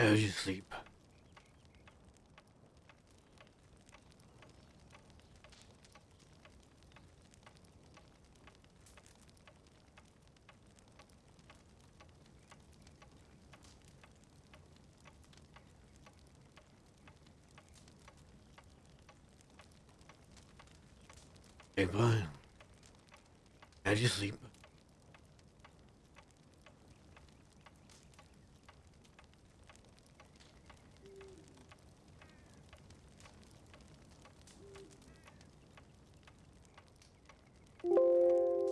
How's your sleep? Magpie, how'd you sleep?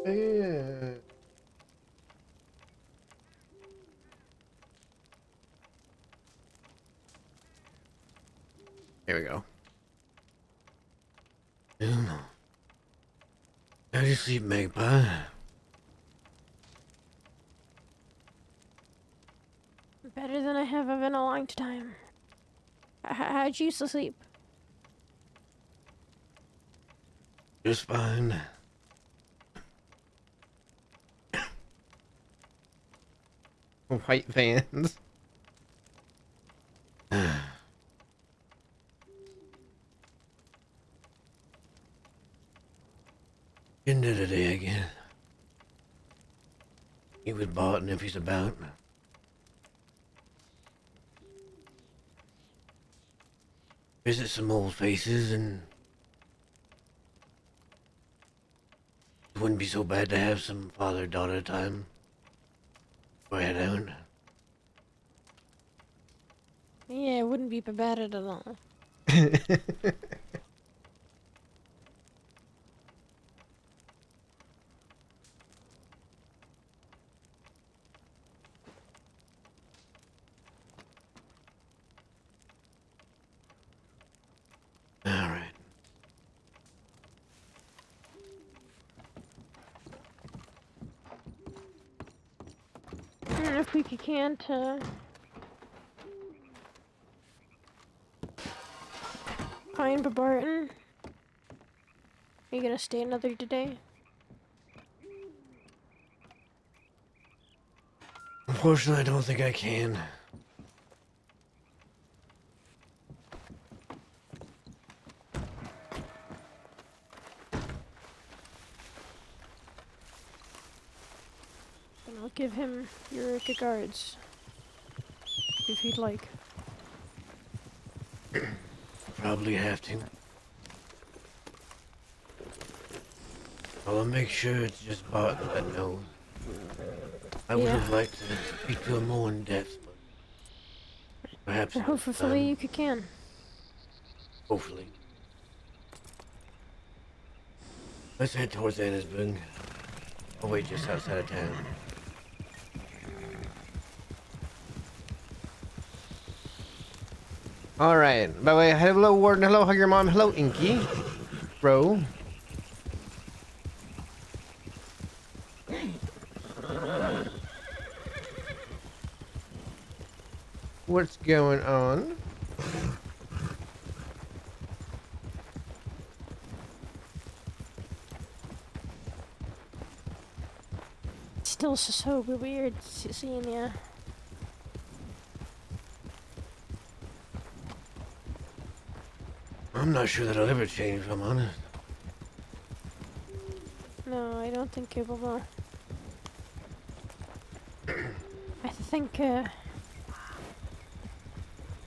Yeah. Here we go. How'd you sleep, Magpie? Better than I have in a long time. How'd you sleep? Just fine. White vans. Into the day again. He was bought if he's about. Visit some old faces and it wouldn't be so bad to have some father-daughter time. Go ahead out. Yeah, it wouldn't be bad at all. Alright. If we can't, find Barton. Are you gonna stay another day? Unfortunately, I don't think I can. Then I'll give him your regards. If you'd like. Probably have to. I'll make sure it's just Barton that knows. I would have liked to speak to him more in depth, but perhaps next Hopefully time. you can. Hopefully. Let's head towards Annisburg. I'll wait just outside of town. Alright. By the way, hello Warden, hello Hugger Mom, hello Inky. Bro. What's going on? Still so weird seeing ya. I'm not sure that'll ever change, if I'm honest. No, I don't think it will.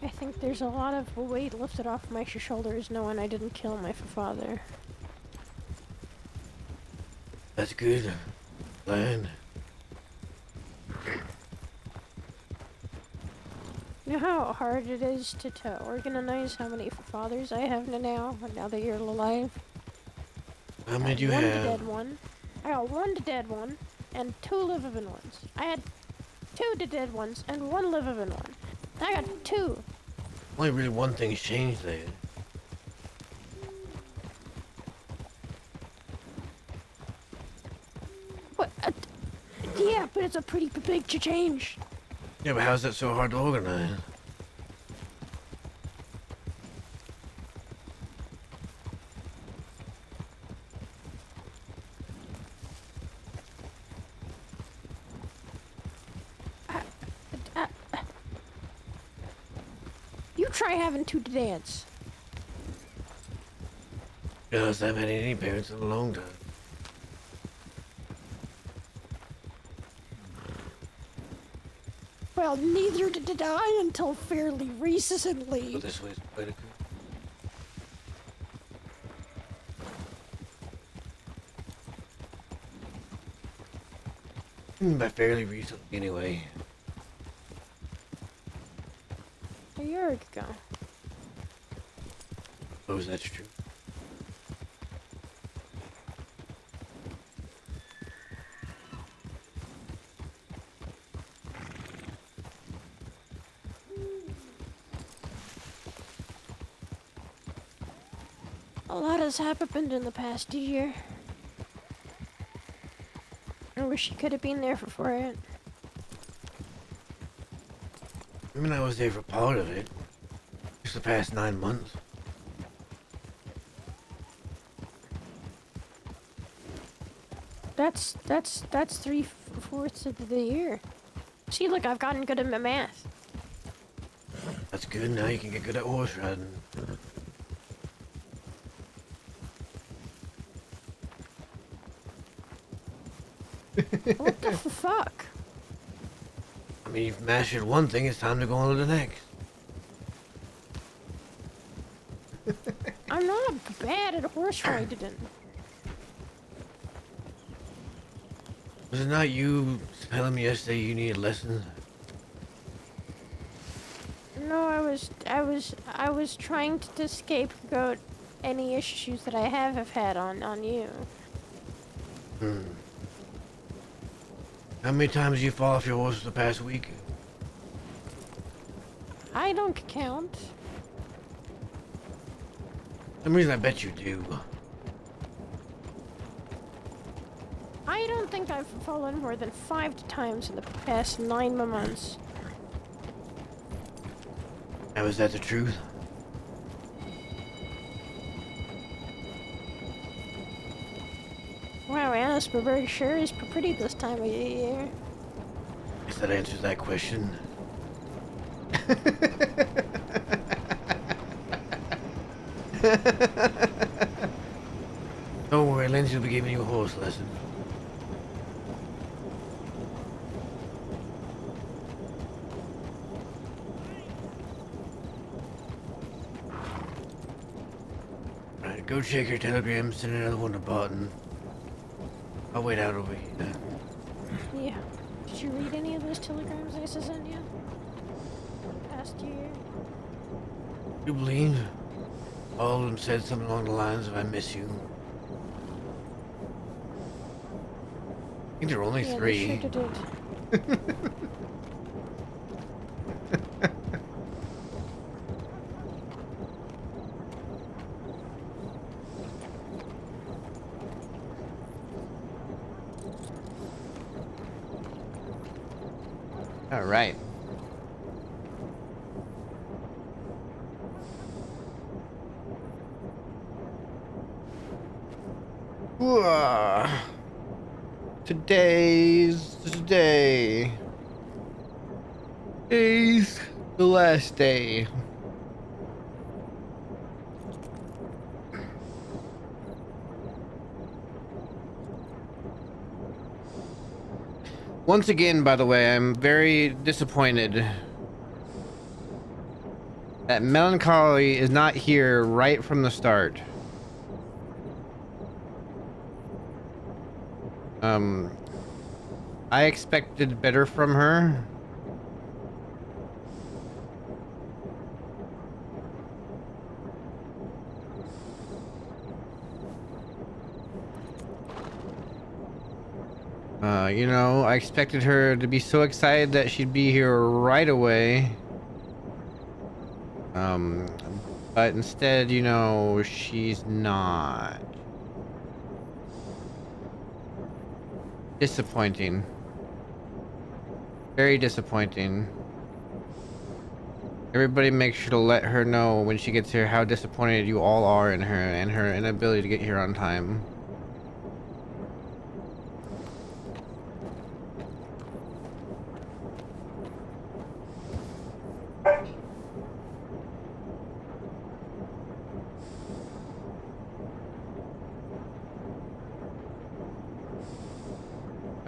I think there's a lot of weight lifted off my shoulders knowing I didn't kill my father. That's good. Glad. You know how hard it is to organize how many fathers I have now that you're alive? How many do you One have? dead one. I got one dead one and two living ones. I had two dead ones and one living one. I got two. Only really one thing's changed there. What? Yeah, but it's a pretty big change. Yeah, but how's that so hard to organize? try having two dads. Because I haven't had any parents in a long time. Well, neither did I until fairly recently. But this way's quite a good. By fairly recently, anyway. A year ago. Suppose that's true. A lot has happened in the past year. I wish you could have been there for it. I mean, I was there for part of it. Just the past 9 months. That's 3/4 of the year. See, look, I've gotten good at my math. That's good. Now you can get good at horse riding. What the fuck? I mean, you've mastered one thing. It's time to go on to the next. I'm not bad at horse riding. Was it not you telling me yesterday you needed lessons? No, I was trying to scapegoat any issues that I have had on you. Hmm. How many times did you fall off your horse the past week? I don't count. For some reason I bet you do. I don't think I've fallen more than 5 times in the past 9 months. Now is that the truth? Wow, Annisburg sure is pretty this time of year. Guess that answers that question. Don't worry, Lindsay will be giving you a horse lesson. Alright, go check your telegram, send another one to Barton. I'll wait out over here. Yeah. Did you read any of those telegrams I sent you? Past year? You believe? All of them said something along the lines of I miss you. I think there were only Yeah, 3. they sure did. All right. Today's the day. Today's the last day. Once again, by the way, I'm very disappointed that Melancholy is not here right from the start. I expected better from her. You know, I expected her to be so excited that she'd be here right away. But instead, you know, she's not. Disappointing. Very disappointing. Everybody make sure to let her know when she gets here how disappointed you all are in her and her inability to get here on time.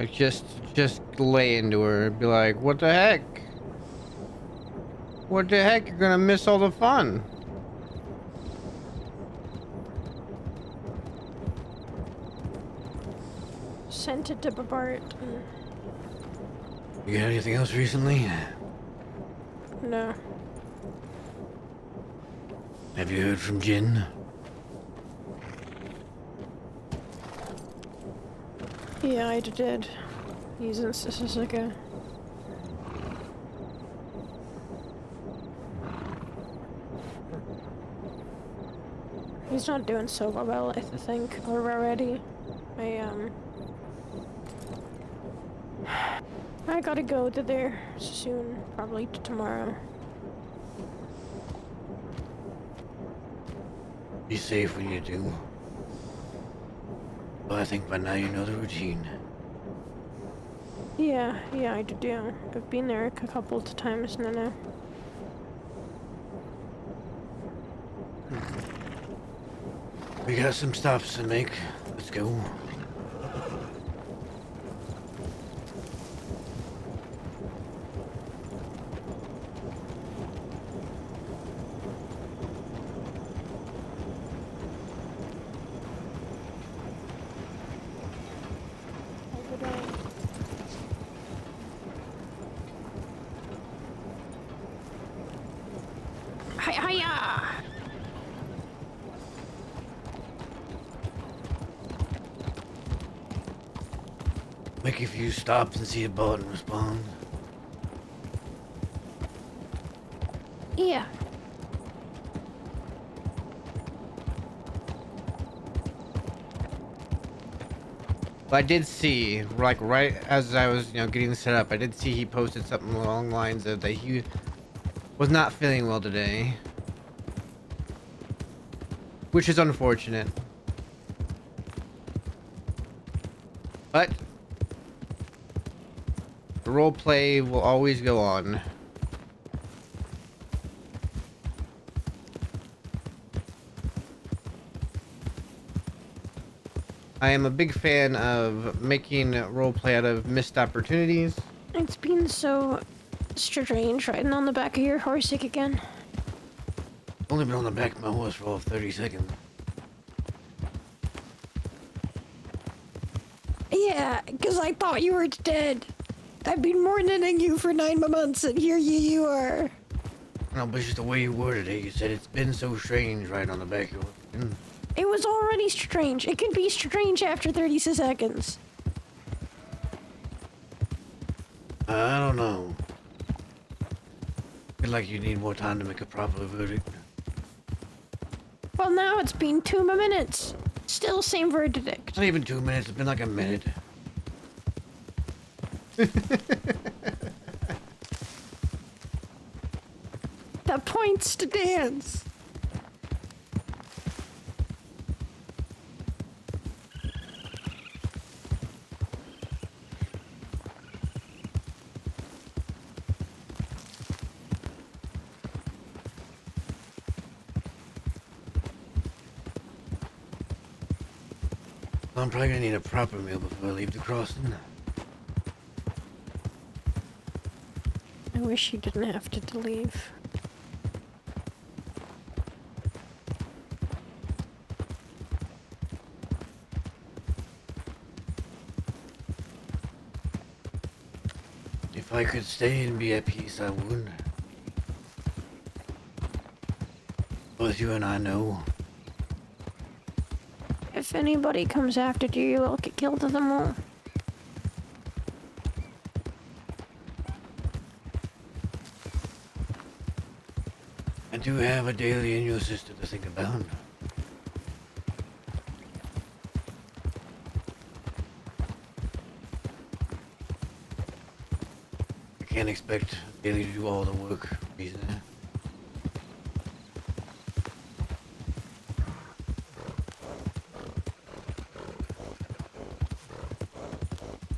Like just lay into her and be like, what the heck? What the heck? You're gonna miss all the fun. Sent it to Babart. You got anything else recently? No. Have you heard from Jin? Yeah, I did. He's in Sisika. He's not doing so well, I think, already. I gotta go to there soon, probably tomorrow. Be safe when you do. Well, I think by now you know the routine. Yeah, I do. I've been there a couple of times now. We got some stops to make. Let's go. Hiya! Make a few stops and see if Barton responds. Yeah. But I did see, like, right as I was, getting set up, I did see he posted something along the lines of that he was not feeling well today. Which is unfortunate. But the role play will always go on. I am a big fan of making roleplay out of missed opportunities. It's been so strange riding on the back of your horse again. Only been on the back of my horse for all of 30 seconds. Yeah, because I thought you were dead. I've been mourning you for 9 months, and here you are. No, but it's just the way you worded it. You said it's been so strange riding on the back of your horse. It was already strange. It can be strange after 30 seconds. I don't know. I feel like you need more time to make a proper verdict. Well, now it's been 2 minutes. Still same verdict. It's not even 2 minutes. It's been like a minute. That points to dance. I'm probably gonna need a proper meal before I leave the crossing. I wish you didn't have to leave. If I could stay and be at peace, I would. Both you and I know. If anybody comes after you, you'll get killed to them all. I do have a daily and your sister to think about. I can't expect Daily to do all the work. He's there.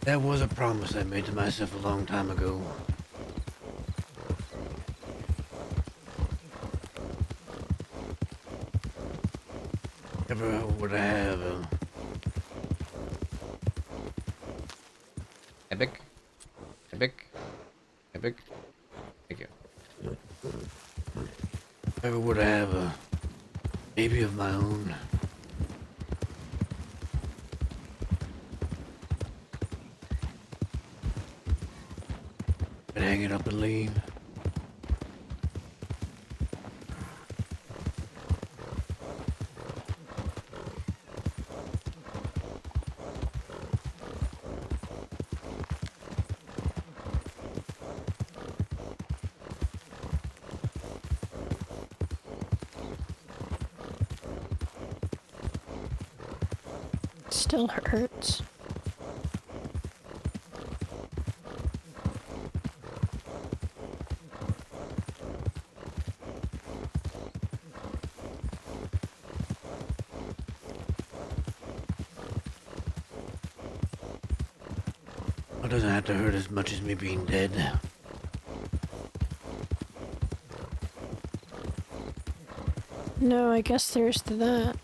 That was a promise I made to myself a long time ago. Never would I have Epic. Epic. Epic. Thank you. If I ever were to have a baby of my own, I'd hang it up and leave. Still hurts. It doesn't have to hurt as much as me being dead. No, I guess there's that.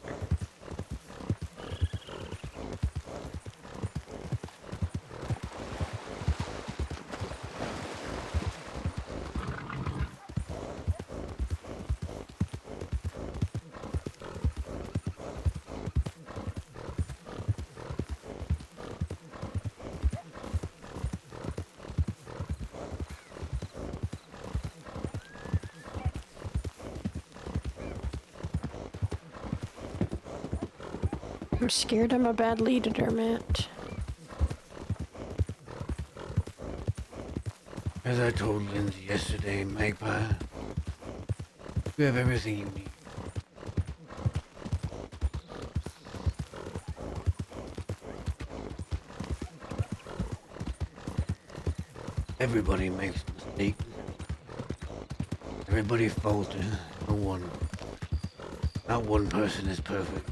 I'm scared I'm a bad leader, Matt. As I told Lindsay yesterday, Magpie, you have everything you need. Everybody makes mistakes. Everybody falters. Not one person is perfect.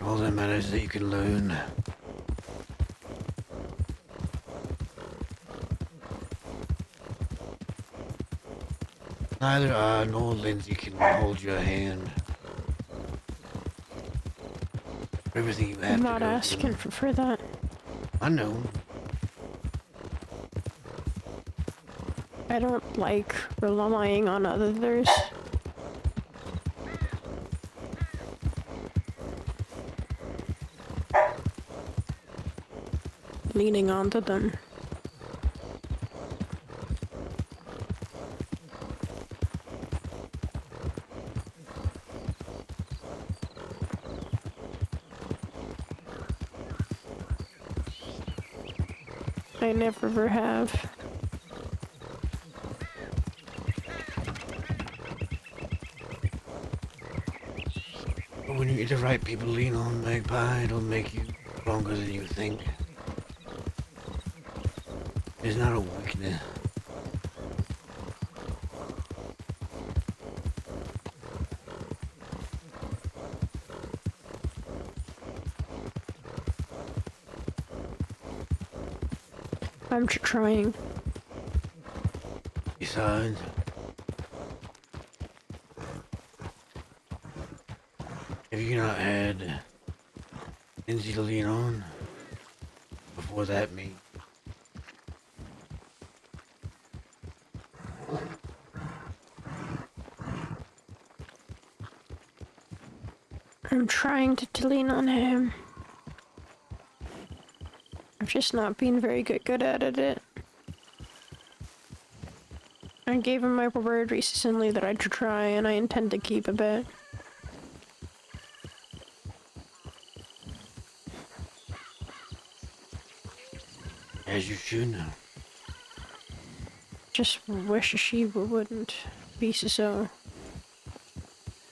All that matters is that you can learn. Neither I nor Lindsay can hold your hand. Everything you have I'm to not go asking through. for that. I know. I don't like relying on others. Leaning onto them. I never have. But when you get the right people to lean on, Magpie, it'll make you stronger than you think. It's not a weakness. I'm trying. Besides, have you not had Lindsay to lean on before that meet? I'm trying to lean on him. I've just not been very good at it. I gave him my word recently that I'd try, and I intend to keep it. As you should. Just wish she wouldn't be so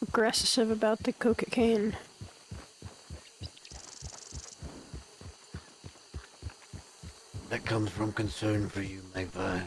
aggressive about the cocaine. That comes from concern for you, Magpie.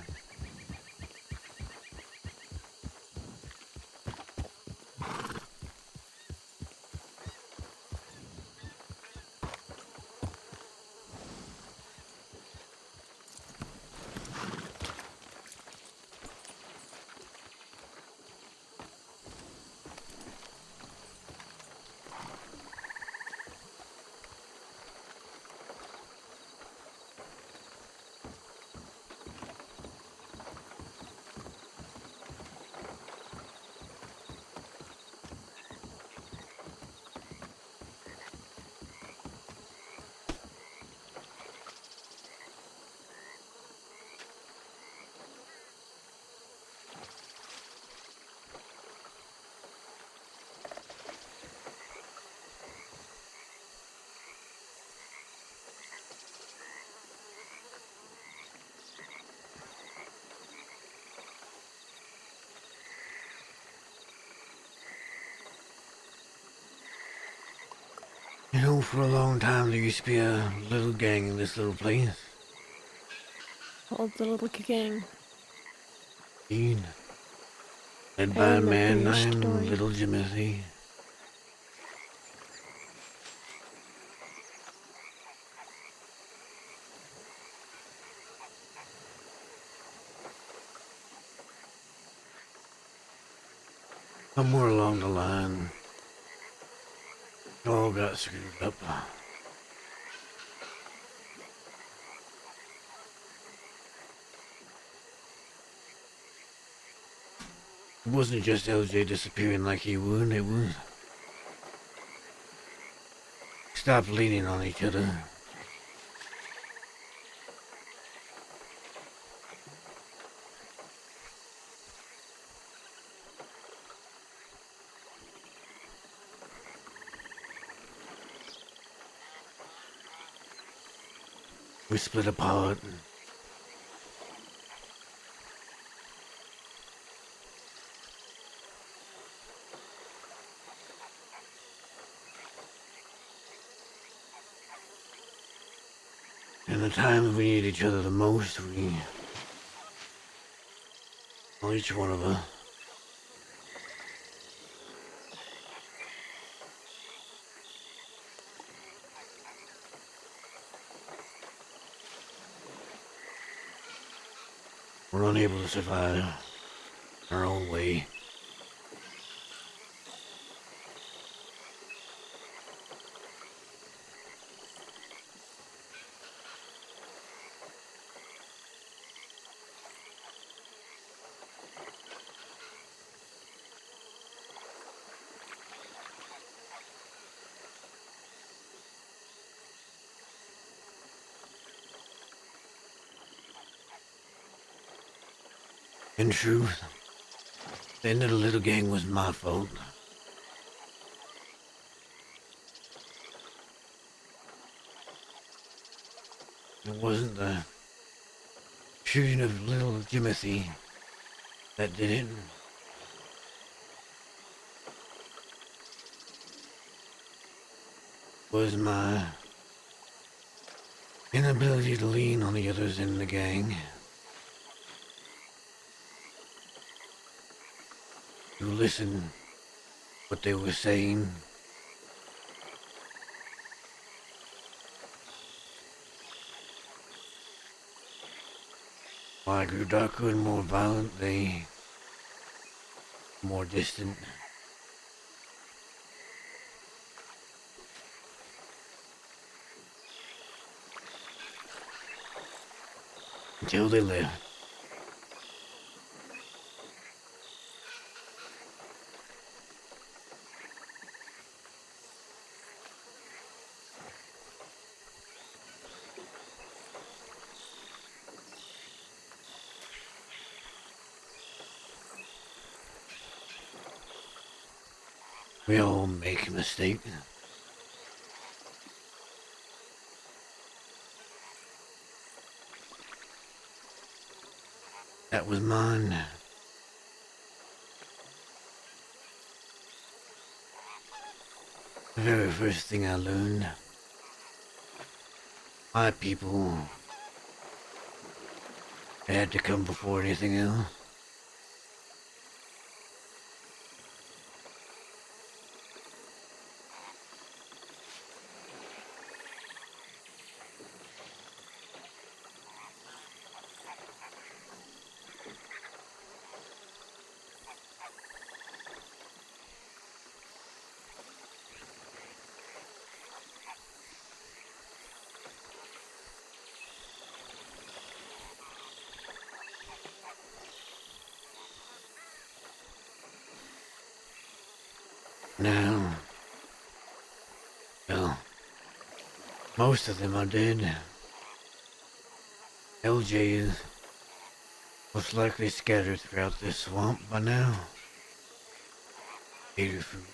You know, for a long time there used to be a little gang in this little place. Called the little gang. Indeed. Led I by a remember man your named story. Little Jimothy. Somewhere along the line, it all got screwed up. It wasn't just LJ disappearing like he would, it was stopped leaning on each other. We split apart. And the times we needed each other the most, well, each one of us, were unable to survive our own way. In truth, the end of the little gang was my fault. It wasn't the shooting of little Jimothy that did it. It was my inability to lean on the others in the gang. To listen what they were saying. While I grew darker and more violent, they more distant. Until they left. We all make a mistake. That was mine. The very first thing I learned. My people had to come before anything else. Now, well, most of them are dead. LJ is most likely scattered throughout this swamp by now. Gator food.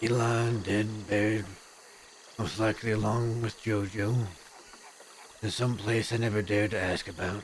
Eli dead and buried, most likely along with Jojo, in some place I never dared to ask about.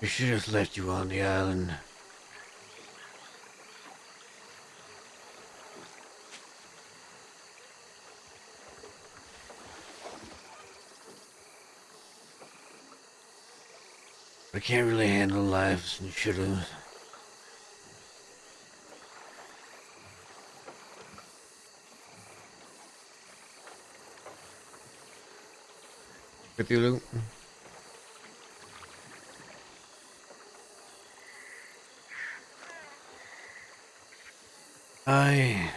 We should have left you on the island. I can't really handle lives and should have. Cthulhu. I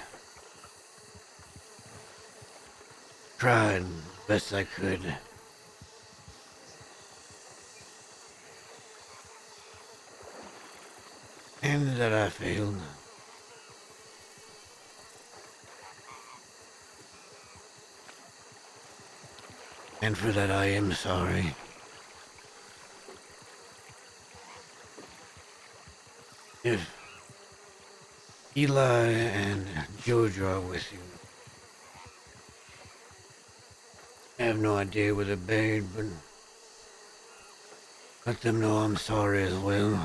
tried best I could. And that I failed. And for that I am sorry. If Eli and George are with you, I have no idea where they're buried, but let them know I'm sorry as well.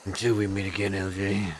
Until we meet again, LJ.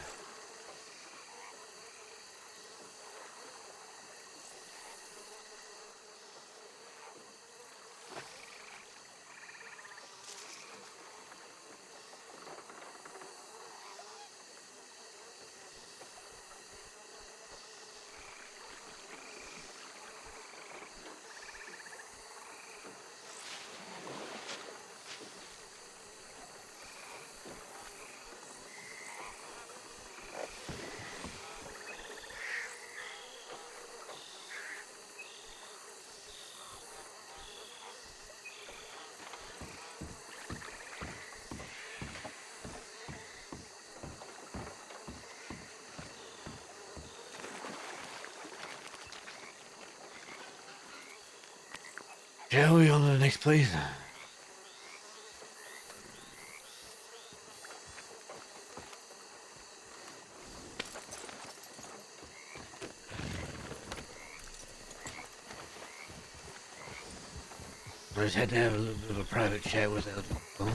Shall we on to the next place? I just had to have a little bit of a private chat with LJ.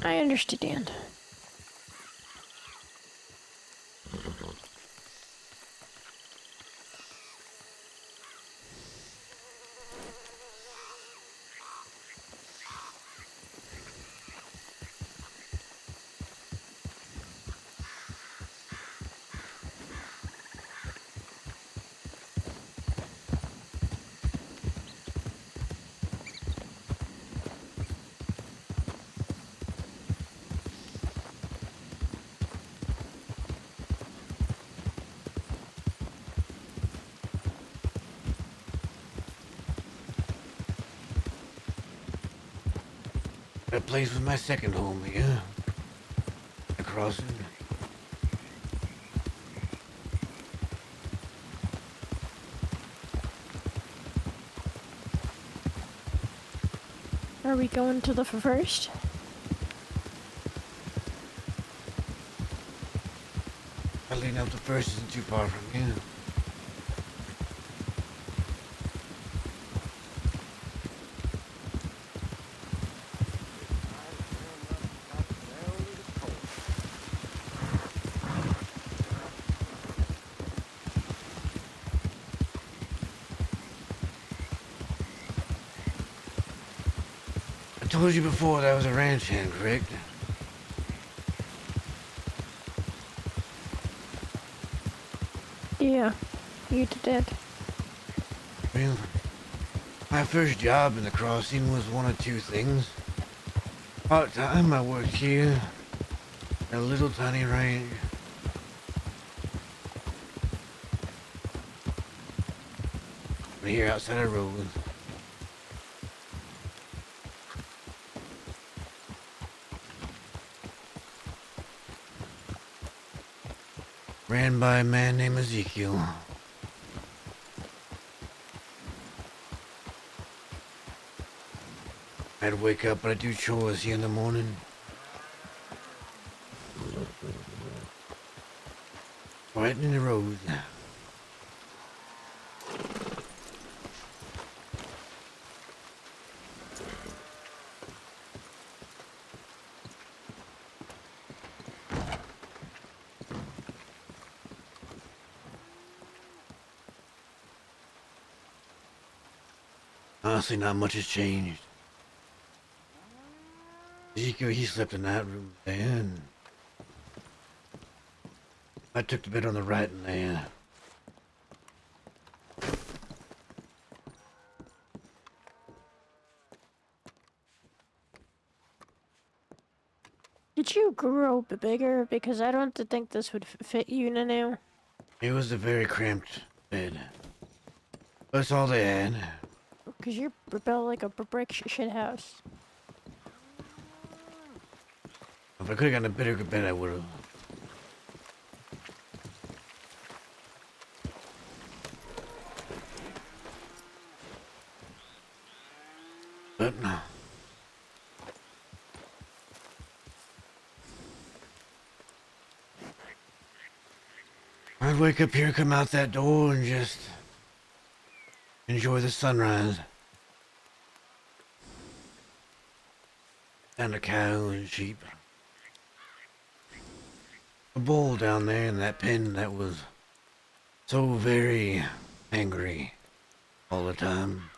I understand. That place was my second home here. The crossing. Are we going to the first? I lean out the first isn't too far from here. I told you before that was a ranch hand, correct? Yeah, you did. Well, my first job in the crossing was one of two things. Part-time, I worked here at a little tiny ranch. Here outside of Roland. Ran by a man named Ezekiel. I'd wake up, but I do chores here in the morning. Whitening the road. Honestly, not much has changed. Ezekiel, he slept in that room there, and I took the bed on the right in there. Did you grow bigger? Because I don't think this would fit you now. It was a very cramped bed. That's all they had. Because you're built like a brick shit house. If I could have gotten a bigger bed, I would have. But no. I'd wake up here, come out that door, and just enjoy the sunrise. And a cow and sheep. A bull down there in that pen that was so very angry all the time.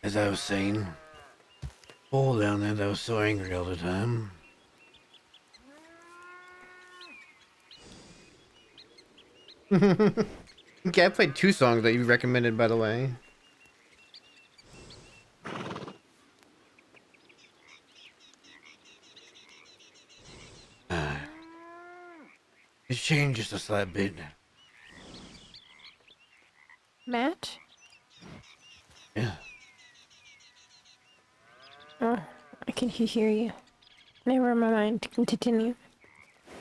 As I was saying, bull down there that was so angry all the time. Okay, I played 2 songs that you recommended, by the way. It's changed just a slight bit. Matt? Yeah. Oh, I can hear you. Never mind. Continue.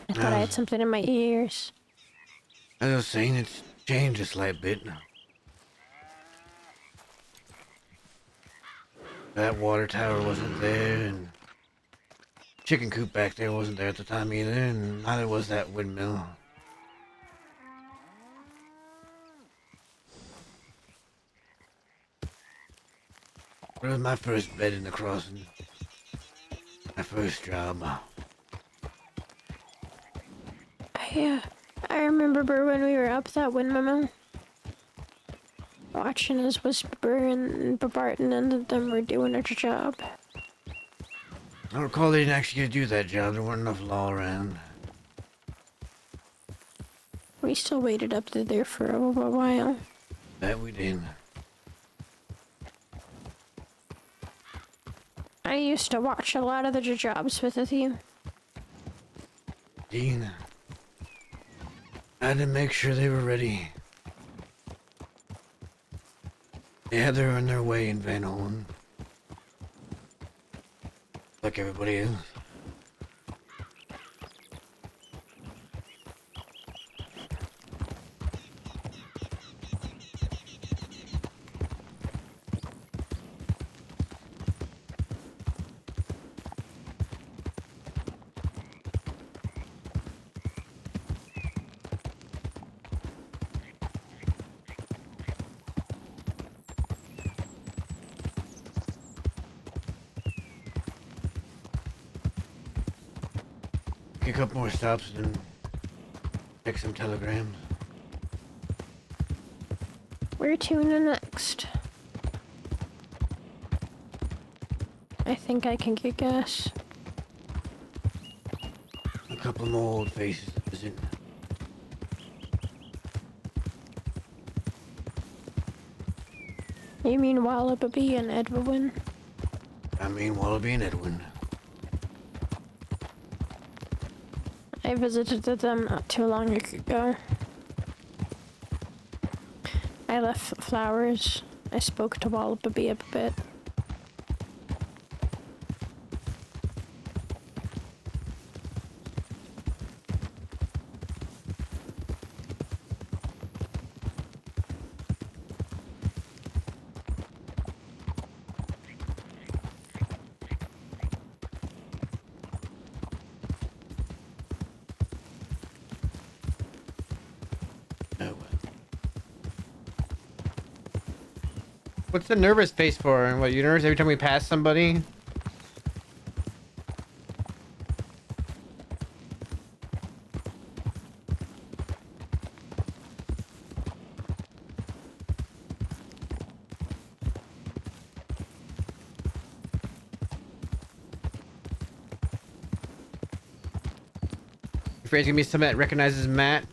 I thought I had something in my ears. As I was saying, it's changed a slight bit. That water tower wasn't there, and chicken coop back there wasn't there at the time either, and neither was that windmill. It was my first bed in the crossing. My first job. I remember when we were up that windmill. Watching us Whisper and Barton and them were doing their job. I recall they didn't actually get to do that job. There weren't enough law around. We still waited up there for a while. That we did. I used to watch a lot of the jobs with you. Dean. I had to make sure they were ready. Yeah, they're on their way in Van Horn. Like everybody else. A couple more stops and check some telegrams. Where to next? I think I can get gas. A couple more old faces to visit. You mean Wallaby and Edwin? I mean Wallaby and Edwin. I visited them not too long ago. I left flowers. I spoke to Wallaby a bit. Oh well. What's the nervous face for? What, you nervous every time we pass somebody? Afraid it's gonna be somebody that recognizes Matt.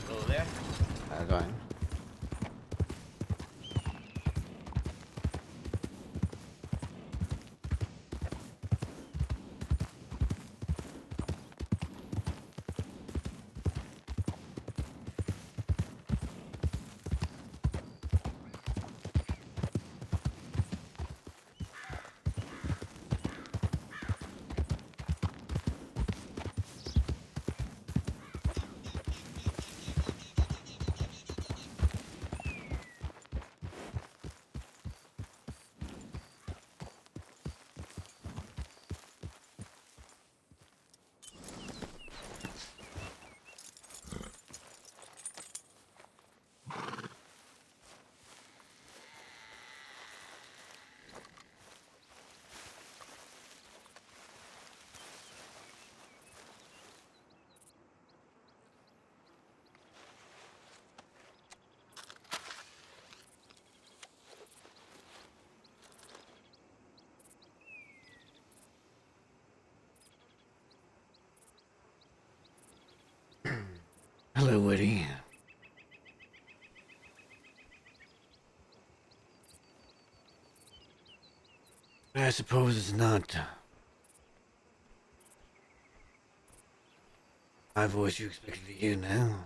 Hello there. Go on. Hello, Woody. I suppose it's not my voice you expected to hear now.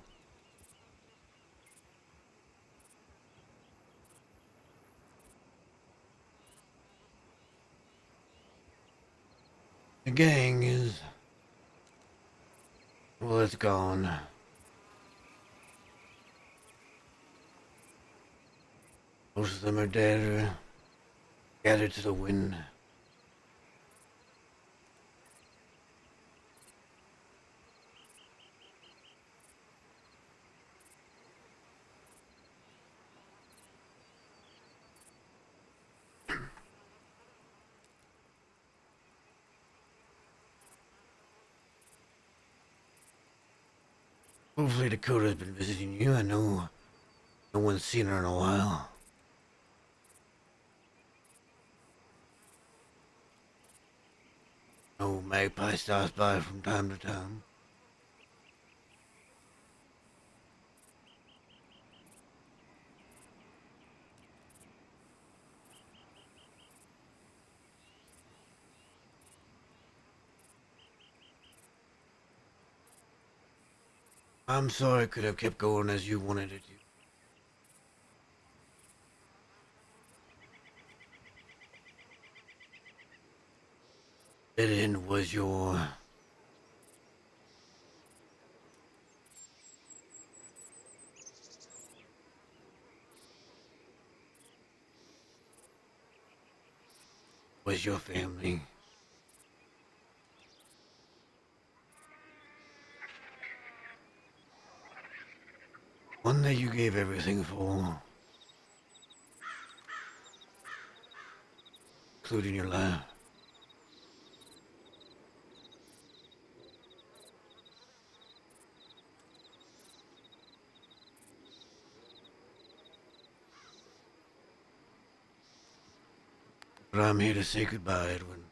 The gang is... well, it's gone. Most of them are dead or gathered to the wind. Hopefully Dakota's been visiting you. I know no one's seen her in a while. No, Magpie stops by from time to time. I'm sorry it could have kept going as you wanted it to. Dead end was your... was your family. One that you gave everything for. Including your life. But I'm here to say goodbye, Edwin.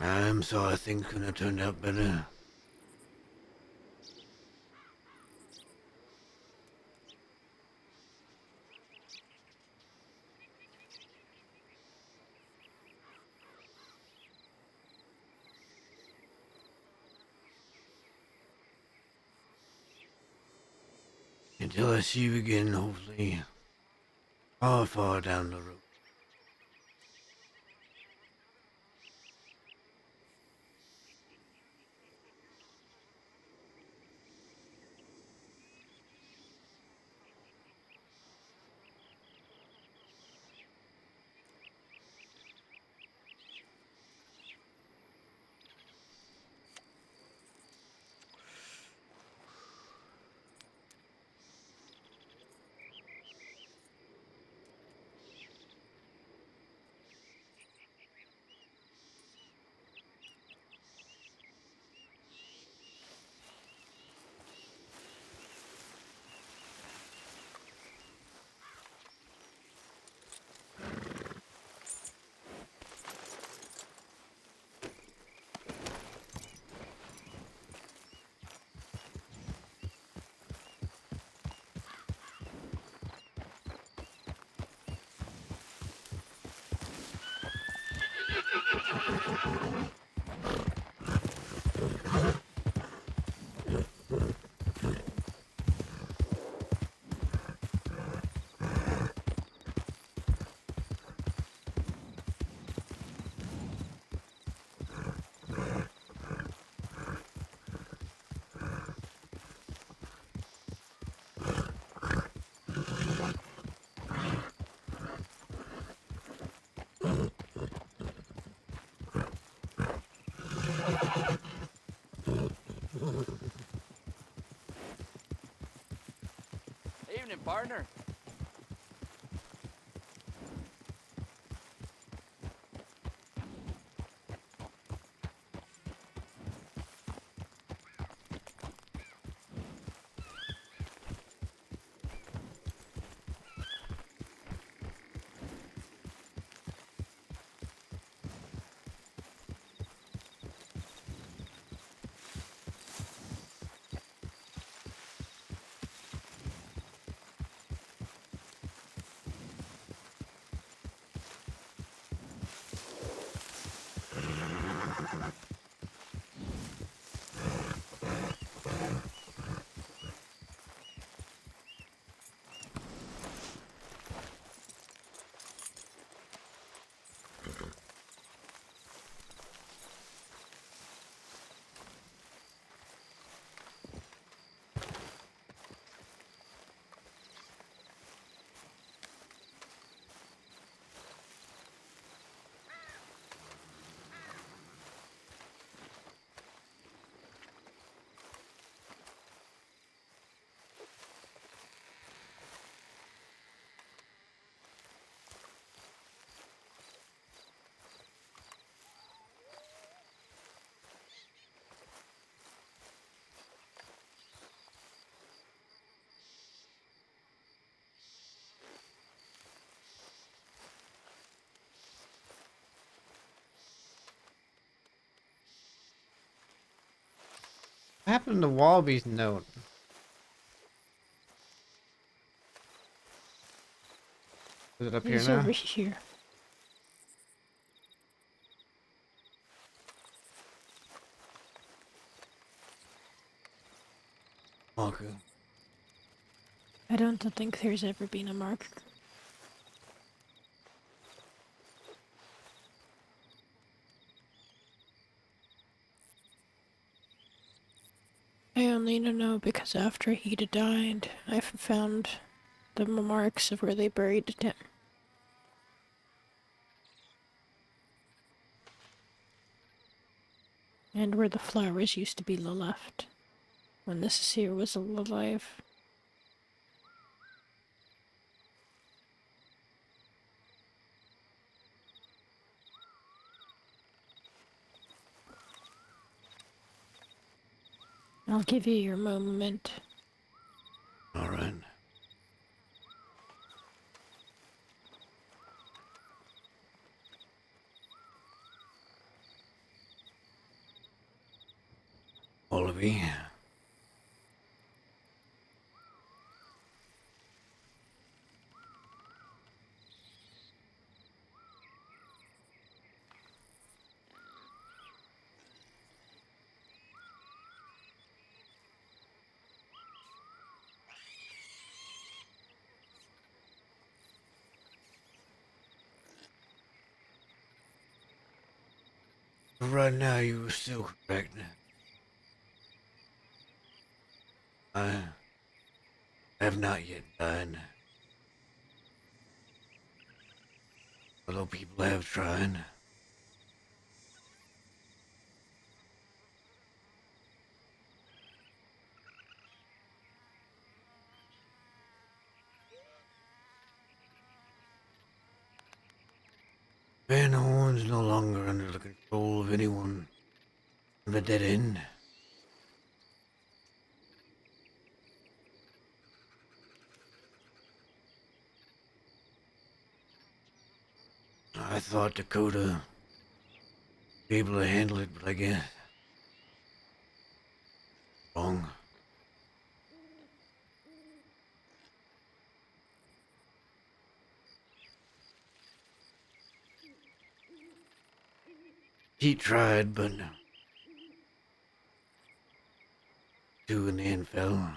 I'm sorry things couldn't have turned out better. Until I see you again, hopefully, far, far down the road. Evening, partner. What happened to Wallaby's note? Is it up here He's now? over here. Marker. I don't think there's ever been a mark. I only know because after he'd died, I found the marks of where they buried him. And where the flowers used to be left when this here was alive. I'll give you your moment. All right. Wallaby. Right now, you were still correct. I have not yet died. Although people have tried. Van Horn's no longer under the control of anyone on the dead end. I thought Dakota would be able to handle it, but I guess wrong. He tried, but two in the end fell.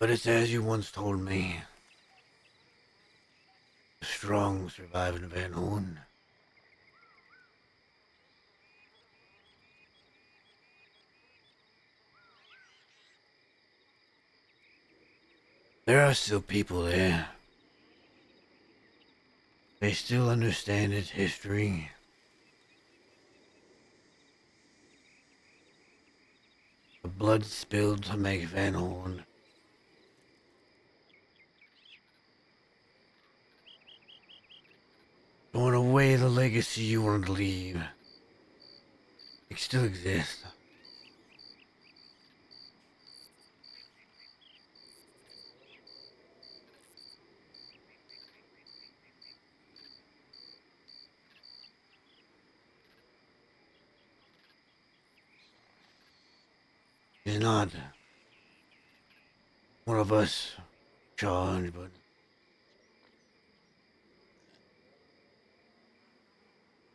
But it's as you once told me. The strong survive in Van Horn. There are still people there. They still understand its history. The blood spilled to make Van Horn. Throwing away the legacy you wanted to leave. It still exists. He's not one of us charged, but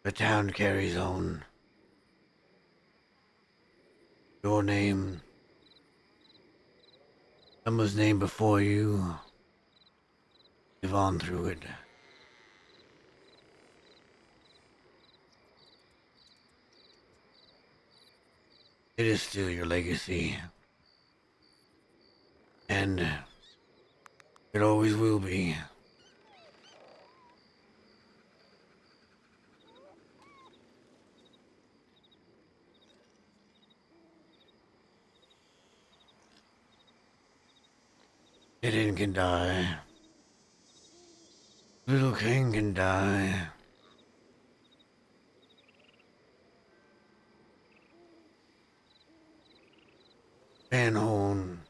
the town carries on. Your name, someone's name before you, live on through it. It is still your legacy. And it always will be. Eden can die. Little King can die. Van Horn.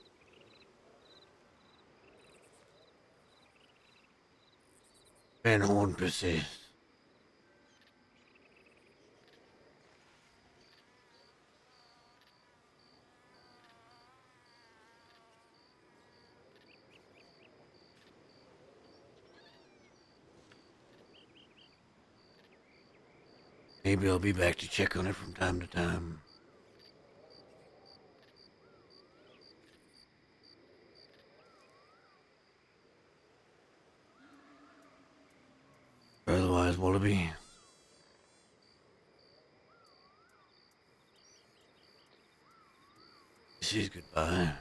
Van Horn persists. Maybe I'll be back to check on it from time to time. Otherwise, Wallaby. This is goodbye.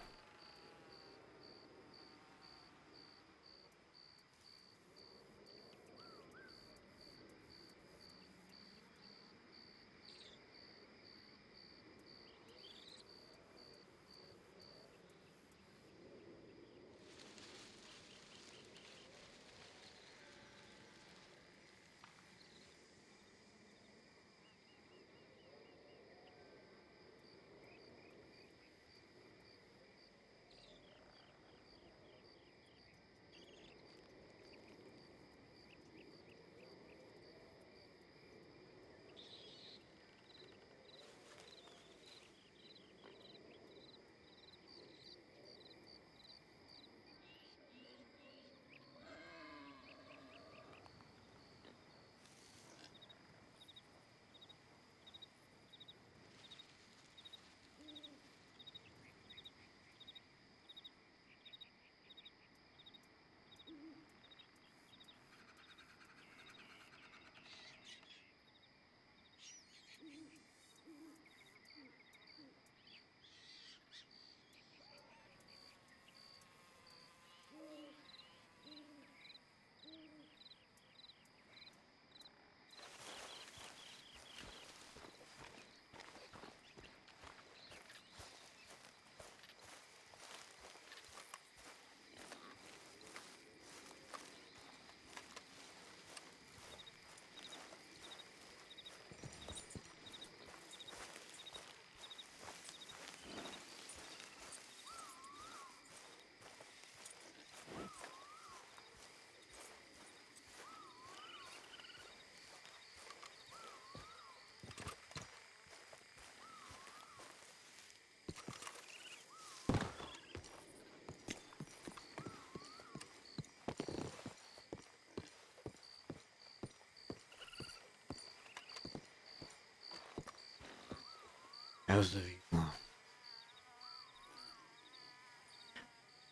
How's the view?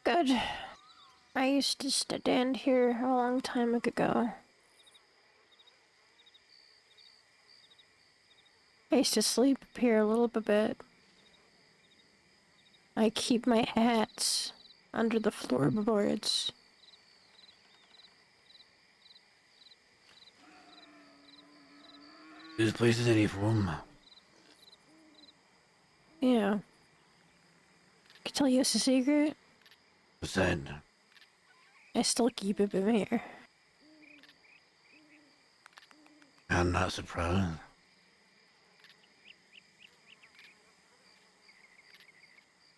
Good. I used to stand here a long time ago. I used to sleep up here a little bit. I keep my hats under the floorboards. This place is any form. Yeah. Can I tell you a secret? What's that? I still keep it in here. I'm not surprised.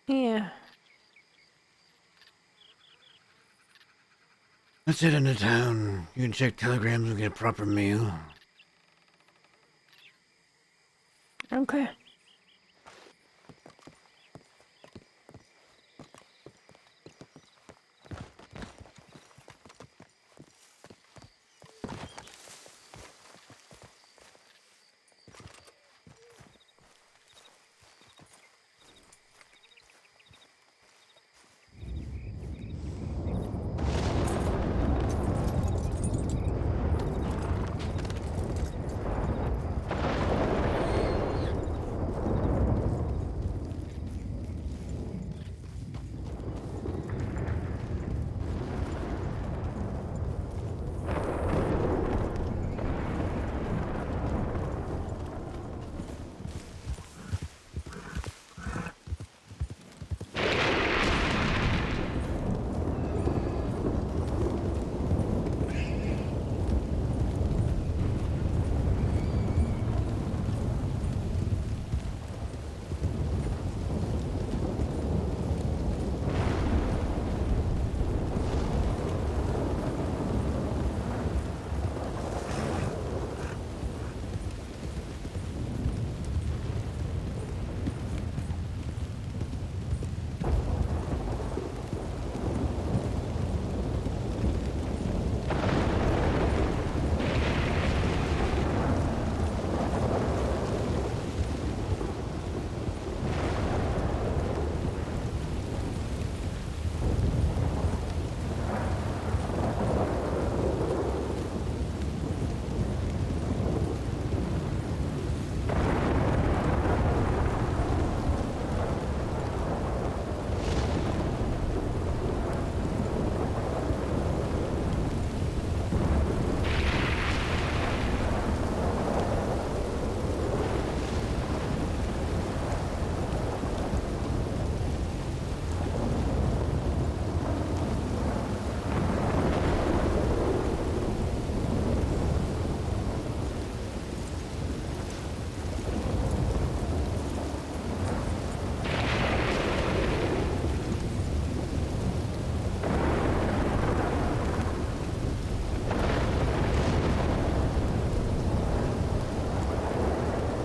Yeah. Let's head into town. You can check telegrams and get a proper meal. Okay.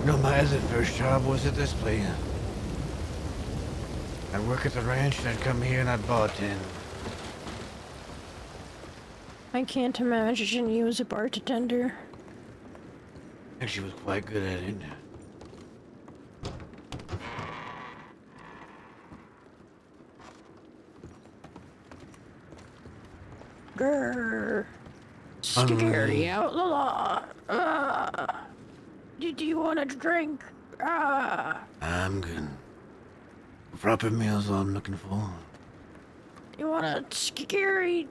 No, my other first job was at this place. I'd work at the ranch, and I'd come here and I'd bartend. I can't imagine you as a bartender. Actually was quite good at it. Grrr. Scary outlaw. Do you want a drink? I'm good. Proper meal's all I'm looking for. You want a scary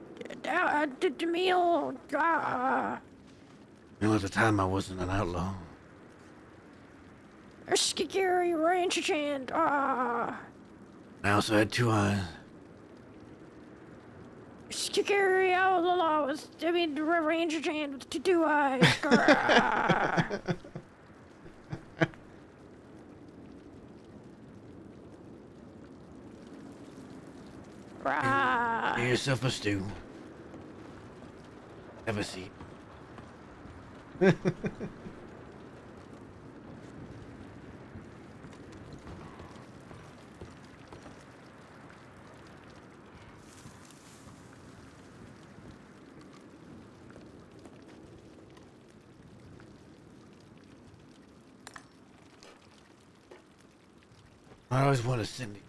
meal? You know, at the time I wasn't an outlaw. A scary ranch hand. I also had 2 eyes. Scary outlaw with, range hand with 2 eyes. Grrr. Rah. Get yourself a stew. Have a seat. I always want to send it.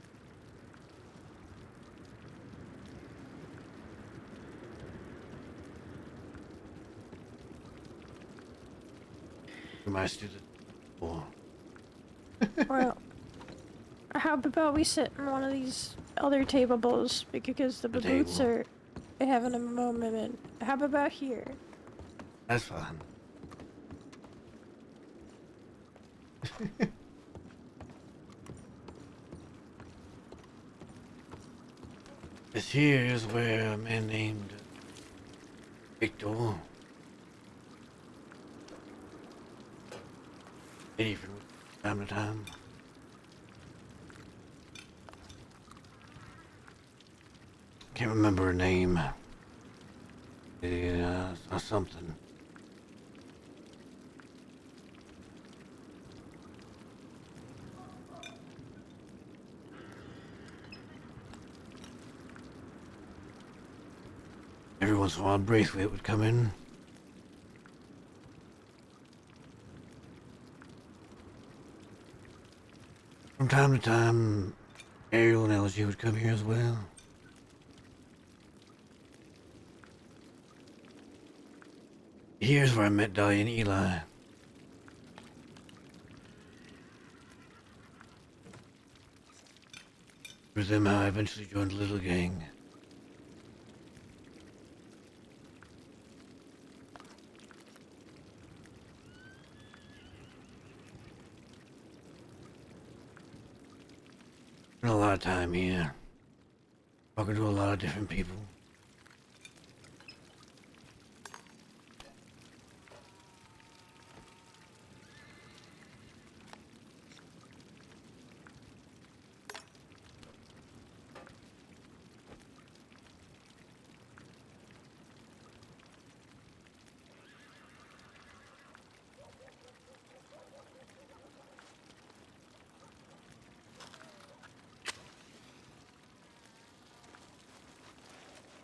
My student. Oh. Well, how about we sit in one of these other tables because the boots table. are having a moment. How about here? That's fine. This here is where a man named Victor, lady from time to time. Can't remember her name. Yeah, something. Every once in a while, Braithwaite would come in. From time to time, Ariel and LG would come here as well. Here's where I met Dahlia and Eli. Through them, how I eventually joined the little gang. Spent a lot of time here, talking to a lot of different people.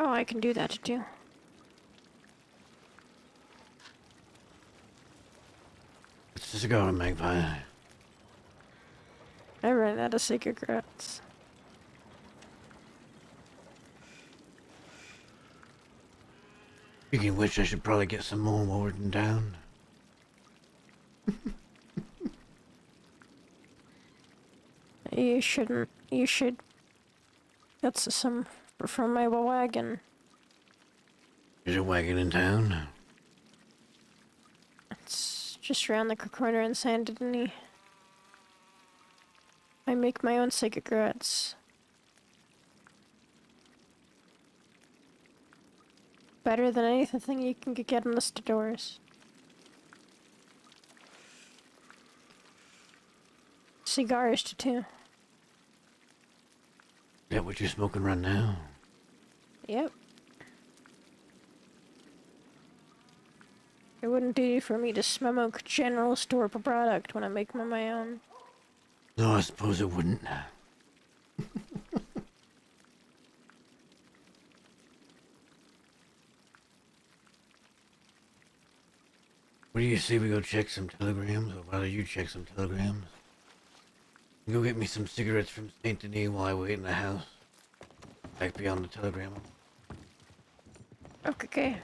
Oh, I can do that too. It's just a go, Magpie. I ran out of cigarettes. Speaking of which, I should probably get some more while we're in town. You shouldn't. You should. That's some from my wagon. There's a wagon in town. It's just around the corner in San Denis. I make my own cigarettes. Better than anything you can get in the stores. Cigars too. Is that what you're smoking right now? Yep. It wouldn't do for me to smoke general store product when I make my own. No, I suppose it wouldn't. What do you say we go check some telegrams? Or rather, you check some telegrams. Go get me some cigarettes from Saint Denis while I wait in the house. Back beyond the telegram. Okay.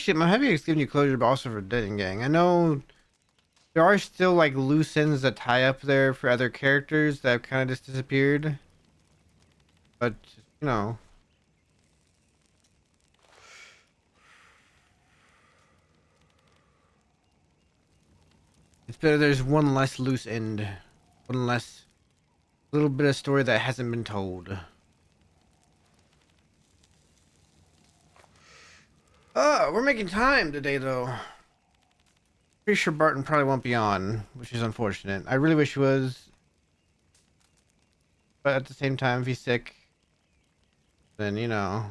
I'm happy it's giving you closure, but also for Dead and Gang. I know there are still like loose ends that tie up there for other characters that have kind of just disappeared. But you know, it's better. There's one less loose end, one less little bit of story that hasn't been told. Oh, we're making time today, though. Pretty sure Barton probably won't be on, which is unfortunate. I really wish he was. But at the same time, if he's sick, then, you know.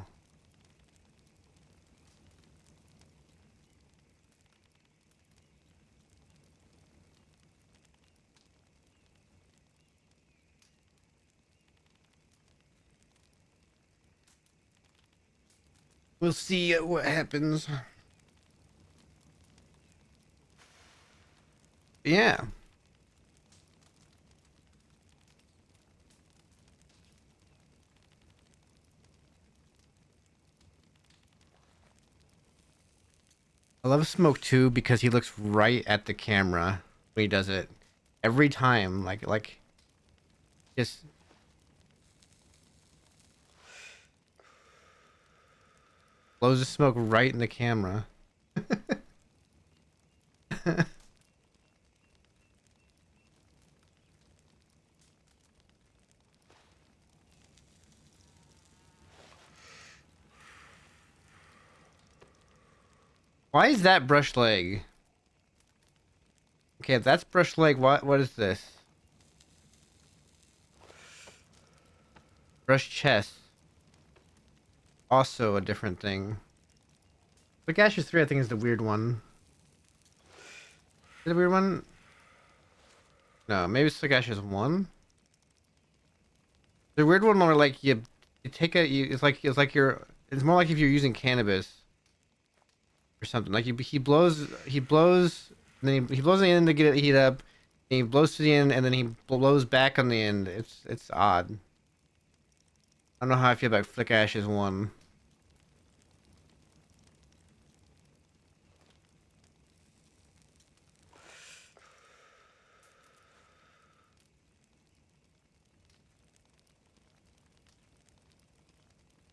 We'll see what happens. Yeah. I love Smoke too because he looks right at the camera when he does it. Every time. Like just blows the smoke right in the camera. Why is that brush leg? Okay, if that's brush leg, what is this? Brush chest. Also a different thing. But Ashes 3 I think is the weird one. Is it a weird one? No, maybe it's like Ashes 1. The weird one where like you take a it's like you're it's more like if you're using cannabis or something. Like he blows and then he blows the end to get it heat up. And he blows to the end and then he blows back on the end. It's odd. I don't know how I feel about Flick Ashes 1.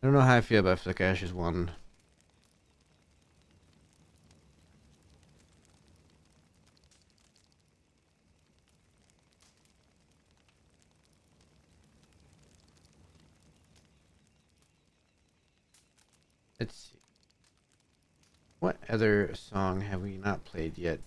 I don't know how I feel about Flick Ashes 1. Let's see. What other song have we not played yet?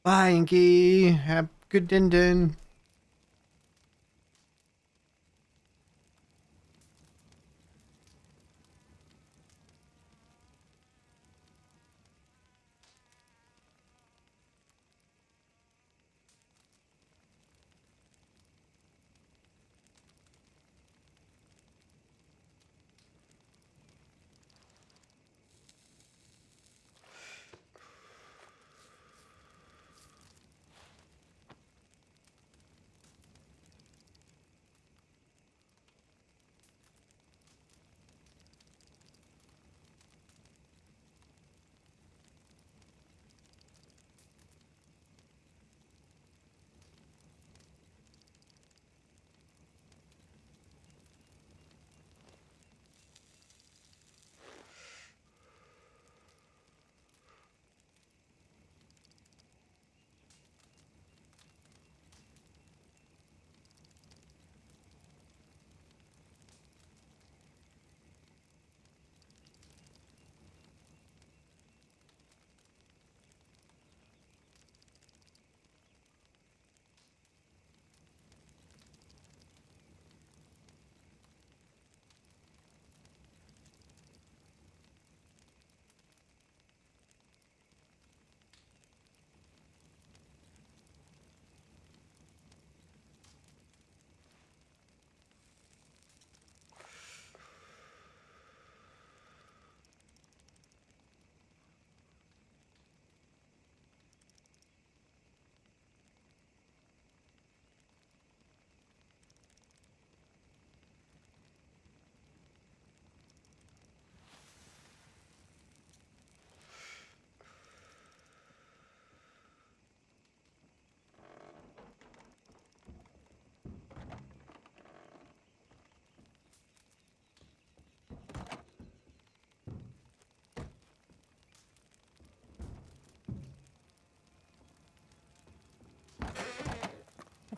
Bye, Inky. Have good din.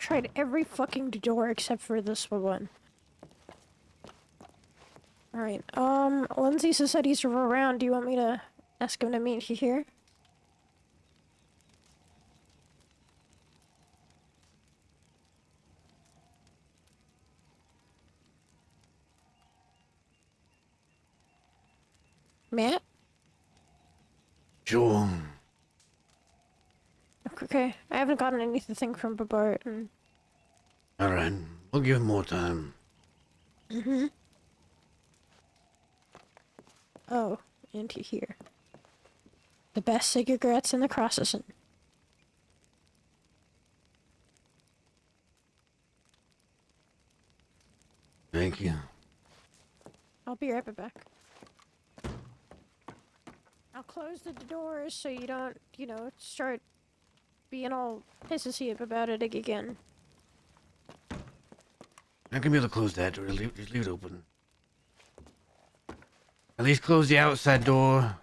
tried every fucking door except for this one. Alright, Lindsay said he's around. Do you want me to ask him to meet you here? Matt? Sure. Okay, I haven't gotten anything from Babart. Alright, we'll give him more time. Mm-hmm. Oh, and here. The best cigarettes in the processing. Thank you. I'll be right back. I'll close the doors so you don't, start being all pissy about it again. Not gonna be able to close that door. Just leave it open. At least close the outside door.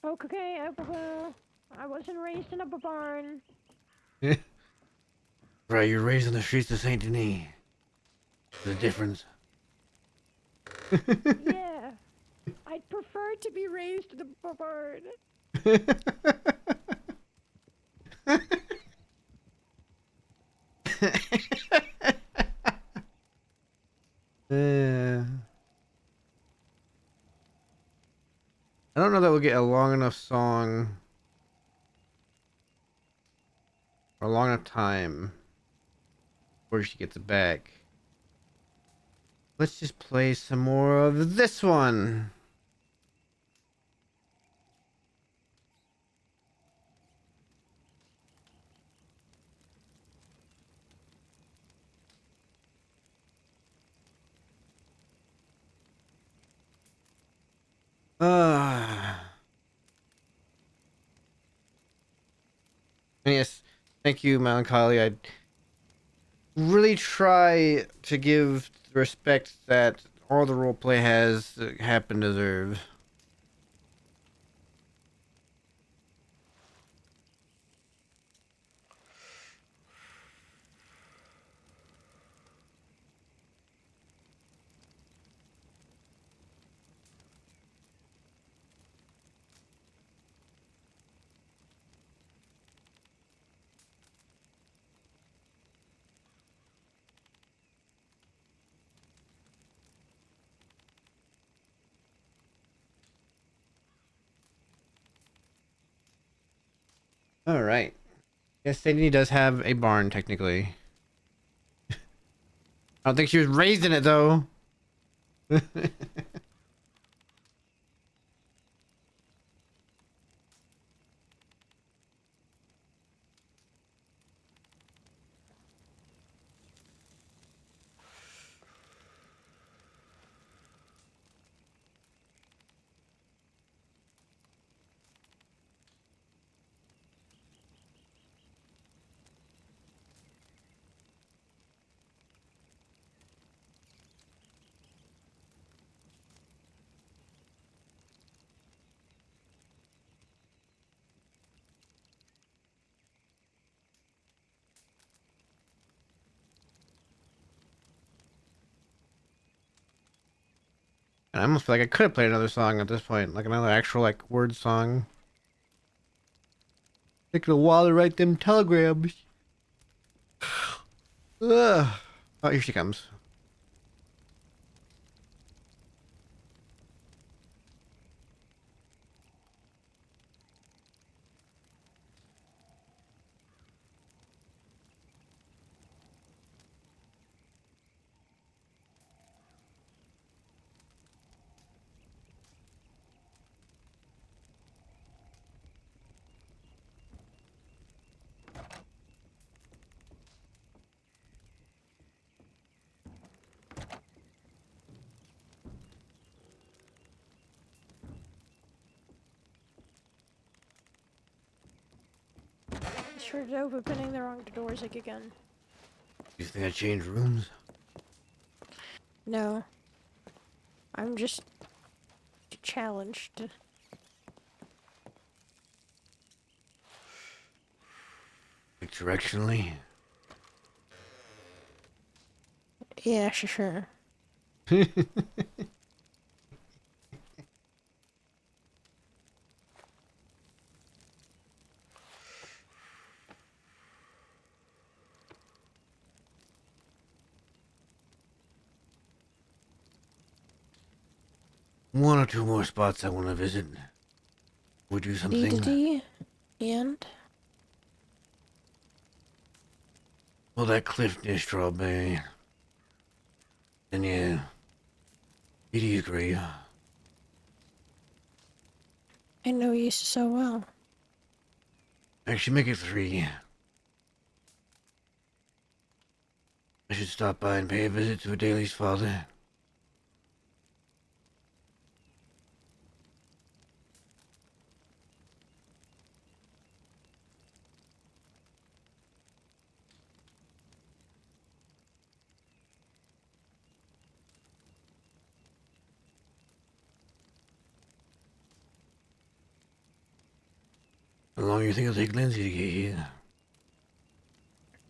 Okay, I will. I wasn't raised in a barn. Right, you're raised on the streets of Saint Denis. There's a difference. Yeah. I'd prefer to be raised in a barn. I don't know that we'll get a long enough song or a long enough time before she gets back. Let's just play some more of this one. And yes, thank you, Melancholy. I really try to give the respect that all the roleplay has happened deserve. All right. Yes, Sadie does have a barn, technically. I don't think she was raised in it, though. And I almost feel like I could have played another song at this point, like another actual like word song. Taking a while to write them telegrams. Ugh. Oh, here she comes. I sure did opening the wrong doors again. You think I changed rooms? No. I'm just challenged. Like directionally? Yeah, sure. One or two more spots I want to visit. We do D to something. D, and Well, that cliff near Strawberry. And yeah, it is great. I know you so well. Actually, make it 3. I should stop by and pay a visit to Adeli's father. How long do you think it'll take Lindsay to get here?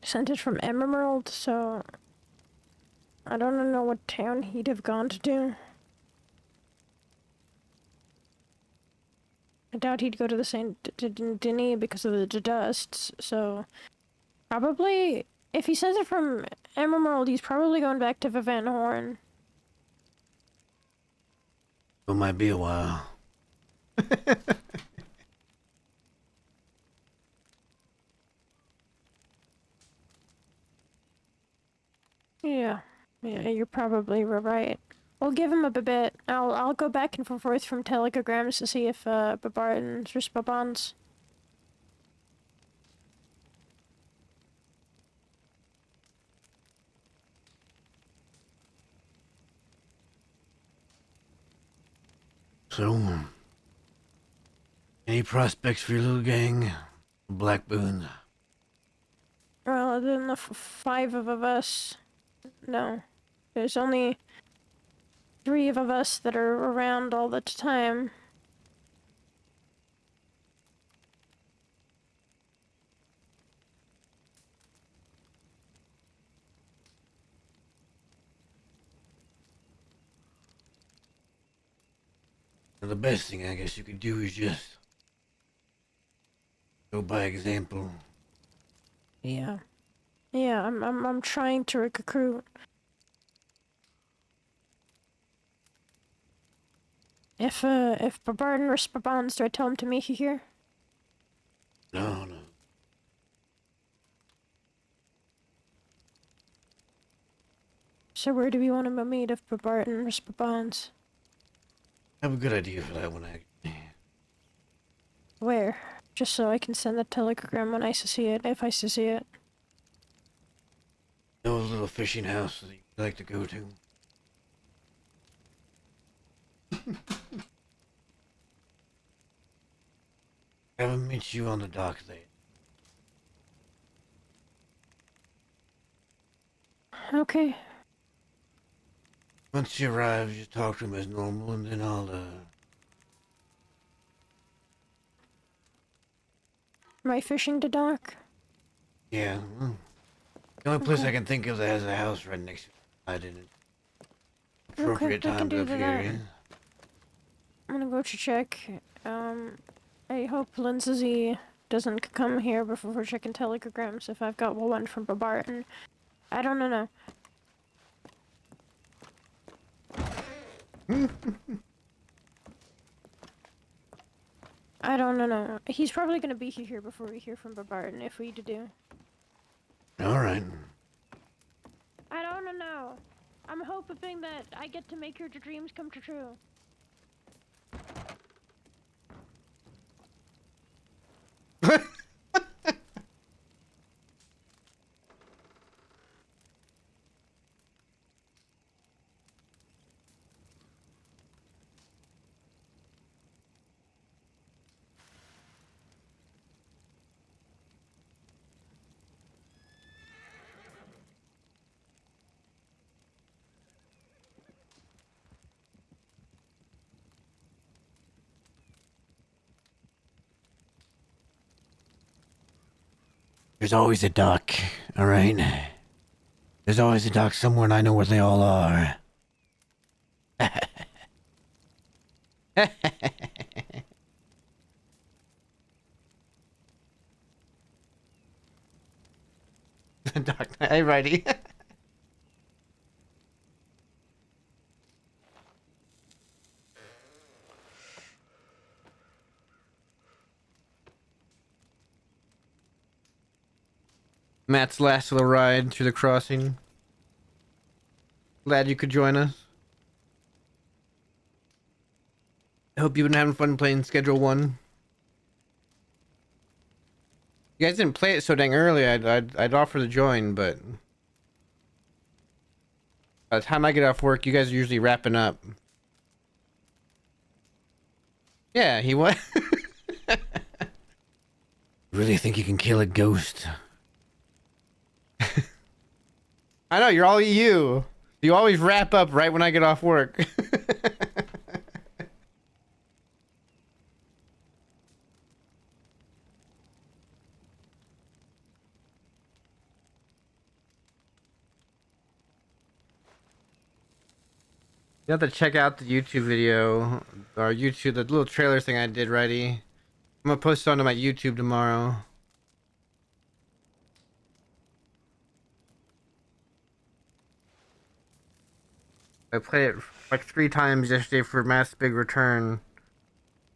Sent it from Emerald, so I don't know what town he'd have gone to do. I doubt he'd go to the Saint Denis because of the dusts, so probably if he sends it from Emerald, he's probably going back to Van Horn. It might be a while. Yeah, you're probably right. We'll give him a bit. I'll go back and forth from telegrams to see if Babarton's responds. So, any prospects for your little gang? Blackburn. Well, other than the 5 of us, no. There's only 3 of us that are around all the time. The best thing I guess you could do is just go by example. Yeah. Yeah, I'm trying to recruit. If Babarton responds, do I tell him to meet you here? No, no. So where do we want him to meet if Babarton responds? I have a good idea for that one, actually. Where? Just so I can send the telegram when I see it, if I see it. Know a little fishing house that you'd like to go to? Have him meet you on the dock there. Okay. Once you arrive, just talk to him as normal, and then I'll, Am I fishing to dock? yeah. The only place Okay. I can think of that has a house right next to it. I didn't. Appropriate I can time do to appear that. in. I'm gonna go to check. I hope Lindsay doesn't come here before checking telegrams if I've got one from Babarton. I don't know. I don't know. He's probably gonna be here before we hear from Babarton if we do. Alright. I don't know. I'm hoping that I get to make your dreams come true. There's always a dock, alright? There's always a dock somewhere and I know where they all are. Doc, hey, righty. Matt's last little ride through the crossing. Glad you could join us. I hope you've been having fun playing Schedule 1. You guys didn't play it so dang early. I'd offer to join, but by the time I get off work, you guys are usually wrapping up. Yeah, he was. Really think you can kill a ghost? I know, you're all EU. You always wrap up right when I get off work. You have to check out the YouTube video, or YouTube, the little trailer thing I did ready. I'm gonna post it onto my YouTube tomorrow. I played it like 3 times yesterday for Matt's big return.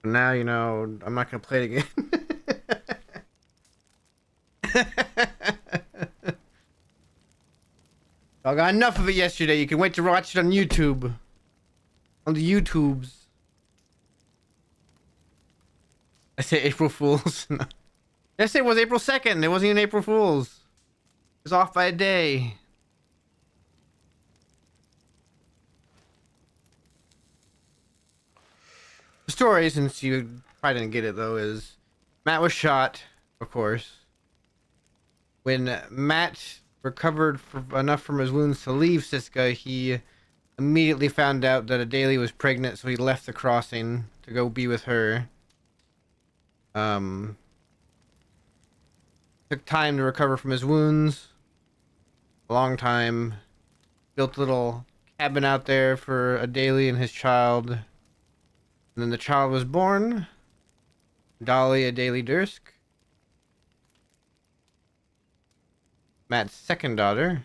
But now, you know, I'm not gonna play it again. I got enough of it yesterday. You can wait to watch it on YouTube. On the YouTubes. I say April Fools. Yesterday was April 2nd. It wasn't even April Fools. It was off by a day. The story, since you probably didn't get it though, is Matt was shot, of course. When Matt recovered enough from his wounds to leave Siska, he immediately found out that Adalie was pregnant, so he left the crossing to go be with her. Took time to recover from his wounds. A long time. Built a little cabin out there for Adalie and his child. And then the child was born. Dolly Adalie Dursk. Matt's second daughter.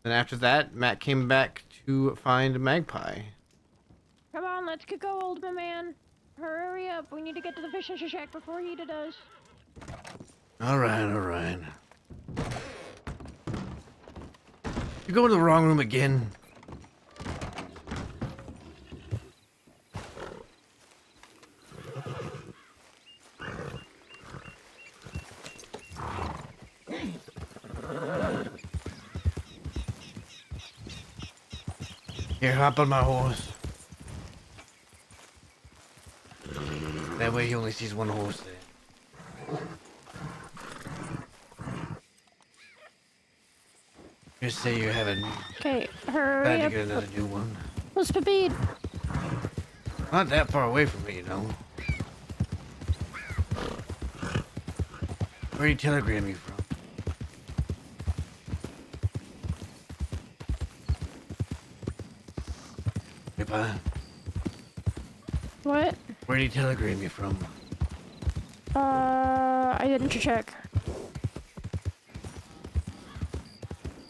Then after that, Matt came back to find Magpie. Come on, let's get go, old my man. Hurry up, we need to get to the fishing shack before he does. Alright, alright. You go to the wrong room again. Here, hop on my horse. That way he only sees one horse there. Just say you're having... Okay, hurry Glad to up. get another new one. What's speed? Not that far away from me, you know. Where do you telegram you from? Magpie? What? Where do you telegram you from? I didn't check.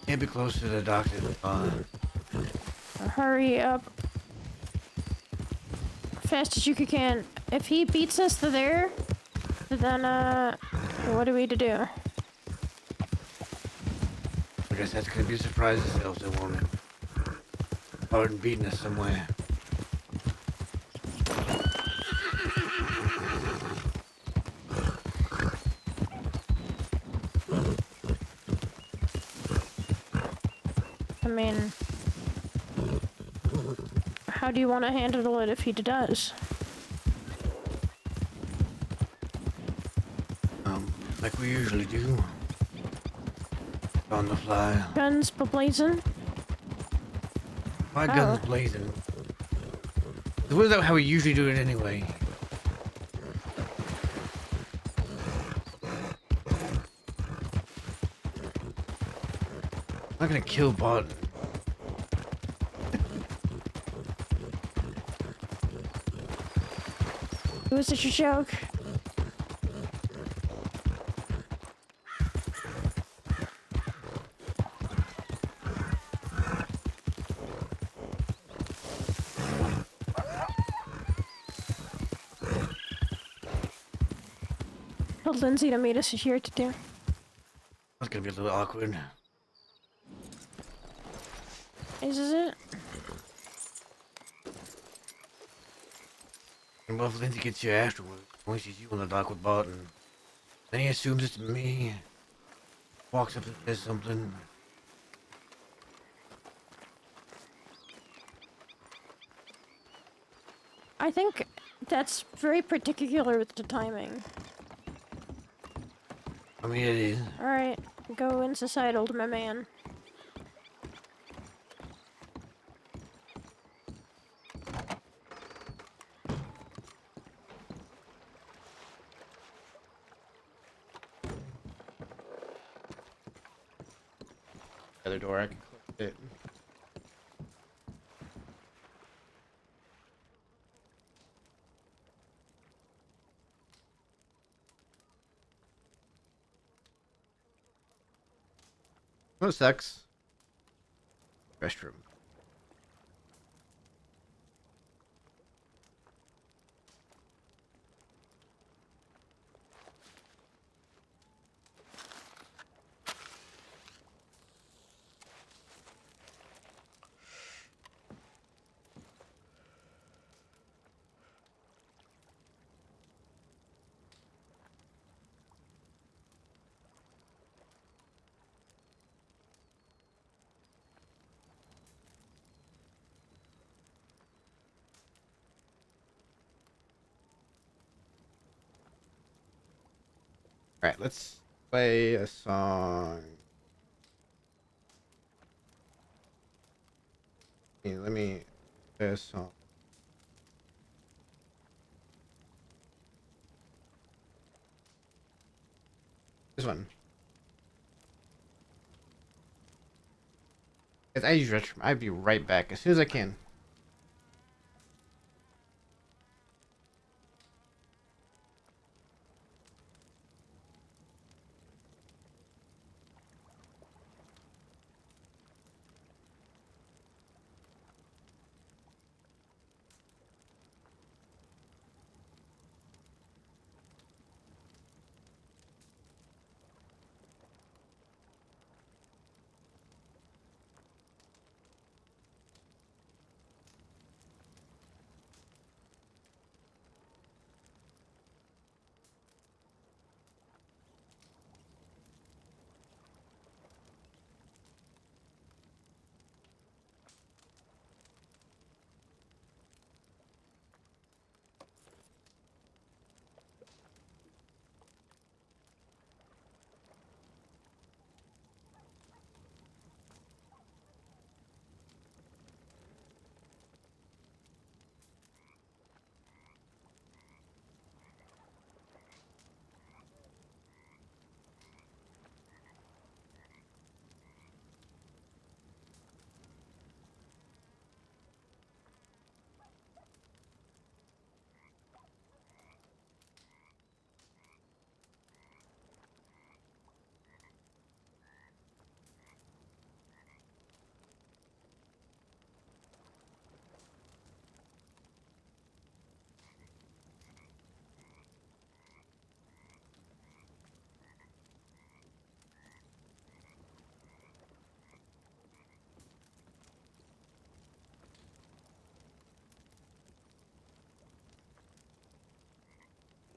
Can't be close to the doctor. Hurry up. Fast as you can. If he beats us to there, then, what are we to do? I guess that's gonna be a surprise itself, so won't it? Pardon beating us somewhere. I mean, how do you want to handle it if he does? Like we usually do. On the fly. Guns blazing? My guns blazing. What is that how we usually do it anyway? I'm not gonna kill Bot. It was such a joke. Told Lindsay to meet us here to do. That's gonna be a little awkward. Is it? And well, if Lindsay gets here afterwards, when she's you on the dock with Bot, and then he assumes it's me. Walks up and says something. I think that's very particular with the timing. I mean, it is. Alright, go inside, old my man. Other door, I can close it. Oh, sucks. Restroom. Alright, let's play a song. Let me play a song. This one. Guys, I use restroom. I'll be right back as soon as I can.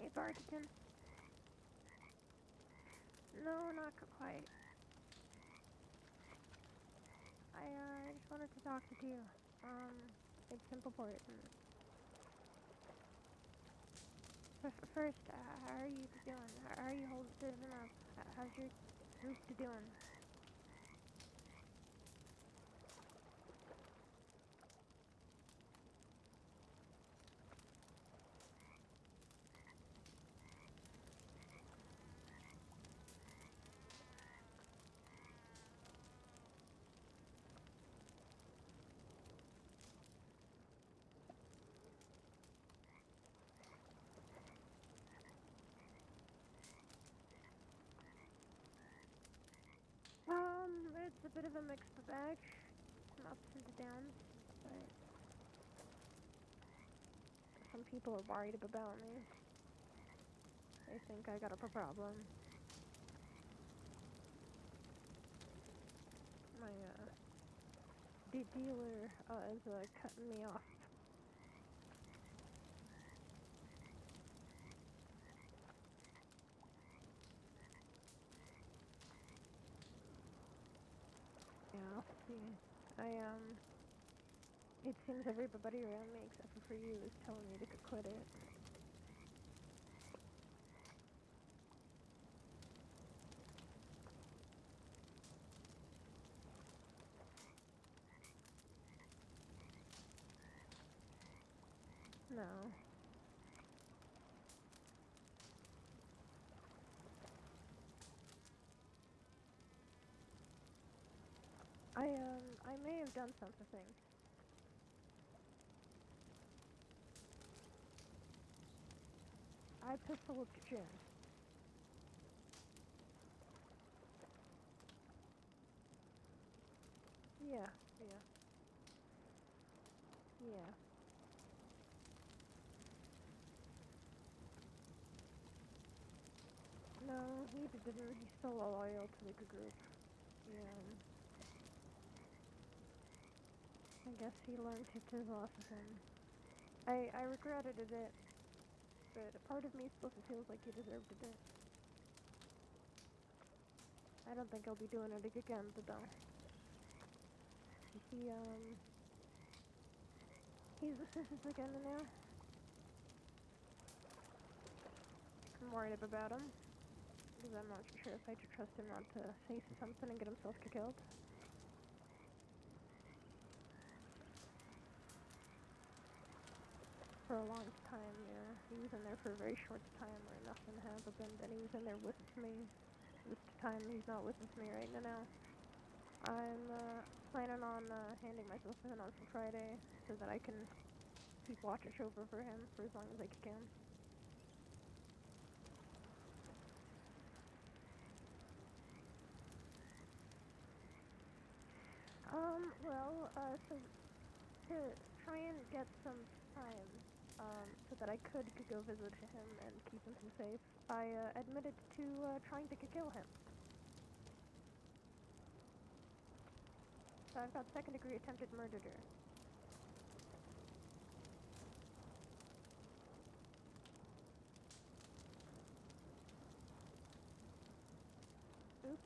Hey, Bartican. No, not quite. I just wanted to talk to you. It's important. First, how are you doing? How are you holding up? How's your rooster doing? a bit of a mixed bag. Some ups and downs, but some people are worried about me. They think I got a problem. My, the dealer, is, cutting me off. Yeah, see, it seems everybody around me except for you is telling me to quit it. No. I may have done something. I pistol whipped Jim. Yeah, yeah. Yeah. No, he didn't. He's still loyal to the group. Yeah. I guess he learned his lesson. I regretted it, but a part of me still feels like he deserved it. I don't think I'll be doing it again, though. He, he's assistant again now. I'm worried about him, because I'm not sure if I should trust him not to say something and get himself killed. For a long time, yeah. He was in there for a very short time where nothing happened, and he was in there with me. This time he's not with me right now. I'm planning on handing myself in on for Friday so that I can keep watch over for him for as long as I can. So to try and get some time, so that I could go visit him and keep him safe, I admitted to trying to kill him. So I've got second-degree attempted murder. Oops.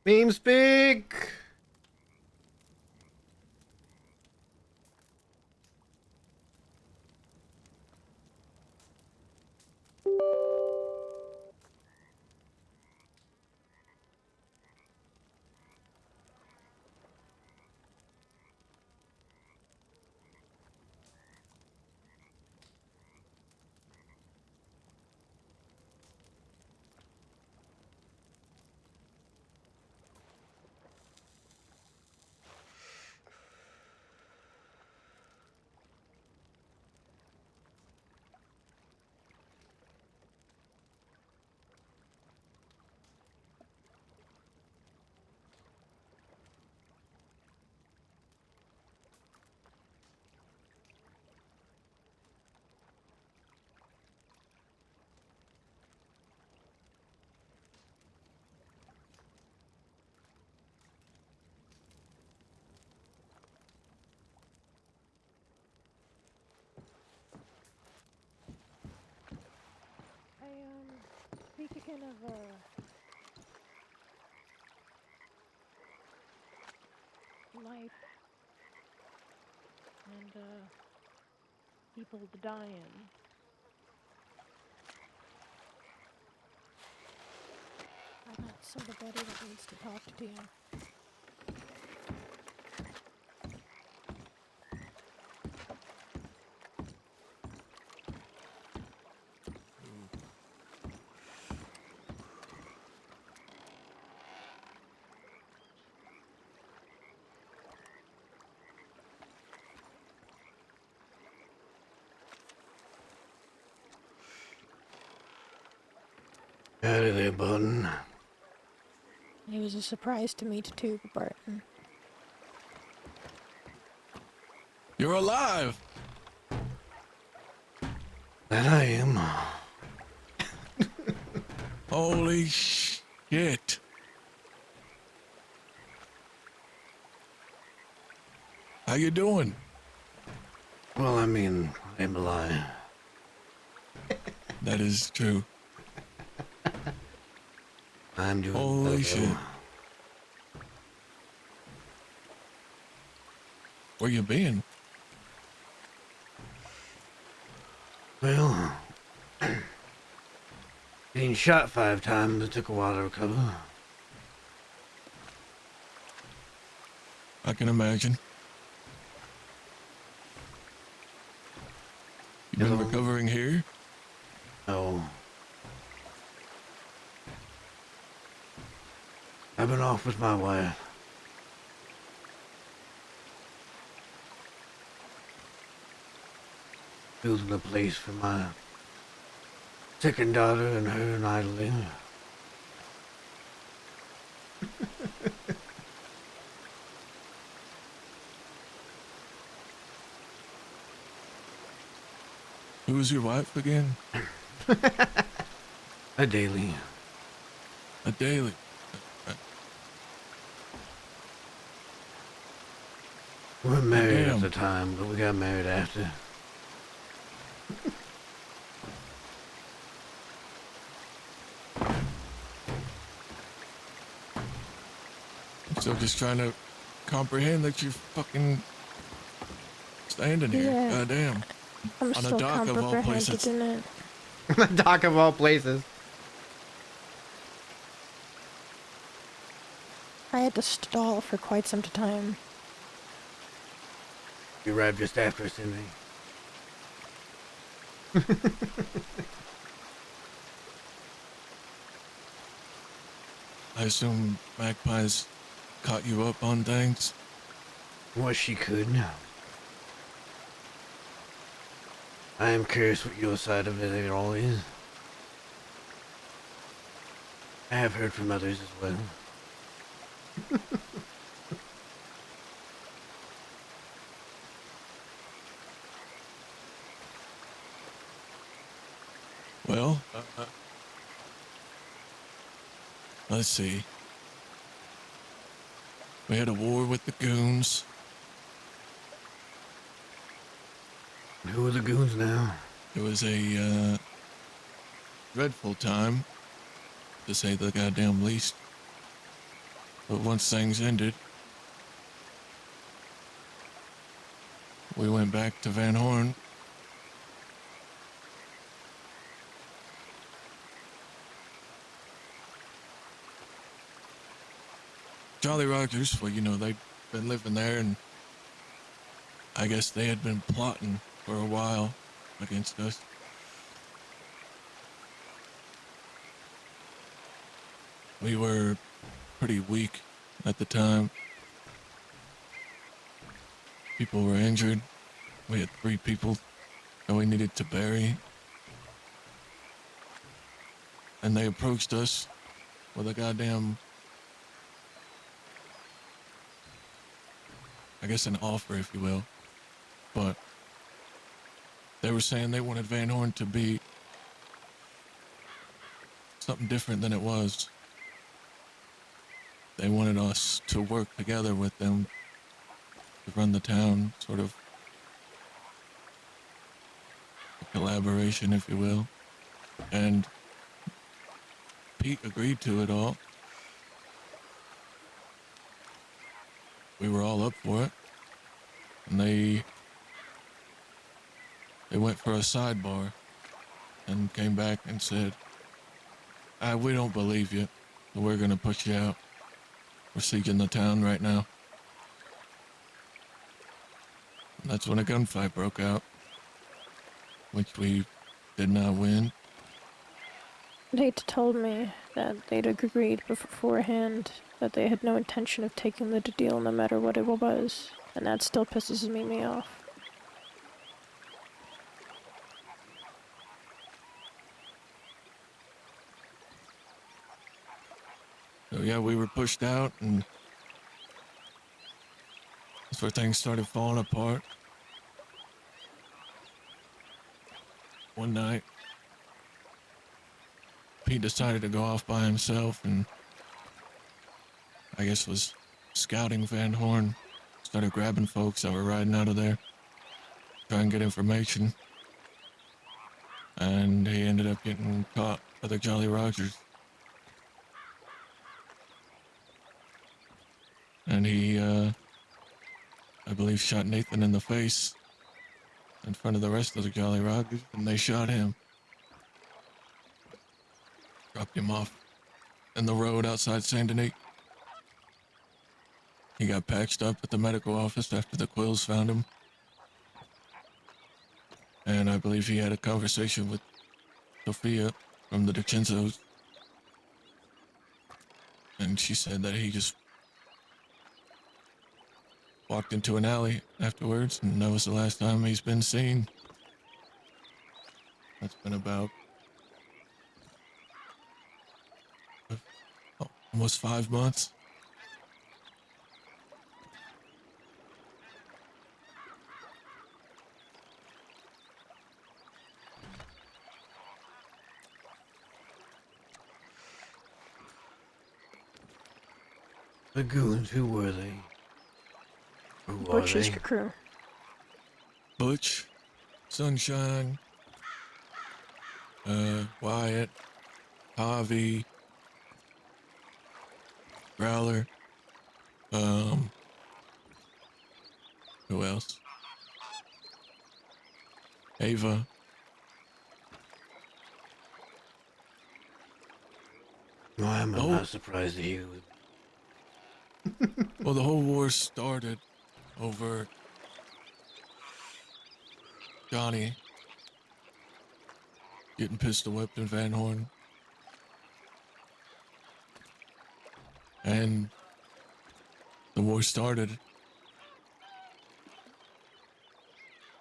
Beam speak. Speaking of, life and, people dying. I got somebody that needs to talk to you. Howdy there, Button. It was a surprise to meet too, Barton. You're alive. That I am. Holy shit. How you doing? Well, I mean, I'm alive. That is true. I'm doing Holy well, shit. Where you been? Well, getting shot 5 times, it took a while to recover. I can imagine. You been Hello? recovering here? No. I've been off with my wife. Building a place for my second daughter and her and I to live. Who's your wife again? A daily. A daily. We were married Damn. at the time, but we got married after. I'm still just trying to comprehend that you're fucking standing here. Yeah. Goddamn. I'm On a still dock of all comprehended places. in it. The dock of all places. I had to stall for quite some time. You arrived just after us, didn't I assume Magpie's caught you up on things. What she could. I am curious what your side of it all is. I have heard from others as well. Well, let's see. We had a war with the goons. Who are the goons now? It was a dreadful time, to say the goddamn least. But once things ended, we went back to Van Horn. Jolly Rogers, well, you know, they'd been living there, and I guess they had been plotting for a while against us. We were pretty weak at the time. People were injured. We had 3 people that we needed to bury. And they approached us with a goddamn, I guess, an offer, if you will. But they were saying they wanted Van Horn to be something different than it was. They wanted us to work together with them to run the town, sort of a collaboration, if you will. And Pete agreed to it all. We were all up for it. And they went for a sidebar and came back and said, we don't believe you. We're going to push you out. We're sieging the town right now. And that's when a gunfight broke out, which we did not win. Nate told me that they'd agreed beforehand that they had no intention of taking the deal no matter what it was, and that still pisses me off. So yeah, we were pushed out, and that's where things started falling apart. One night, Pete decided to go off by himself and I guess was scouting Van Horn. Started grabbing folks that were riding out of there, trying to get information. And he ended up getting caught by the Jolly Rogers. And he, I believe, shot Nathan in the face in front of the rest of the Jolly Rogers, and they shot him. Dropped him off in the road outside Saint Denis. He got patched up at the medical office after the Quills found him. And I believe he had a conversation with Sophia from the DiCenzos. And she said that he just walked into an alley afterwards, and that was the last time he's been seen. That's been about almost 5 months. The goons, who were they? Who are Butch is they? your crew. Butch, Sunshine, Wyatt, Javi, Growler, who else? Ava. Why am I Oh. not surprised to hear? Well, the whole war started over Johnny getting pistol whipped in Van Horn. And the war started.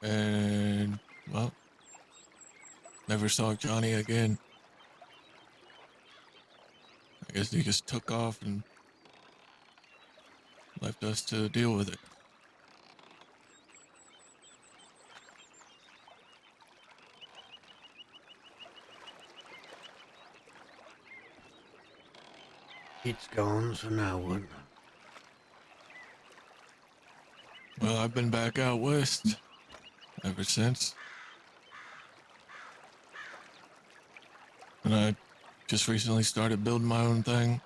And, well, never saw Johnny again. I guess he just took off and left us to deal with it. It's gone, so now what? Well, I've been back out west ever since. And I just recently started building my own thing.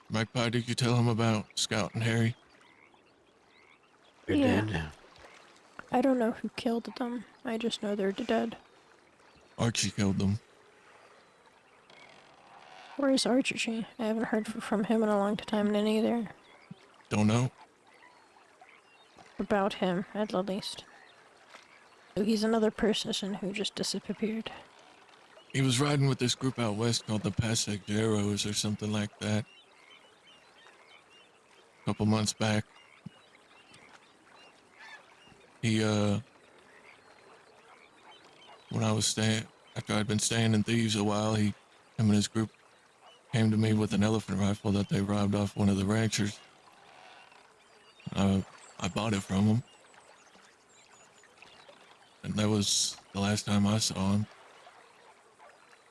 Magpie, did you tell him about Scout and Harry? You're Yeah. dead. I don't know who killed them. I just know they're dead. Archie killed them. Where is Archie? I haven't heard from him in a long time then either. Don't know. About him, at least. So he's another person who just disappeared. He was riding with this group out west called the Pasajeros or something like that. A couple months back. He, when I was staying, after I'd been staying in Thieves a while, him and his group came to me with an elephant rifle that they robbed off one of the ranchers. I bought it from him. And that was the last time I saw him.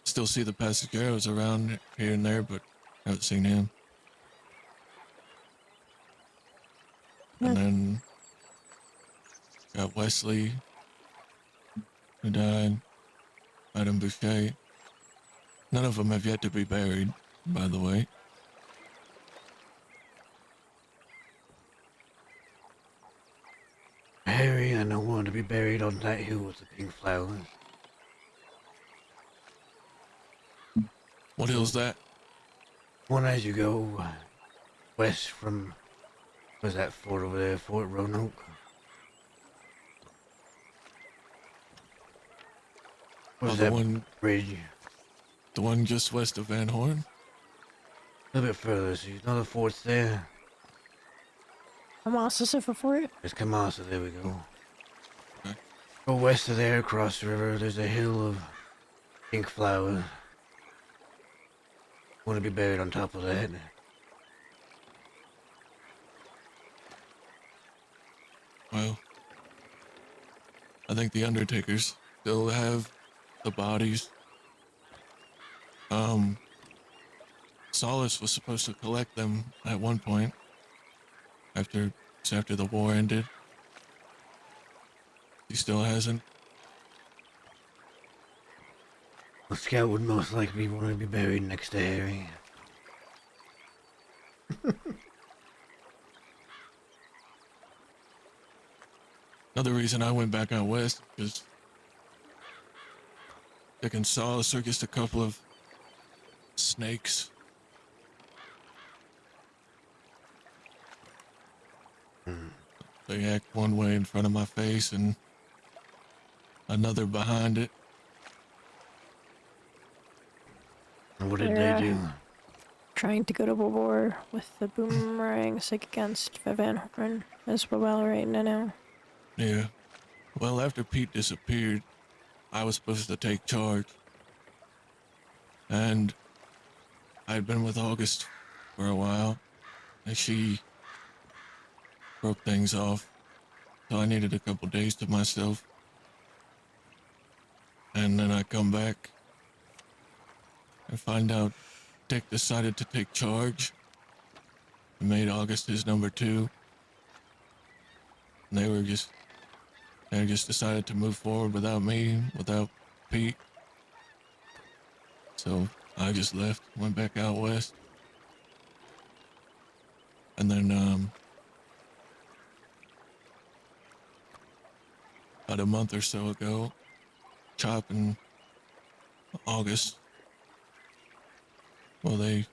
Still see the Pasajeros around here and there, but haven't seen him. And then got Wesley, who died, Madame Boucher. None of them have yet to be buried, by the way. Harry, I know wanted to be buried on that hill with the pink flowers. What hill's that? One as you go west from, what's that fort over there, Fort Roanoke? What's Oh, the that one, bridge? the one just west of Van Horn? A little bit further, so you know the fort's there? Amasa for it? There's Kamasa, there we go. Okay. Go west of there, across the river, there's a hill of pink flowers. Want to be buried on top of that. Well, I think the Undertakers still have the bodies. Solace was supposed to collect them at one point after the war ended. He still hasn't. The scout would most likely want to be buried next to Harry. Another reason I went back out west is Dick and Solace are just a couple of snakes. They act one way in front of my face and another behind it. And what did Yeah. they do? Trying to go to war with the boomerangs against Van Horn as well right now. Yeah. Well, after Pete disappeared, I was supposed to take charge. And I'd been with August for a while, and she broke things off. So I needed a couple days to myself. And then I come back and find out Dick decided to take charge and made August his number 2. And they just decided to move forward without me, without Pete. So I just left, went back out west. And then, about a month or so ago, Chop and August, well, they've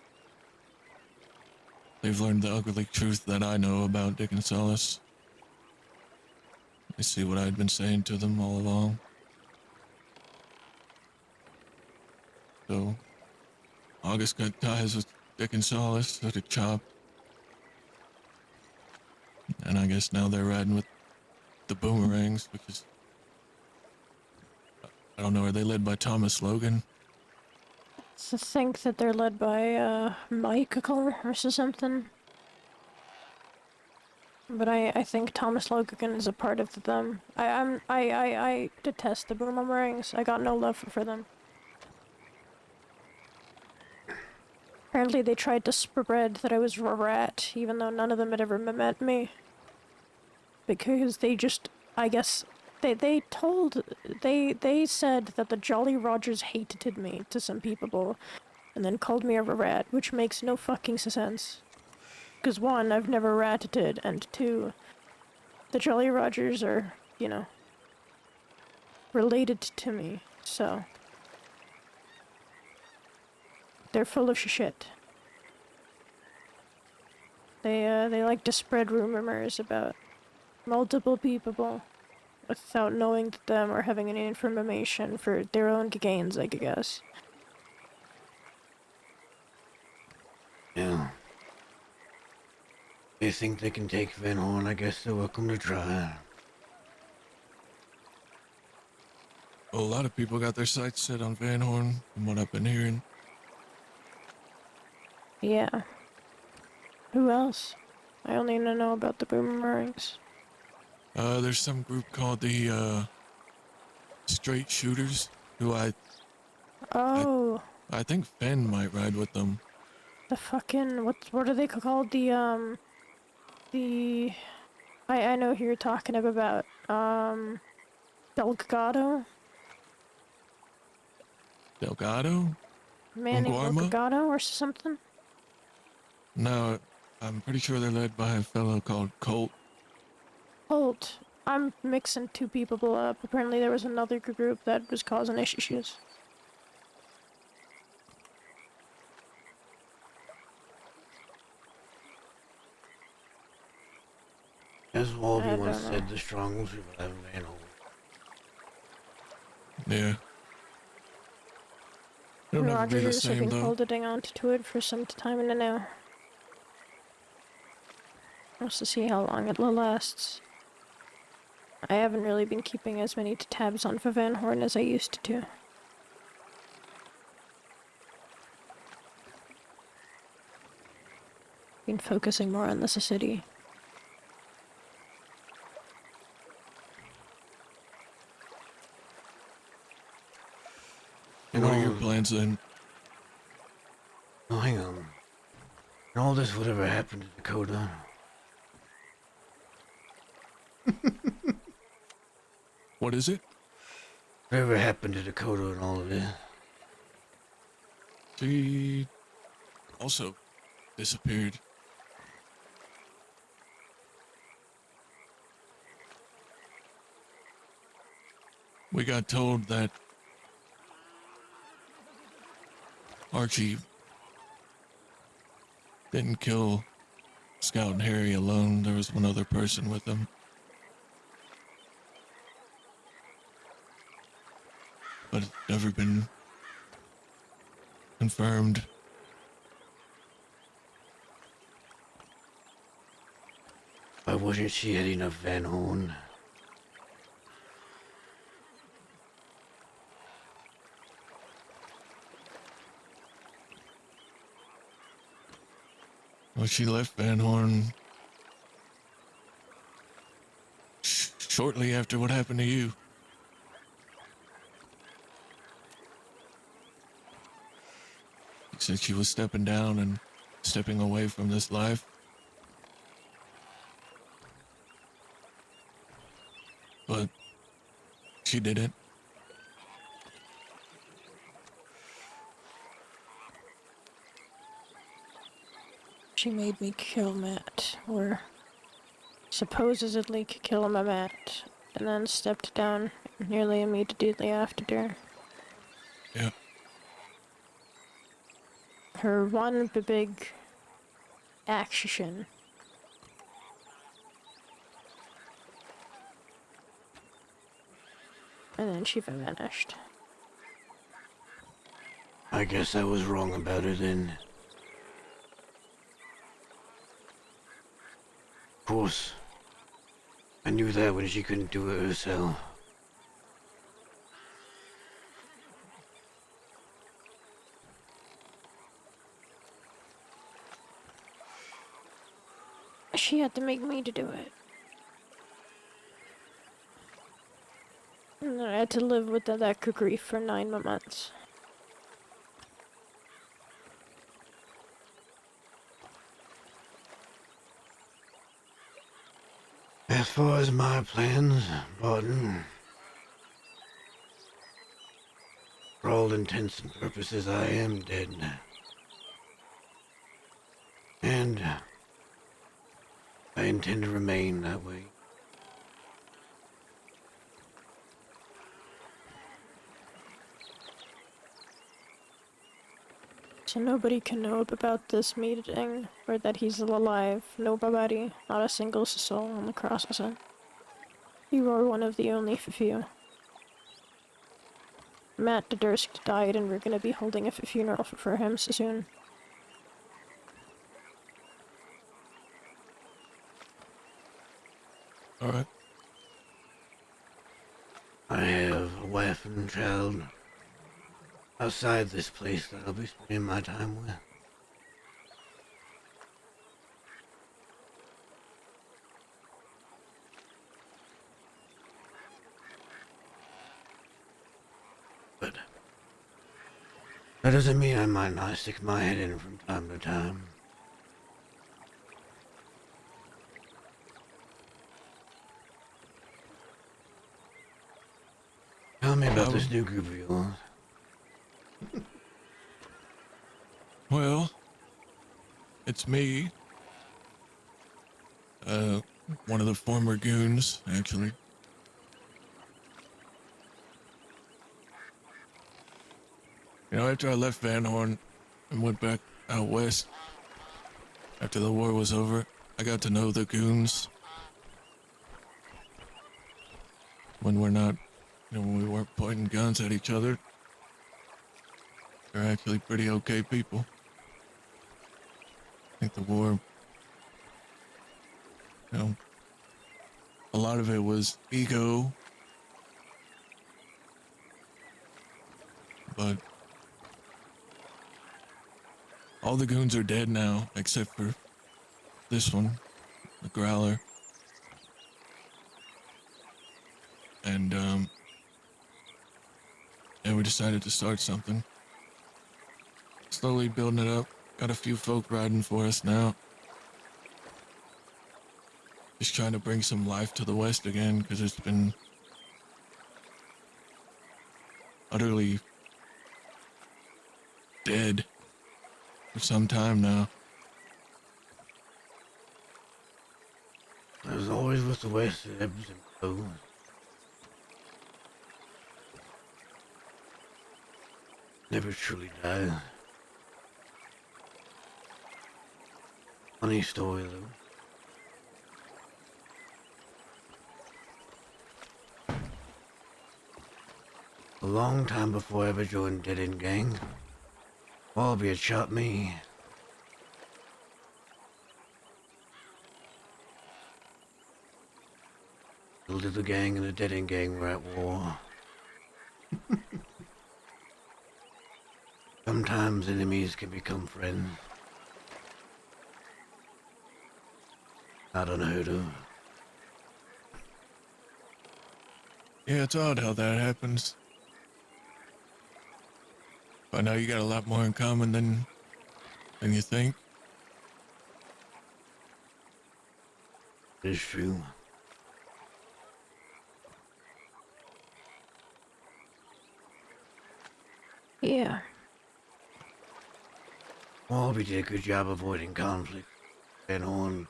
learned the ugly truth that I know about Dick and Solace. They see what I'd been saying to them all along. So, August got ties with Dick and Solace, so did Chop. And I guess now they're riding with the Boomerangs, because, I don't know, are they led by Thomas Logan? So I think that they're led by Michael or something. But I think Thomas Logan is a part of them. I detest the boomerangs. I got no love for them. Apparently they tried to spread that I was a rat, even though none of them had ever met me. Because they just, I guess, they said that the Jolly Rogers hated me to some people. and then called me a rat, which makes no fucking sense. Because one, I've never ratted, and two, the Jolly Rogers are, you know, related to me, so they're full of shit. They like to spread rumors about multiple people without knowing them or having any information for their own gains, I guess. Yeah. They think they can take Van Horn. I guess they're welcome to try. Well, a lot of people got their sights set on Van Horn, from what I've been hearing. Yeah. Who else? I only know about the boomerangs. There's some group called the, Straight Shooters, who Oh, I think Fenn might ride with them. the fucking, what are they called? I know who you're talking about. Delgado? Delgado? Manny Guarma? Delgado or something? No, I'm pretty sure they're led by a fellow called Colt. Holt. I'm mixing two people up. Apparently there was another group that was causing issues. As all of I you once don't know. said, the strong will survive Van Horn. Yeah. It'll never be the Rogers have same, been though. holding on to it for some time in now. Just to see how long it lasts. I haven't really been keeping as many tabs on for Van Horn as I used to. Been focusing more on the city. And what are your plans then? Oh, hang on. And all this would ever happen to Dakota. What is it? Whatever happened to Dakota and all of this? She also disappeared. We got told that Archie didn't kill Scout and Harry alone. There was one other person with him. But it's never been confirmed. Why wasn't she heading up Van Horn? Well, she left Van Horn shortly after what happened to you. She said she was stepping down and stepping away from this life. But she didn't. She made me kill Matt, or supposedly kill Matt, and then stepped down nearly immediately after. Yeah. Her one big action. And then she vanished. I guess I was wrong about her then. Of course. I knew that when she couldn't do it herself. She had to make me to do it. And I had to live with that grief for 9 months. As far as my plans, Barton, For all intents and purposes, I am dead. And I intend to remain that way. So nobody can know about this meeting, or that he's still alive. Nobody, not a single soul on the cross. You are one of the only few. Matt Dudursk died, and we're gonna be holding a funeral for him soon. All right. I have a wife and child outside this place that I'll be spending my time with. But that doesn't mean I might not stick my head in from time to time. Tell me about this new group of yours. Well, it's me. One of the former goons, actually. You know, after I left Van Horn and went back out west, after the war was over, I got to know the goons. When we're not, when we weren't pointing guns at each other, they're actually pretty okay people. I think the war, a lot of it was ego, but all the goons are dead now, except for this one, the Growler. And, yeah, we decided to start something. Slowly building it up. Got a few folk riding for us now. Just trying to bring some life to the West again, because it's been utterly dead for some time now. As always with the West, it ebbs and flows. Never truly dies. Funny story though. A long time before I ever joined Dead End Gang, Wallaby had shot me. The little gang and the Dead End Gang were at war. Sometimes enemies can become friends. Not unheard of. Yeah, it's odd how that happens. But now you got a lot more in common than you think. It's true. Yeah. Wallaby did a good job avoiding conflict. Van Horn.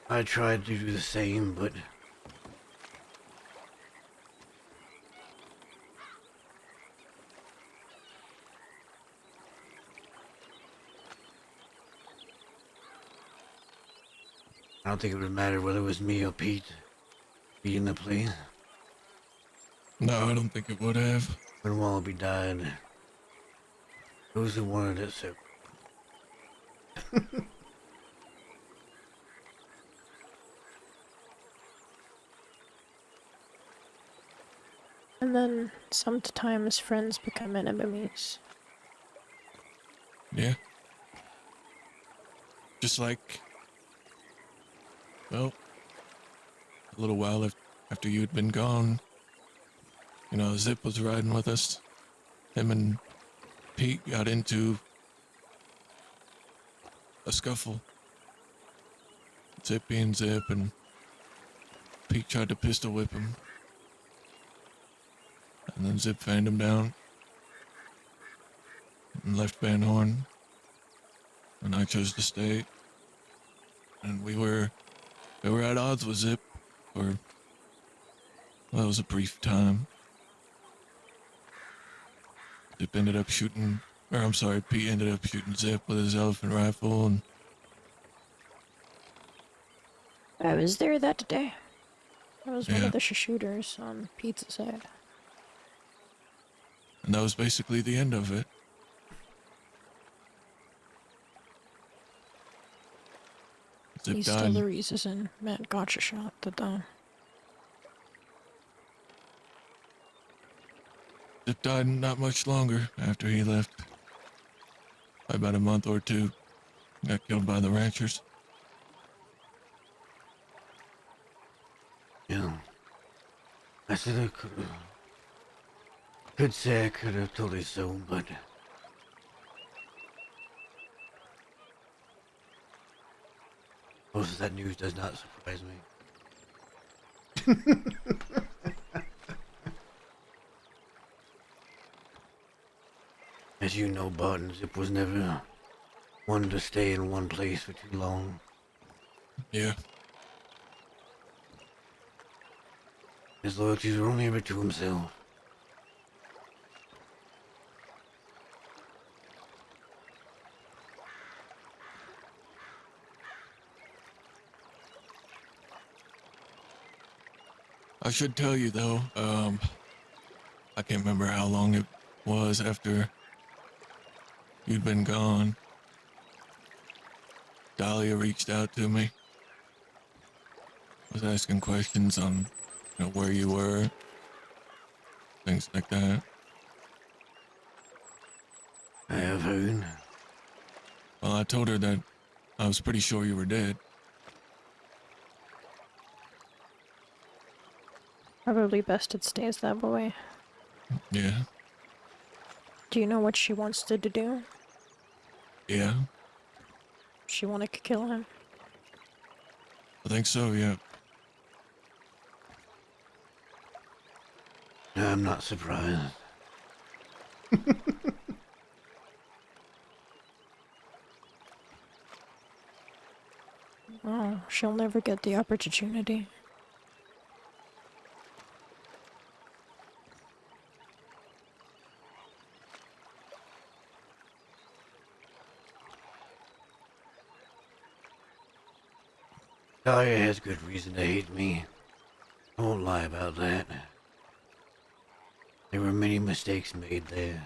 I tried to do the same, but I don't think it would matter whether it was me or Pete being the place. No, I don't think it would have. When Wallaby died, those who wanted it so. And then sometimes friends become enemies. Yeah. Just like, well, a little while after you'd been gone, Zip was riding with us. Him and Pete got into a scuffle. Zip being Zip, and Pete tried to pistol whip him. And then Zip fanned him down and left Van Horn. And I chose to stay. And we were at odds with Zip for, well, it was a brief time. Zip ended up shooting, or I'm sorry, Pete ended up shooting Zip with his elephant rifle, and I was there that day. I was one Yeah. of the shooters on Pete's side. that was basically the end of it. Zip He's died. still the reason Matt gotcha shot though. Zip died not much longer after he left. By about a month or two. Got killed by the ranchers. Yeah. I said I could say I could have told you so, but most of that news does not surprise me. As you know, Barton, Zip was never one to stay in one place for too long. Yeah. His loyalties were only ever to himself. I should tell you though, I can't remember how long it was after you'd been gone. Dahlia reached out to me. Was asking questions on, where you were. Things like that. I have heard. Well, I told her that I was pretty sure you were dead. Probably best it stays that way. Yeah. Do you know what she wants to do? Yeah. She wanted to kill him. I think so, yeah. No, I'm not surprised. Oh, she'll never get the opportunity. Dahlia has good reason to hate me. I won't lie about that. There were many mistakes made there.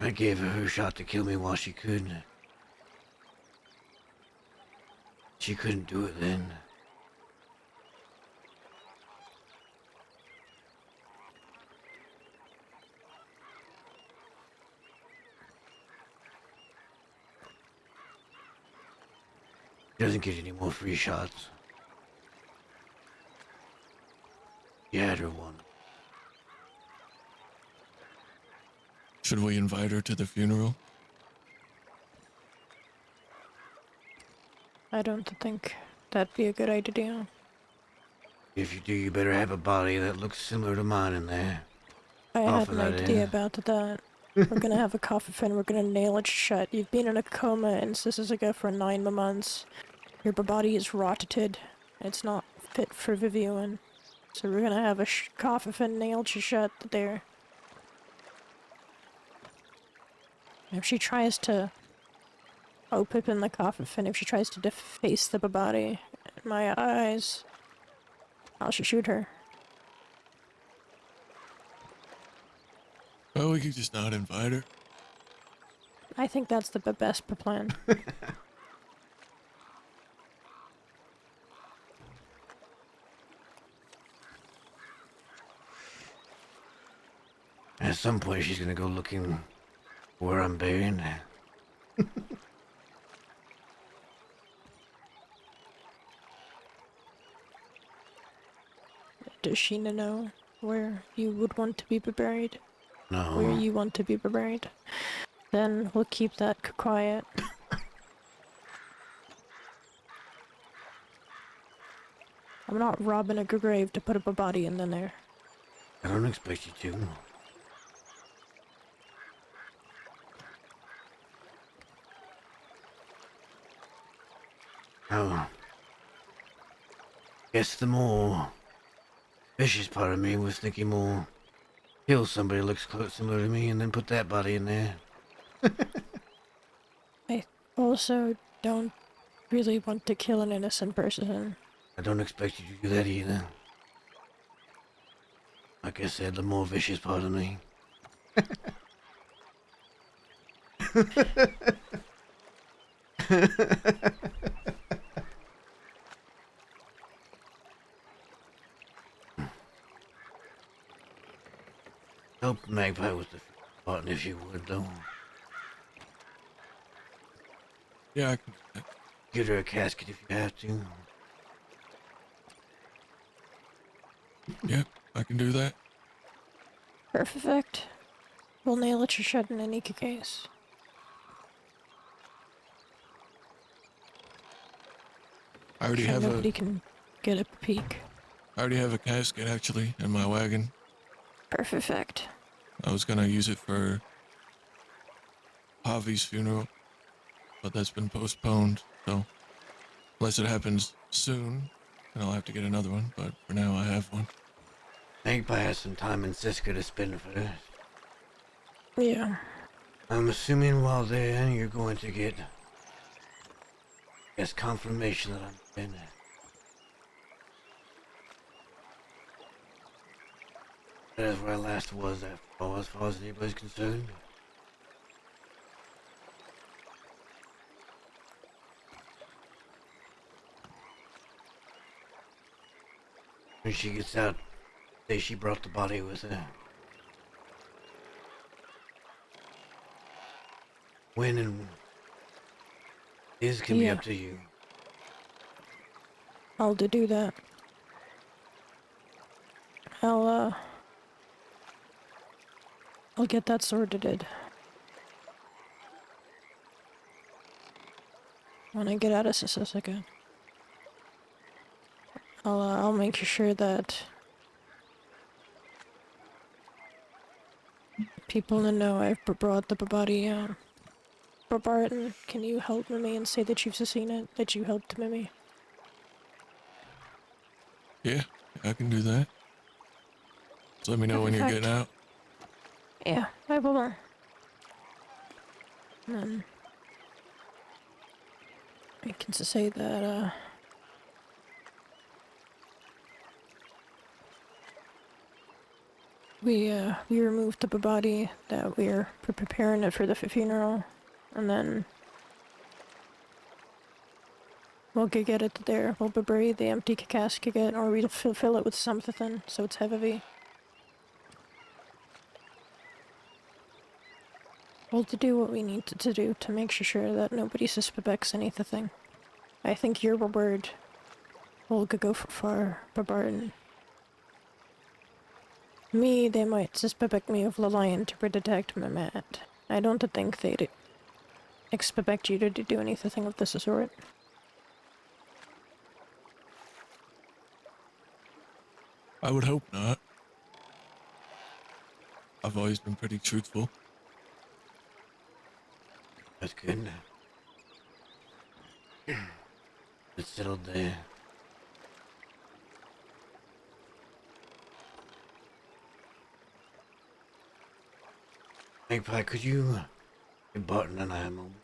I gave her her shot to kill me while she could. She couldn't do it then. She doesn't get any more free shots. She had her one. Should we invite her to the funeral? I don't think that'd be a good idea. If you do, you better have a body that looks similar to mine in there. I Oh, had for an that, idea yeah. about that. We're gonna have a coffin, we're gonna nail it shut. You've been in a coma and Sissika for 9 months. Your body is rotted. It's not fit for Vivian. So we're gonna have a coffin nailed shut there. If she tries to open the coffin, if she tries to deface the body in my eyes, I'll shoot her. Well, we could just not invite her. I think that's the best plan. At some point, she's gonna go looking where I'm buried. Does Sheena know where you would want to be buried? Where No. you want to be buried? Then we'll keep that quiet. I'm not robbing a grave to put up a body in there. I don't expect you to. Oh. Guess the more vicious part of me was thinking more kill somebody who looks close similar to me and then put that body in there. I also don't really want to kill an innocent person. I don't expect you to do that either. Like I said, the more vicious part of me. Help Magpie with the button if you would, though. Yeah, I can do that. Get her a casket if you have to. Yep, I can do that. Perfect. We'll nail it to shed in any case. I already Sure have nobody can get a peek. a casket actually in my wagon. Perfect. I was gonna use it for Javi's funeral, but that's been postponed. So unless it happens soon, then I'll have to get another one. But for now, I have one. Magpie has some time in Siska to spend first. Yeah. I'm assuming while there, you're going to get, confirmation that I'm in. That is where I last was after all, as far as anybody's concerned. When she gets out, say she brought the body with her. When and is can be Yeah. up to you. I'll do that. I'll get that sorted when I get out of Sisika. I'll make sure that people know I've brought the body. Barton, can you help Mimi and say that you've seen it? That you helped Mimi? Yeah, I can do that. Just let me know when you're Perfect. getting out. Yeah, I will. And then I can say that we removed the body, that we're preparing it for the funeral, and then we'll get it there. We'll bury the empty casket, or we'll fill it with something so it's heavy. We'll do what we need to do to make sure that nobody suspects anything. I think your word will go for far, Barton. Me, they might suspect me of lying to detect my Matt. I don't think they'd expect you to do anything of this sort. I would hope not. I've always been pretty truthful. That's good. It's settled there. Magpie, could you get Barton and I a moment?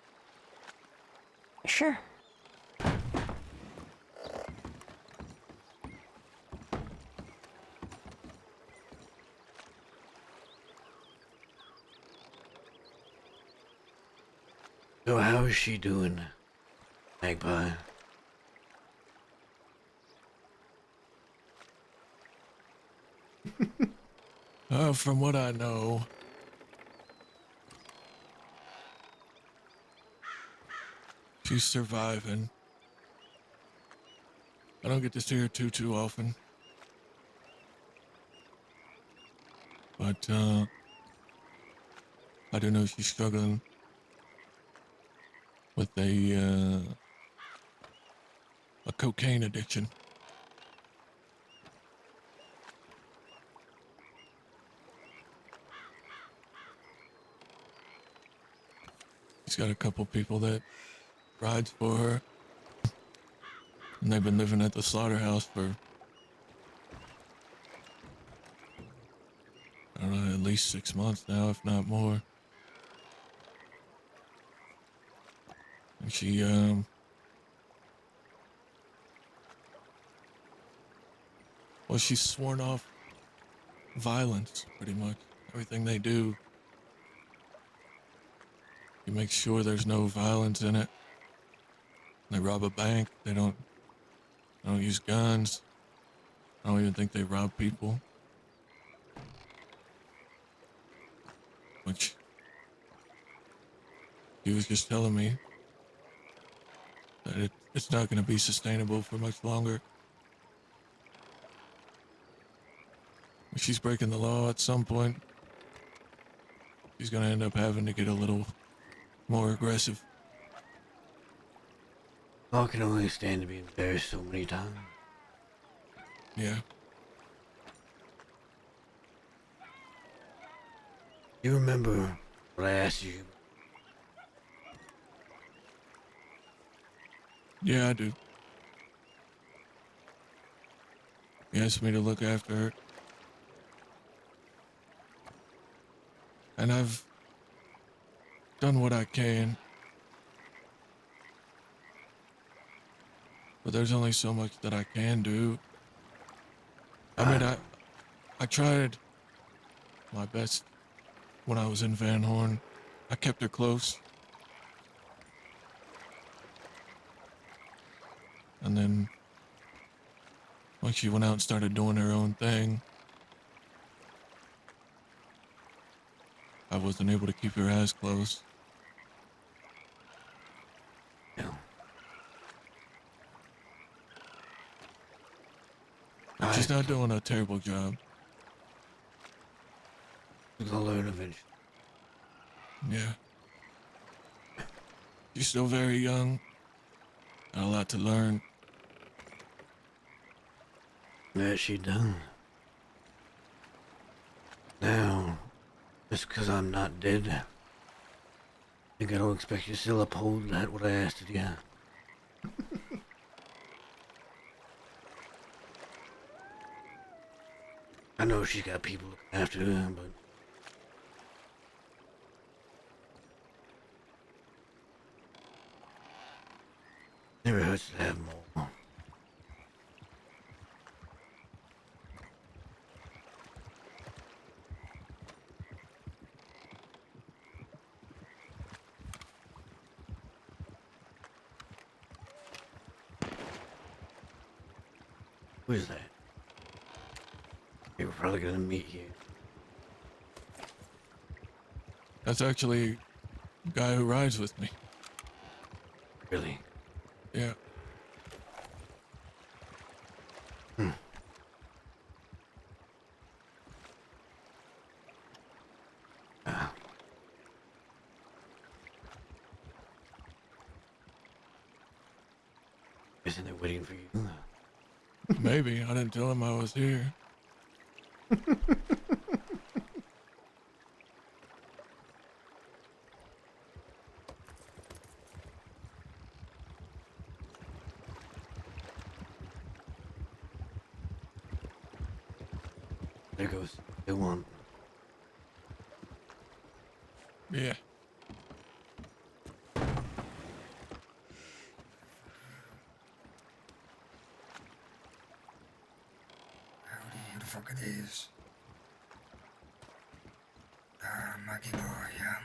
Sure. So how is she doing, Magpie? From what I know, she's surviving. I don't get to see her too often. But, I do know she's struggling with a cocaine addiction. He's got a couple people that rides for her, and they've been living at the slaughterhouse for, I don't know, at least 6 months now, if not more. And she's sworn off violence, pretty much. Everything they do, you make sure there's no violence in it. They rob a bank, they don't use guns. I don't even think they rob people. Which he was just telling me that it's not going to be sustainable for much longer. If she's breaking the law at some point, she's going to end up having to get a little more aggressive. I can only stand to be embarrassed so many times. Yeah. You remember what I asked you? Yeah, I do. He asked me to look after her. And I've done what I can. But there's only so much that I can do. I mean, I tried my best when I was in Van Horn. I kept her close. And then when she went out and started doing her own thing, I wasn't able to keep her as close. No. But she's not doing a terrible job. We're gonna learn eventually. Yeah. She's still very young. Got a lot to learn. That she done. Now, just 'cause I'm not dead, I think I don't expect you to still uphold that what I asked of you. I know she's got people looking after her, but never hurts to have more. Who is that? They were probably gonna meet you. That's actually the guy who rides with me. Really? Yeah. Ah. Isn't it waiting for you? Maybe. I didn't tell him I was here. There goes the one. Yeah. Howdy, who the fuck it is? Maggie boy, yeah.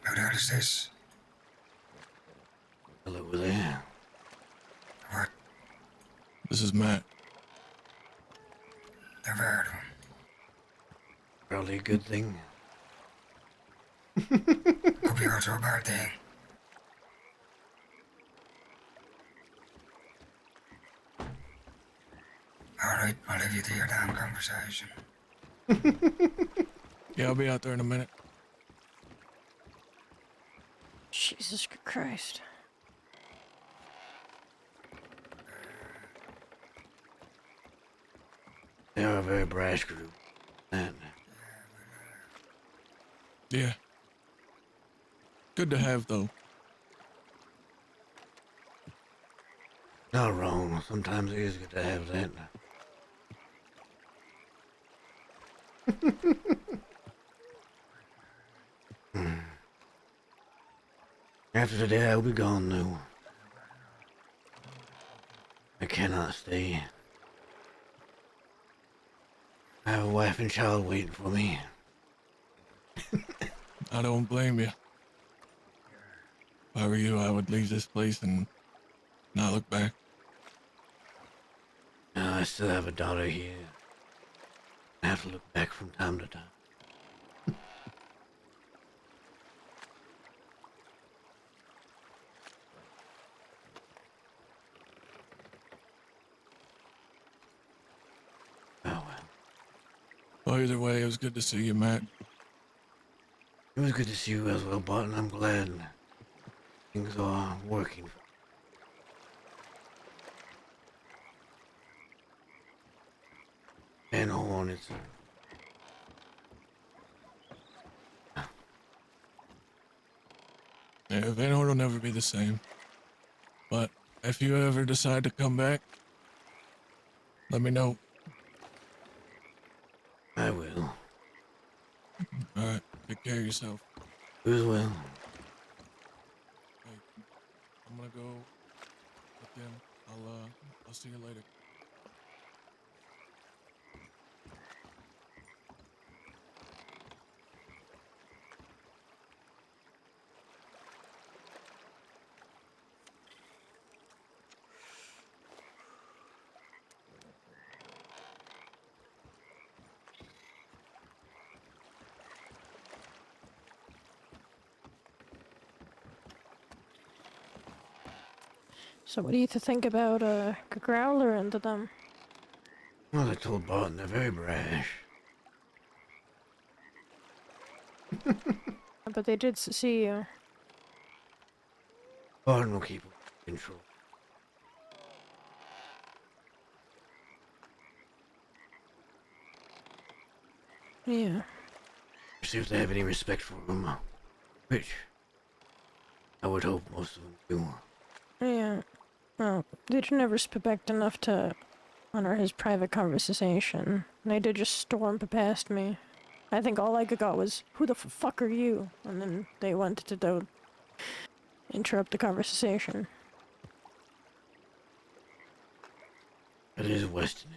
How the hell is this? Hello over there. What? This is Matt. Never heard of him. Probably a good thing. Could be also a bad thing. Alright, I'll leave you to your damn conversation. Yeah, I'll be out there in a minute. Jesus Christ. They are a very brash group. That. Yeah. Good to have, though. Not wrong. Sometimes it is good to have that. Hmm. After today, I will be gone, though. I cannot stay. I have a wife and child waiting for me. I don't blame you. If I were you, I would leave this place and not look back. I still have a daughter here. I have to look back from time to time. Oh well. Well, either way, it was good to see you, Matt. It was good to see you as well, Barton. I'm glad things are working. And Hornets. Yeah, Van Horn will never be the same. But if you ever decide to come back, let me know. I will. Alright, take care of yourself. You as well. Hey, I'm gonna go with them. I'll see you later. So what do you think about Growler and them? Well, I told Barton they're very brash. But they did see you. Barton will keep control. Yeah. See if they have any respect for him. Which I would hope most of them do. Yeah. Well, they didn't respect enough to honor his private conversation. They did just storm past me. I think all I got was, "Who the fuck are you?" And then they wanted to interrupt the conversation. It is Weston.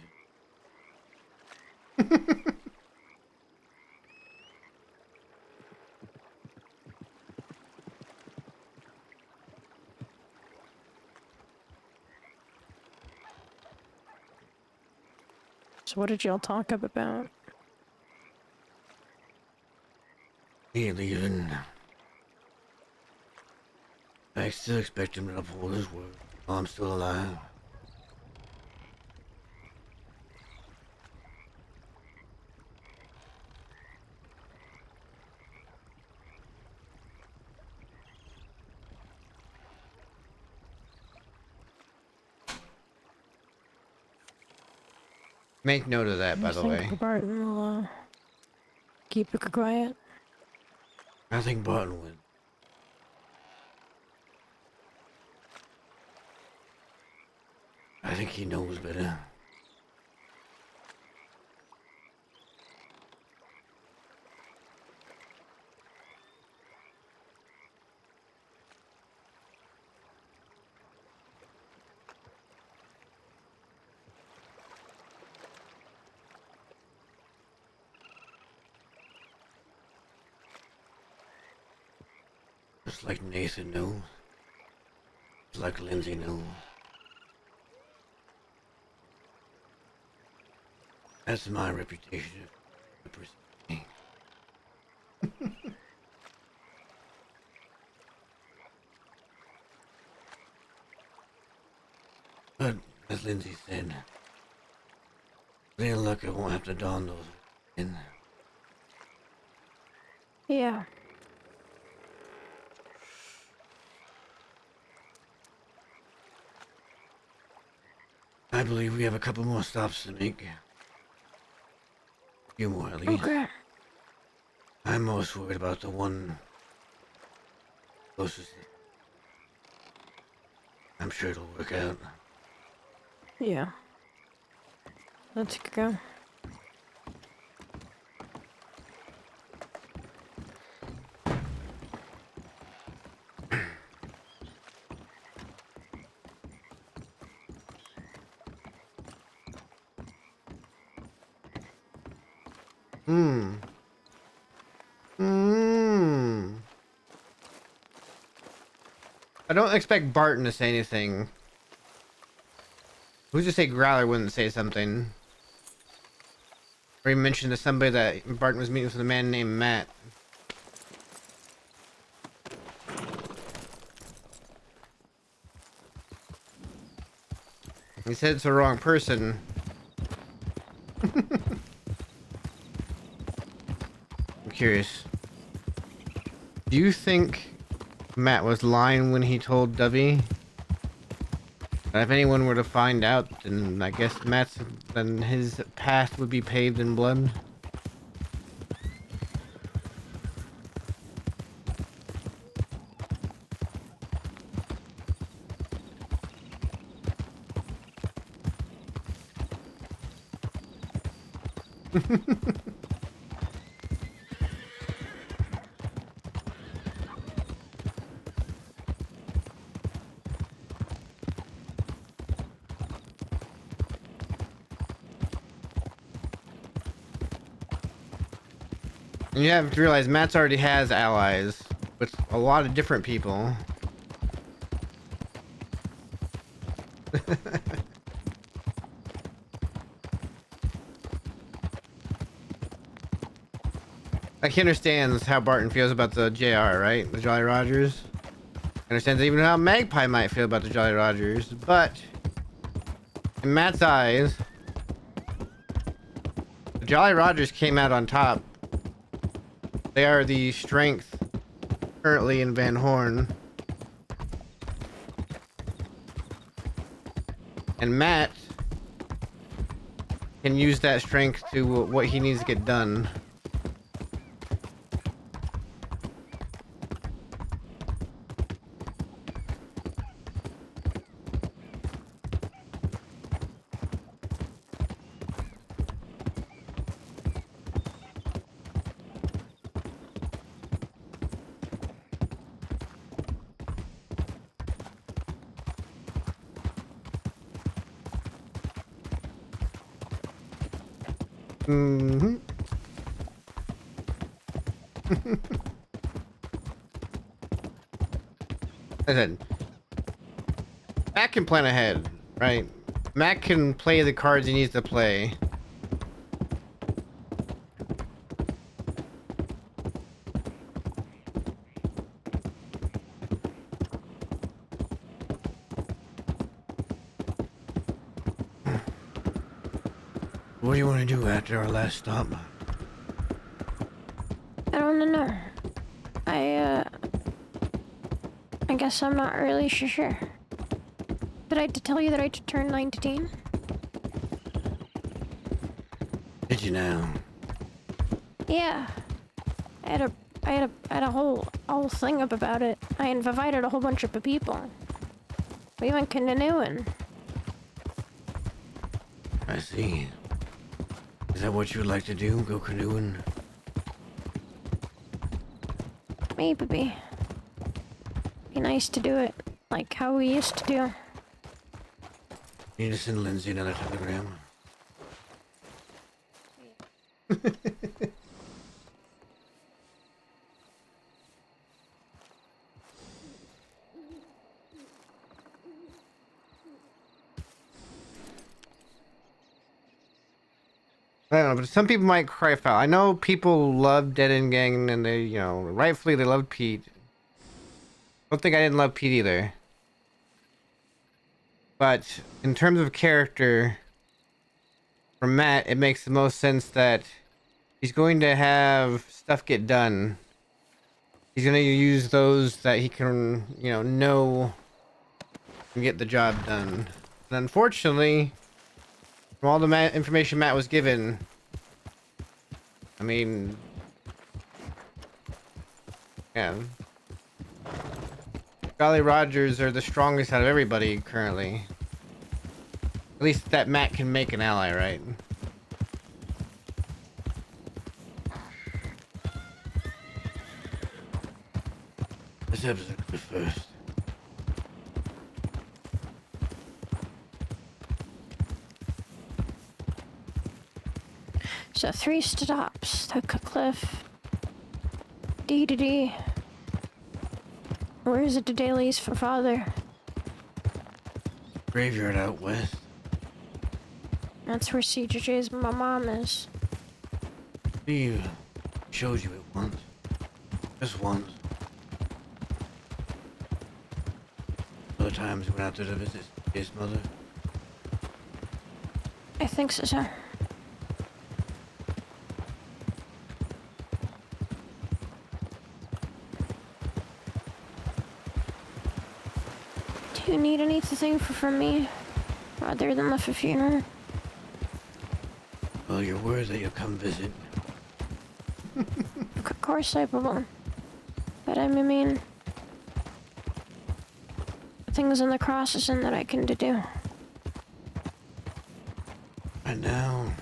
So what did y'all talk about? He leaving. I still expect him to uphold his word while I'm still alive. Make note of that, by the way. Barton will keep it quiet. I think Barton would. I think he knows better. Just like Nathan knows. Just like Lindsay knows. That's my reputation. But, as Lindsay said, real luck I won't have to don those in. Yeah. I believe we have a couple more stops to make. A few more at least. Okay. I I'm most worried about the one closest. I'm sure it'll work out. Yeah. Let's go. Hmm. Hmm. I don't expect Barton to say anything. Who's to say Growler wouldn't say something? Or he mentioned to somebody that Barton was meeting with a man named Matt. He said it's the wrong person. I'm curious. Do you think Matt was lying when he told Dovey? But if anyone were to find out, then I guess then his path would be paved in blood. And you have to realize Matt's already has allies with a lot of different people. Like he understands how Barton feels about the JR, right? The Jolly Rogers. Understands even how Magpie might feel about the Jolly Rogers, but in Matt's eyes, the Jolly Rogers came out on top. They are the strength currently in Van Horn. And Matt can use that strength to what he needs to get done. Mm-hmm. I said, Matt can plan ahead, right? Matt can play the cards he needs to play. What do you want to do after our last stop? I don't know. I guess I'm not really sure. Did I tell you that I turned 19? Did you now? Yeah. I had a whole thing up about it. I invited a whole bunch of people. We went canoeing. I see. Is that what you would like to do? Go canoeing? Maybe. Be nice to do it like how we used to do. You need to send Lindsay another telegram. I don't know, but some people might cry foul. I know people love Dead End Gang and they, you know, rightfully they love Pete. Don't think I didn't love Pete either. But in terms of character, for Matt, it makes the most sense that he's going to have stuff get done. He's going to use those that he can, you know and get the job done. And unfortunately, from all the information Matt was given, I mean, Yeah. Jolly Rogers are the strongest out of everybody currently. At least that Matt can make an ally, right? This episode was first. So 3 stops. Took a cliff. D to D. Where is it to dailies for father? Graveyard out west. That's where CJJ's my mom is. He showed you it once. Just once. Other times we went out there to visit his mother. I think so, sir. Do you need anything from me? Other than the funeral? Well, your word that you'll come visit. Of course I will. But I mean... things in the crossing that I can do. Right now.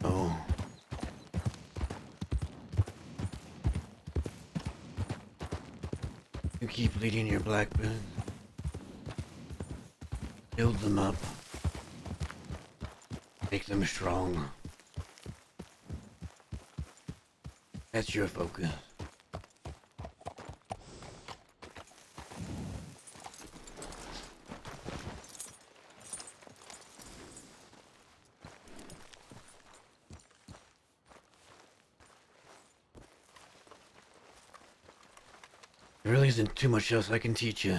Oh. You keep leading your blackbirds. Build them up. Make them strong. That's your focus. There really isn't too much else I can teach you.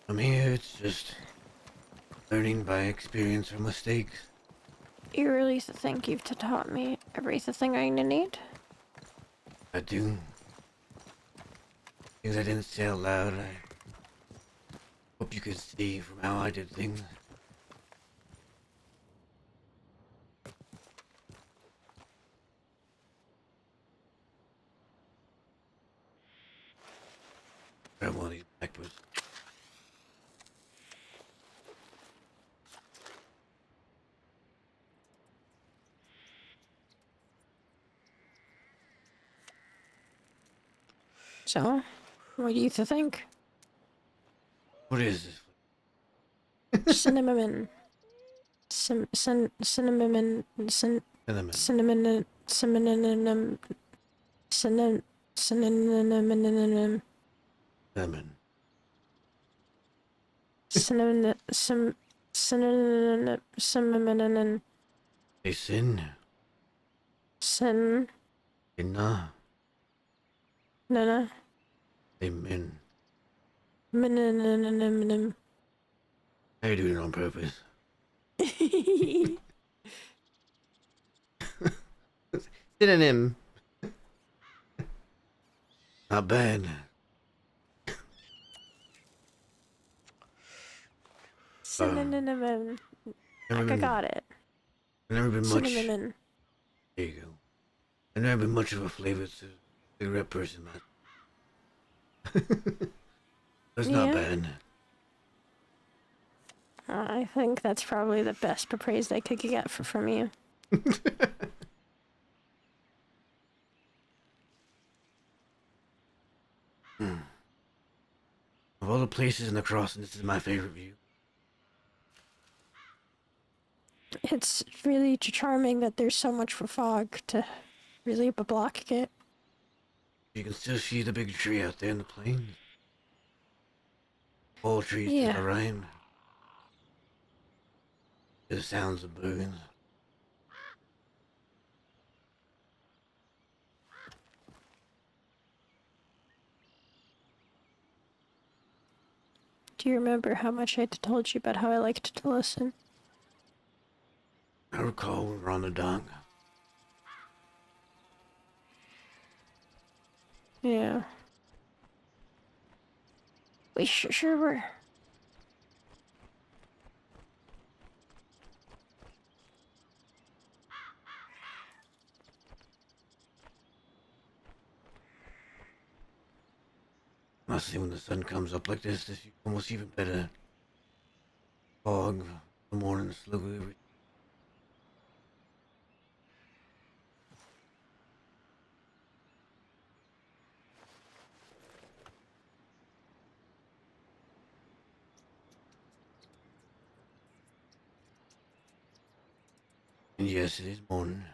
From here, it's just learning by experience or mistakes. You really think you've taught me everything I need? I do. Things I didn't say out loud, I hope you could see from how I did things. Grab one of these blackbirds. So, what do you think? What is this? Cinnamon. Cinnamon. Cinnamon. Cinnamon. Cinnamon. Cinnamon. Cinnamon. Cinnamon. Cinnamon. They sin. Sin. Inna. Nana. They min. Minimum. How you doing it on purpose? Synonym. Not bad. Cinnamon. I got it. Never been much. Cinnamon. There you go. I've never been much of a flavor cigarette person, man. That's not Yeah. bad. I think that's probably the best praise I could get from you. Of all the places in the crossing, this is my favorite view. It's really charming that there's so much fog to really block it. You can still see the big tree out there in the plains. All trees Yeah. to the right. The sounds of birds. Do you remember how much I told you about how I liked to listen? I recall we were on the dock. Yeah. We sure were. say when the sun comes up like this almost even better. Fog, the morning slow. And yes, it is morning.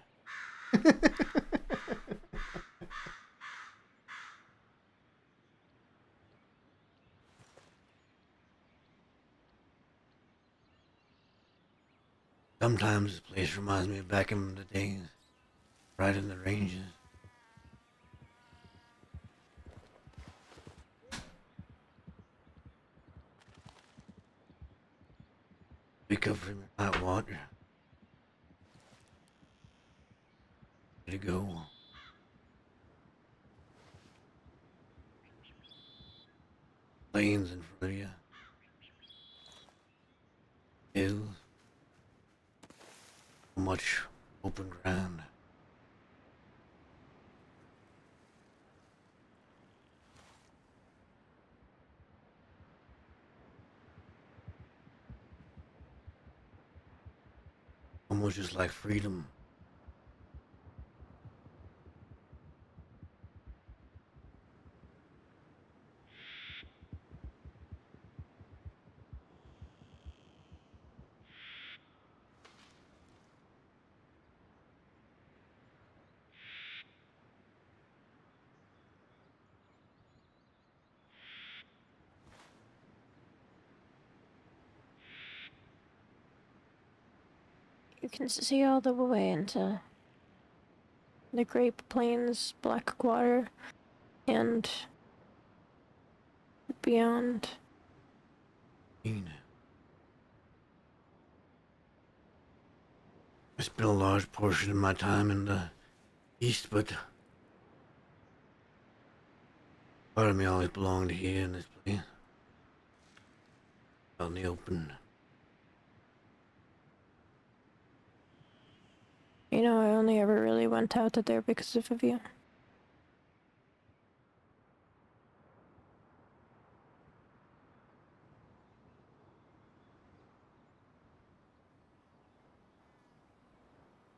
Sometimes this place reminds me of back in the days, right in the ranges. Wake up from your night watch. Ready to go. Plains in front of you. Hills. Much open ground. Almost just like freedom. You can see all the way into the Great Plains, Black Water, and beyond. I spent a large portion of my time in the east, but part of me always belonged here in this place. Out in the open. You know, I only ever really went out to there because of Vivian.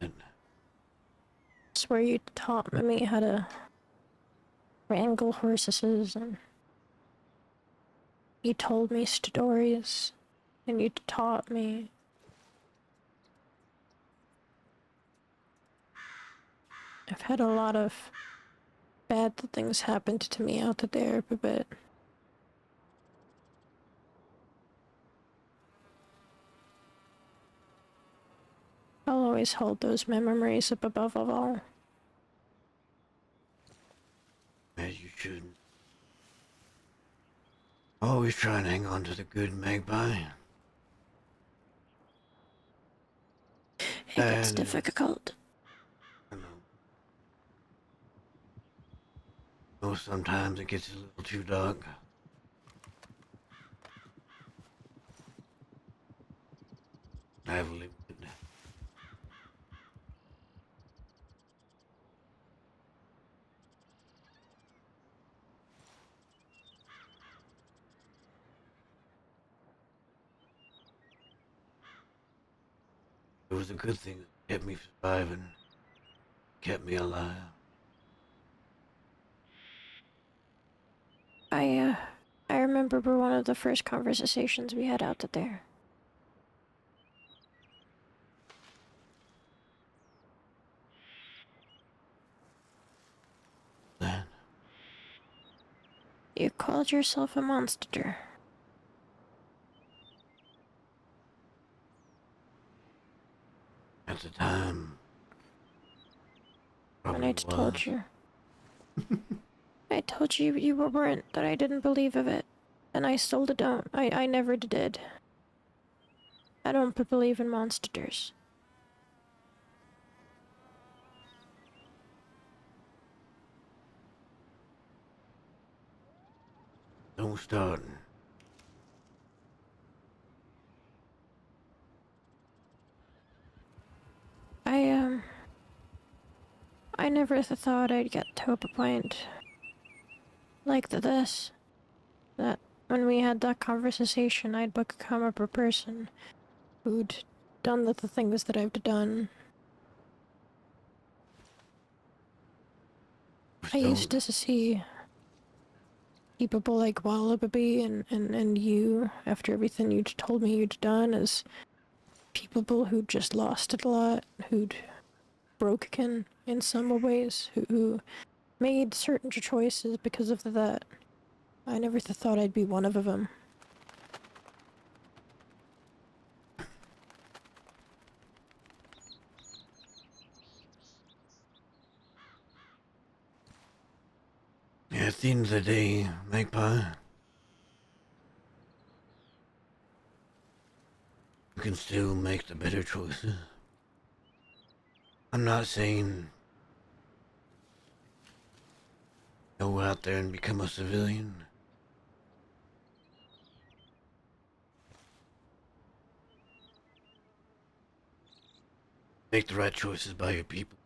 And It's where you taught me how to wrangle horses, and you told me stories, and you taught me. I've had a lot of bad things happen to me out there, but I'll always hold those memories up above all. as you should. Always try and hang on to the good, Magpie. It gets And difficult. I know sometimes it gets a little too dark. I've lived it. It was a good thing that kept me surviving, kept me alive. I remember one of the first conversations we had out there. Then, You called yourself a monster. at the time, And probably I was. told you. I told you you weren't, that I didn't believe of it. And I still don't. I never did. I don't believe in monsters. Don't start. I never thought I'd get to a point like this. when we had that conversation, I'd become a person who'd done the things that I've done. I used to see people like Wallaby and you, after everything you'd told me you'd done, as people who'd just lost it a lot, who'd broken in some ways, who made certain choices because of that. I never thought I'd be one of them. Yeah, at the end of the day, Magpie, you can still make the better choices. I'm not saying go out there and become a civilian. Make the right choices by your people.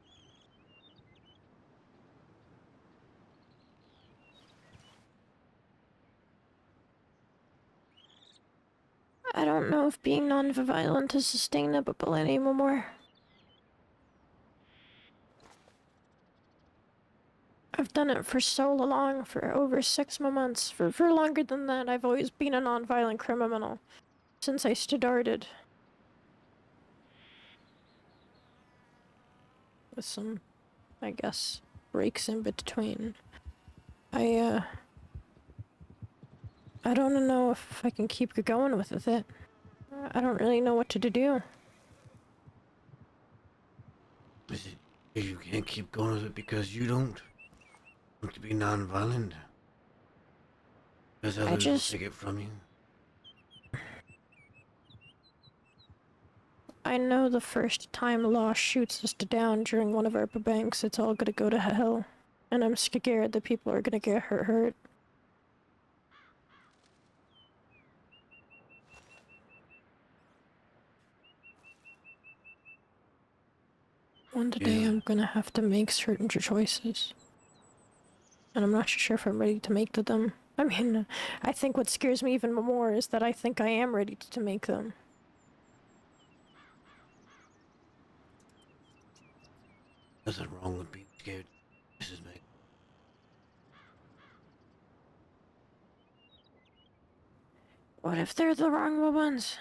I don't know if being non-violent is sustainable anymore. I've done it for so long, for over 6 months. For longer than that, I've always been a non-violent criminal. Since I started. With some, I guess, breaks in between. I don't know if I can keep going with it. I don't really know what to do. Is it you can't keep going with it because you don't want to be non-violent? Because others will take it from you. I know the first time law shoots us down during one of our banks, it's all gonna go to hell. And I'm scared that people are gonna get hurt. One day I'm gonna have to make certain choices. And I'm not sure if I'm ready to make them. I mean, I think what scares me even more is that I think I am ready to make them. Nothing wrong with being scared, Mrs. Meg. What if they're the wrong ones?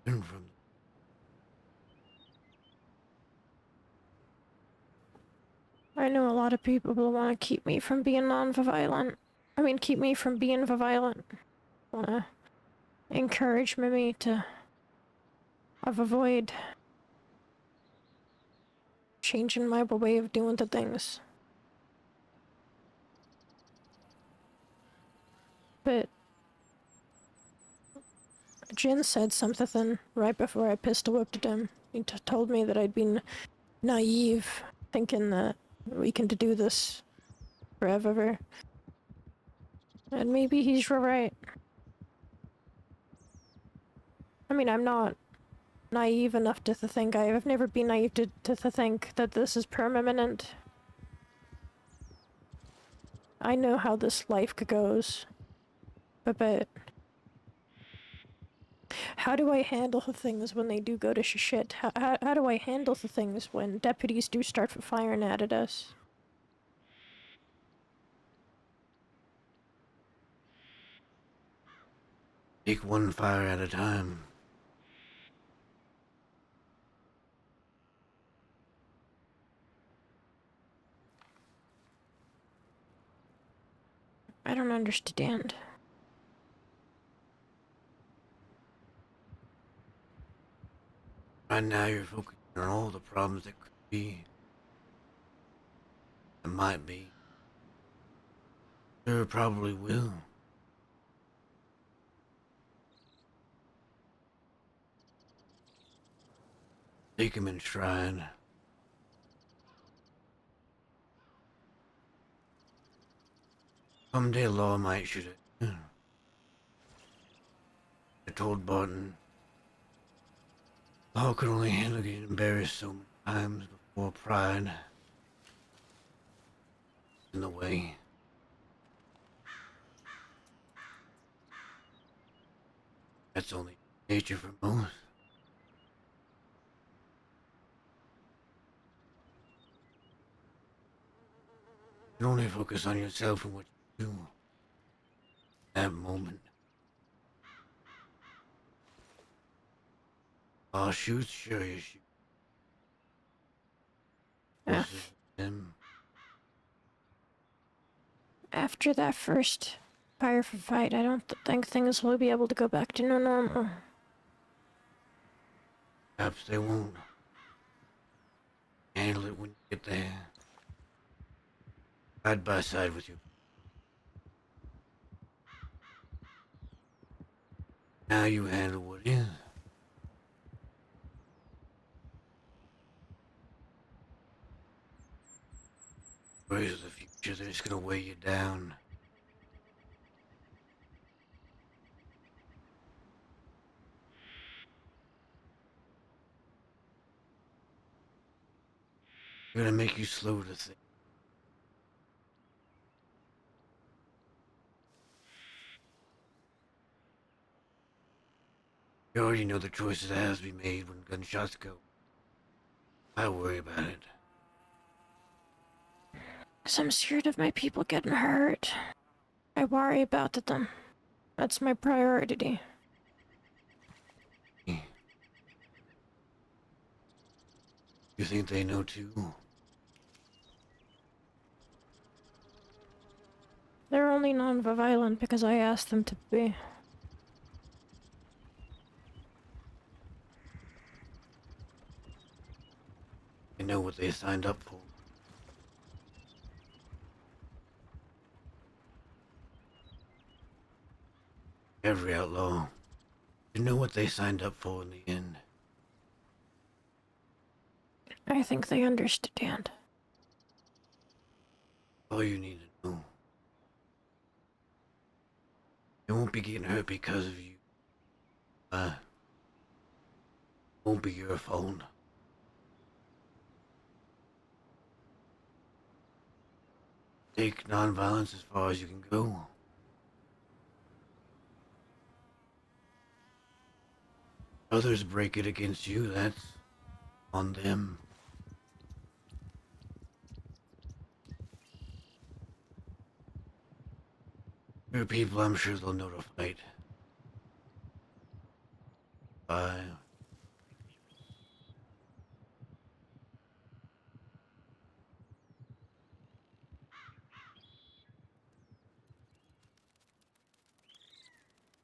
Learn from them. I know a lot of people will want to keep me from being non-violent. I mean, keep me from being violent. Want to encourage me to avoid changing my way of doing the things. But Jin said something right before I pistol whipped him. He told me that I'd been naive, thinking that we can do this forever. And maybe he's right. I mean, I'm not naive enough to think I've never been naive to think that this is permanent. I know how this life goes. But how do I handle the things when they do go to shit? How do I handle the things when deputies do start firing at us? Take one fire at a time. I don't understand. Right now you're focusing on all the problems that could be. That might be. Sure, probably will. Take him in stride. Someday law might shoot it. I told Barton law could only handle getting embarrassed so many times before pride in the way. That's only nature for most. You can only focus on yourself and what you do. That moment. Oh, shoot, sure you shoot. Versus them. After that first fight, I don't think things will be able to go back to normal. Perhaps they won't. Handle it when you get there. Side by side with you. Now you handle what is. Worries of the future, they're just gonna weigh you down. They're gonna make you slow to think. You already know the choices that have to be made when gunshots go. I worry about it. 'Cause I'm scared of my people getting hurt. I worry about them. That's my priority. You think they know too? They're only non-violent because I asked them to be. They know what they signed up for. Every outlaw. They know what they signed up for in the end. I think they understand. All you need to know. They won't be getting hurt because of you. Won't be your fault. Take nonviolence as far as you can go. Others break it against you, that's on them. Your people, I'm sure they'll know to fight. Bye.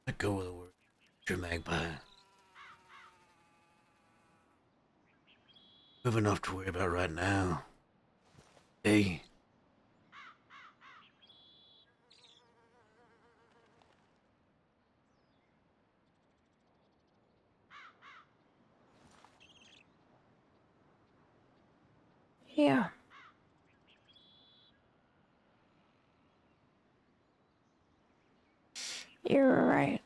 Let go of the word. Your Magpie. We have enough to worry about right now. Hey. Yeah. You're right.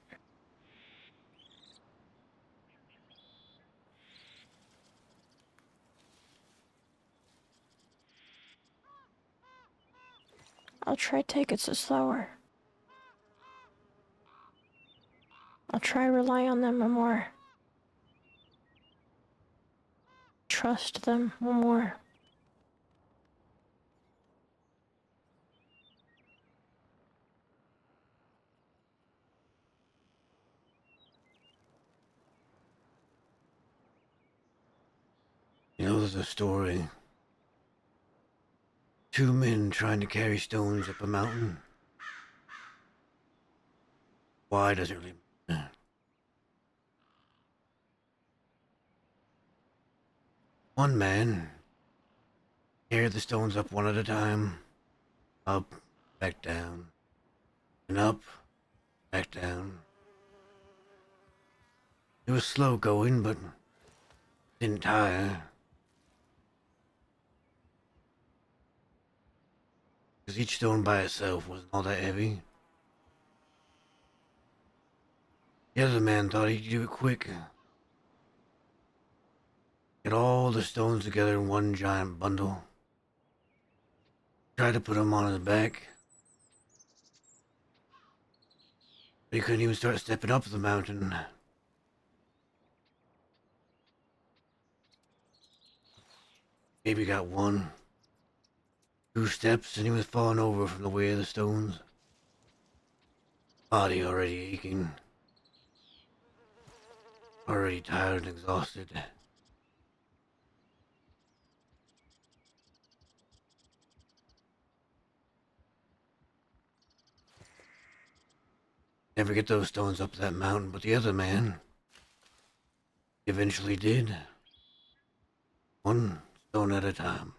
I'll try take it slower. I'll try rely on them more. Trust them more. You know, there's a story. Two men trying to carry stones up a mountain. Why doesn't really matter. One man carried the stones up one at a time. Up, back down. And up, back down. It was slow going, but didn't tire. Because each stone by itself wasn't all that heavy. The other man thought he'd do it quick. Get all the stones together in one giant bundle. Tried to put them on his back. But he couldn't even start stepping up the mountain Maybe got 1, 2 steps and he was falling over from the weight of the stones. Body already aching. Already tired and exhausted. Never get those stones up that mountain, but the other man eventually did. 1 stone at a time.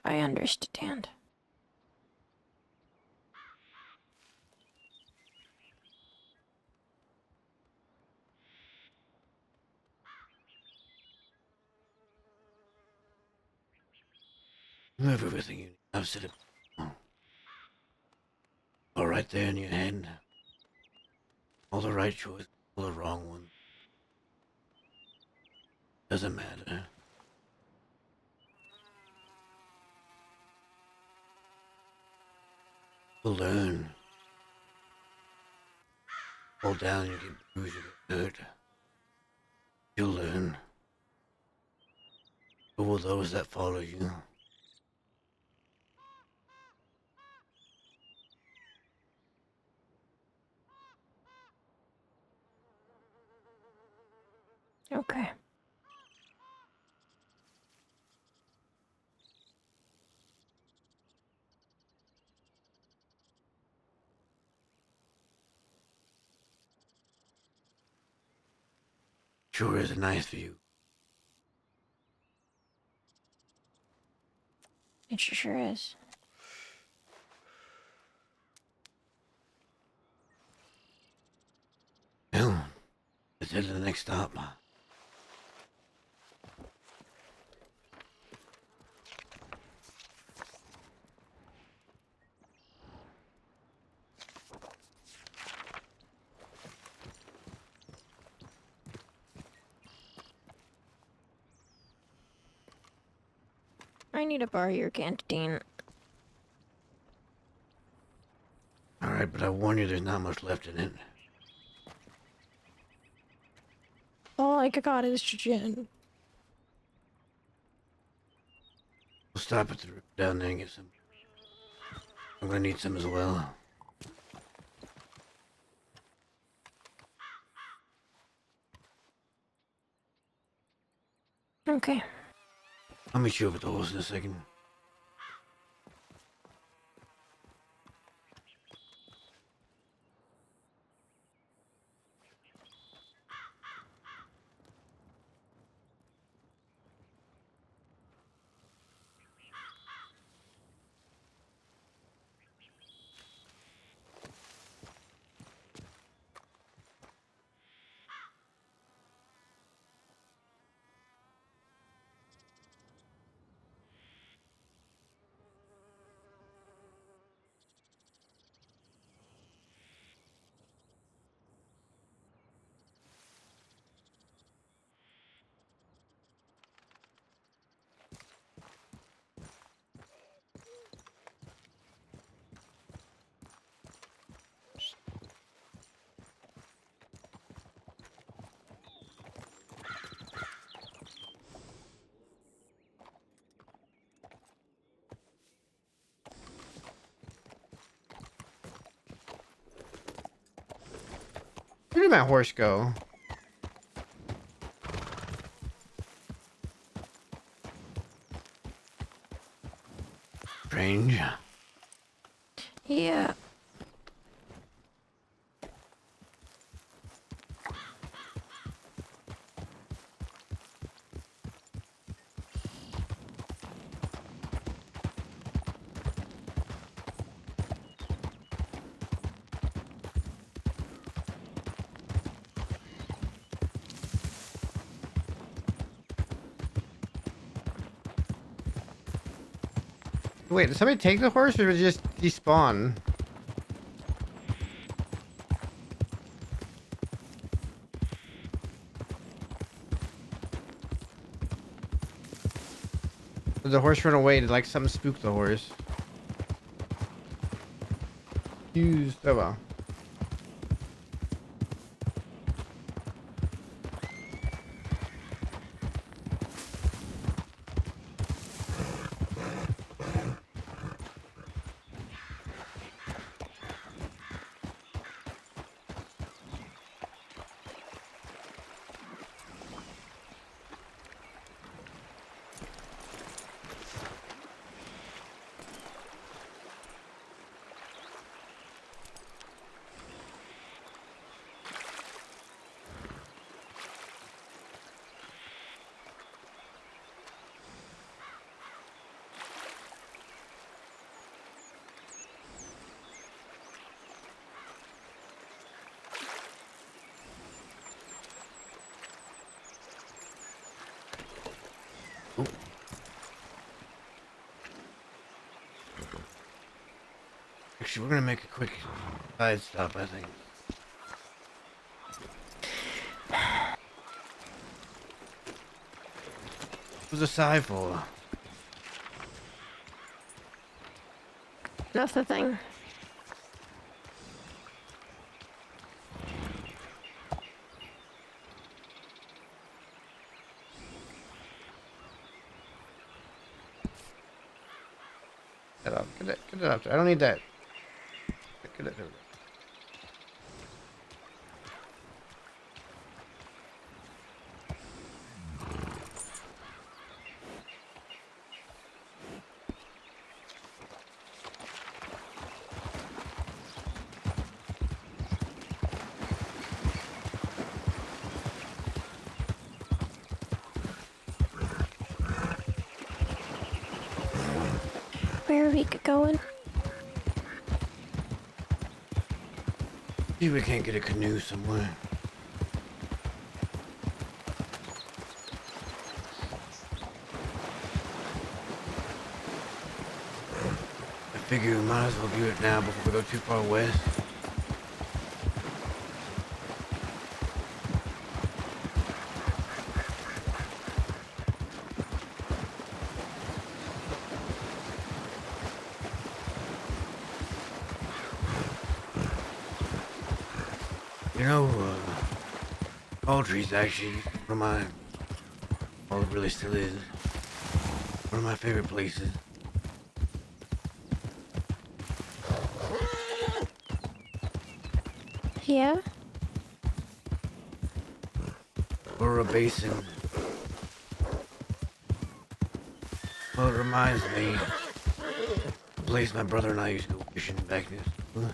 I understand. You have everything you need. I've said it. All right there in your hand. All the right choice, all the wrong one. Doesn't matter. You'll learn. Fall down, you get bruised, you get hurt. You'll learn. Who will those that follow you? Okay. Sure is a nice view. It sure is. Well, let's head to the next stop. I need to borrow your canteen. Alright, but I warn you, there's not much left in it. All I got is gin. We'll stop at the river down there and get some. I'm gonna need some as well. Okay. I'll meet you over at the horse in a second. Where did my horse go? Strange. Yeah. Wait, did somebody take the horse or did it just despawn? Did the horse run away? Did like something spook the horse? Used. Oh well. Actually, we're gonna make a quick side stop, I think. What's a sigh for? That's the thing. Get up. Get it up there. I don't need that. Get it. There we go. Where are we going? See if we can't get a canoe somewhere. I figure we might as well do it now before we go too far west. You know, Audrey's actually one of my, well, it really still is, one of my favorite places. Yeah? Or a basin. Well, it reminds me of the place my brother and I used to go fishing back in school.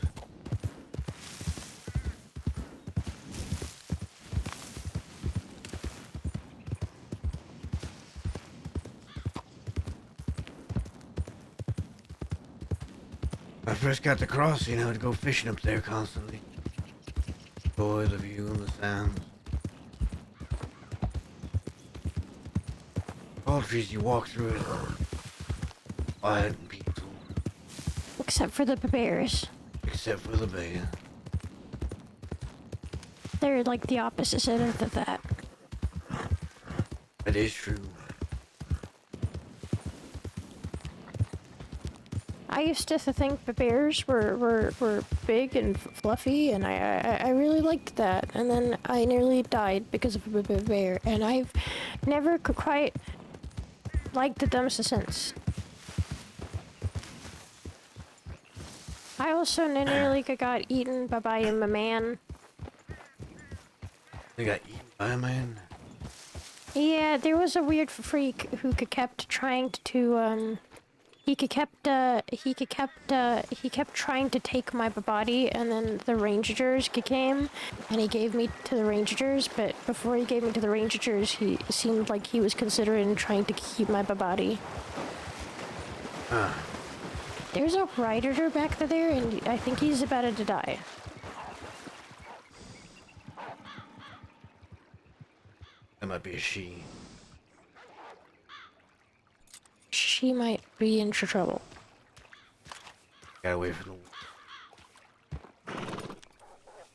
When I first got to Crossing, I would go fishing up there constantly. Enjoy the view and the sounds. All trees you walk through it, quiet and peaceful, Except for the bears. except for the bear. They're like the opposite end of that. That is true. I used to think the bears were big and fluffy, and I really liked that. And then I nearly died because of a bear, and I've never quite liked them since. I also nearly got eaten by a man. They got eaten by a man. Yeah, there was a weird freak who kept trying to he kept trying to take my body, and then the rangers came and he gave me to the rangers, but before he gave me to the rangers, he seemed like he was considering trying to keep my body. There's a rider back there, and I think he's about to die. That might be a she. She might be in trouble. Gotta wait for the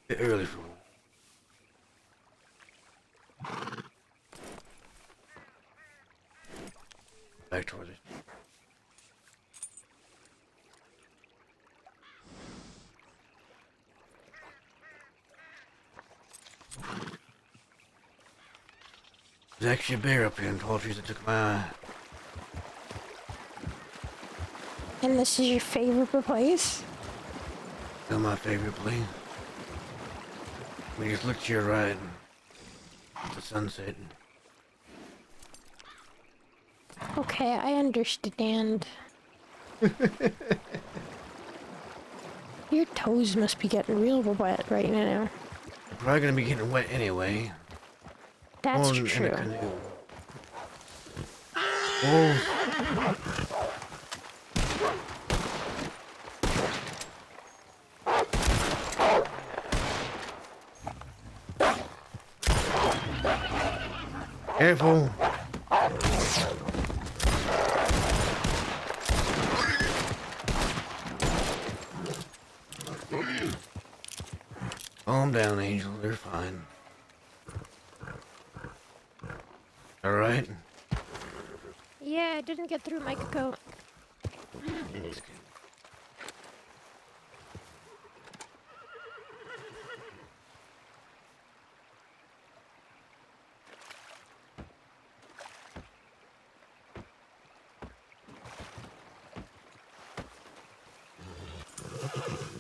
bit early for back toward it. There's actually a bear up here in tall trees that took my eye. And this is your favorite place? Still my favorite place. We just look to your right. It's the sunset. Okay, I understand. Your toes must be getting real wet right now. We're probably gonna be getting wet anyway. That's Or in true. a canoe. Oh. Careful. Calm down, Angel. They're fine. All right. Yeah, I didn't get through my coat.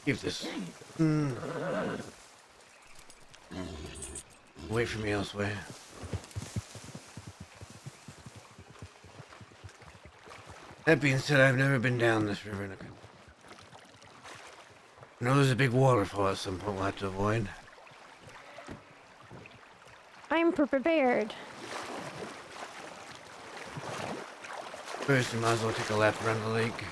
Keep this. Wait for me elsewhere. That being said, I've never been down this river in a canoe. I know there's a big waterfall at some point we'll have to avoid. I'm prepared. First, we might as well take a lap around the lake.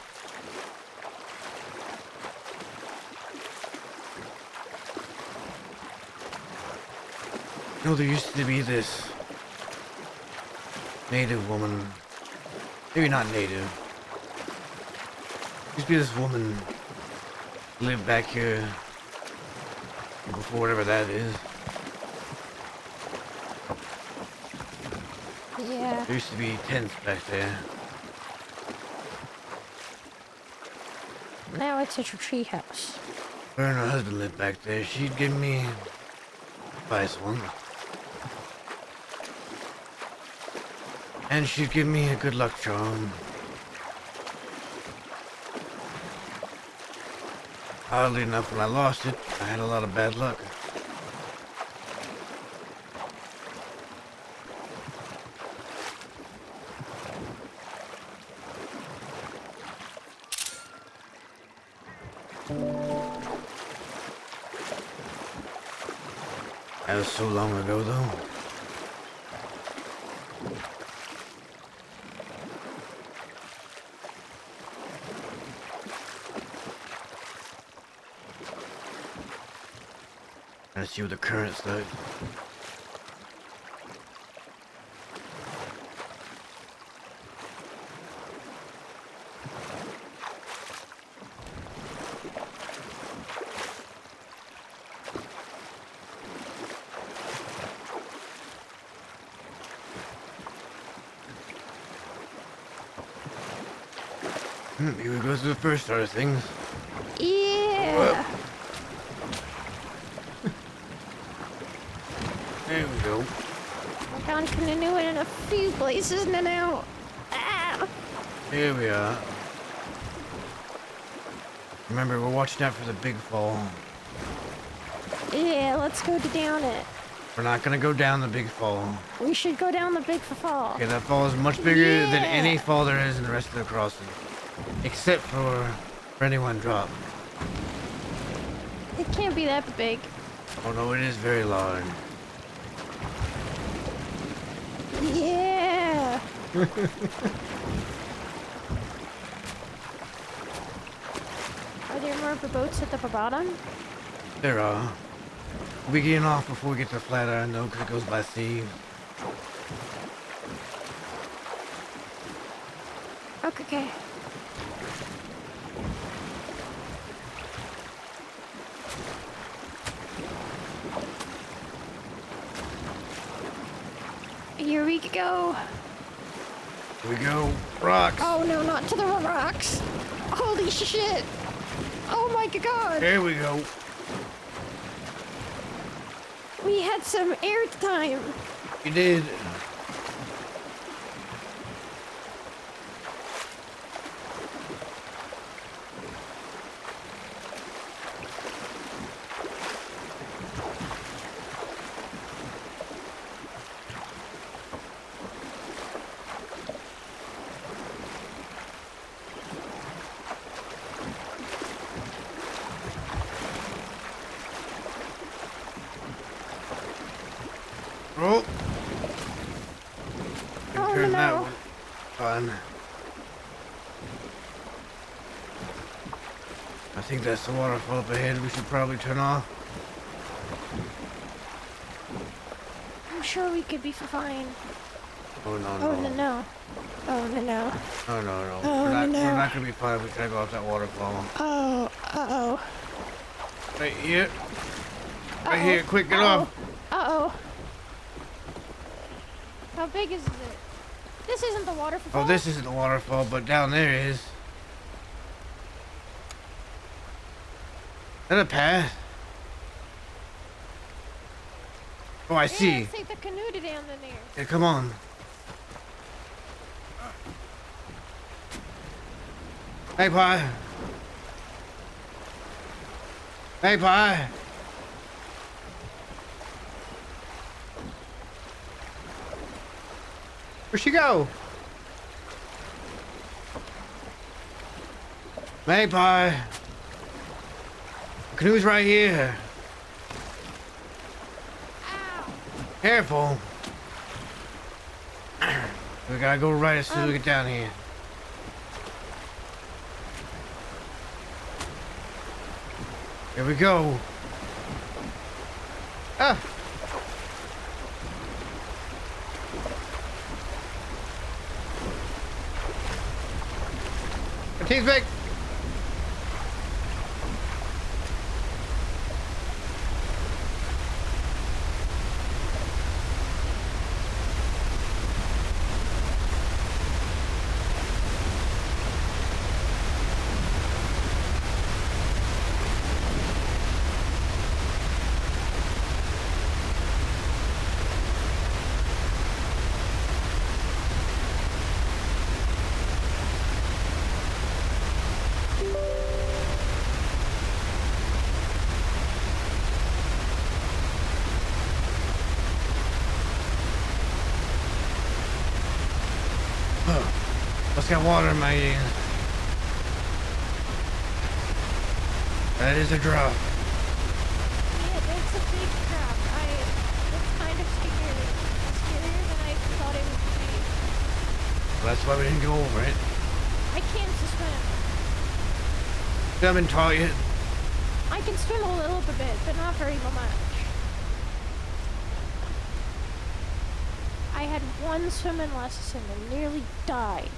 You know, there used to be this native woman. Maybe not native. Used to be this woman who lived back here before whatever that is. Yeah. There used to be tents back there. Now it's a tree house. Her and her husband lived back there. She'd give me advice once. And she'd give me a good luck charm. Oddly enough, when I lost it, I had a lot of bad luck. That was so long ago, though. Let's see what the current's like. Here we go to the first start of things. Yeah. There we go. I found canoe in a few places now. Ah. Here we are. Remember, we're watching out for the big fall. Yeah, let's go down it. We're not gonna go down the big fall. We should go down the big fall. Okay, that fall is much bigger than Yeah. any fall there is in the rest of the crossing. Except for anyone drop. It can't be that big. Oh no, it is very large. Yeah. Are there more boats at the bottom? There are. We'll be getting off before we get to Flatiron though, because it goes by sea. Okay. Here we go. Here we go. Rocks. Oh no, not to the rocks. Holy shit. Oh my god. There we go. We had some air time. We did. Oh. Oh, Turn that no. one on. I think that's the waterfall up ahead. We should probably turn off. I'm sure we could be fine. Oh no Oh, no. no, no. Oh, no, no. No no no. Oh, we're not no. we're not gonna be fine if we try to go off that waterfall. Oh, uh-oh. Right here. Uh-oh. Right here, quick, get off. Uh-oh. How big is it? This isn't the waterfall. Oh, this isn't the waterfall, but down there is. Is that a path? Oh, I see. Let's take the canoe to down in there. Yeah, come on. Magpie. Magpie. Where'd she go? Magpie. Canoe's right here. Ow. Careful. We gotta go right as soon as we get down here. Here we go. Ah. My team's back. Let's get water in my ear. That is a drop. Yeah, that's a big drop. It's kind of scary. Scarier than I thought it would be. That's why we didn't go over it. I can't swim. You haven't taught yet. I can swim a little bit, but not very much. I had one swimming lesson and nearly died.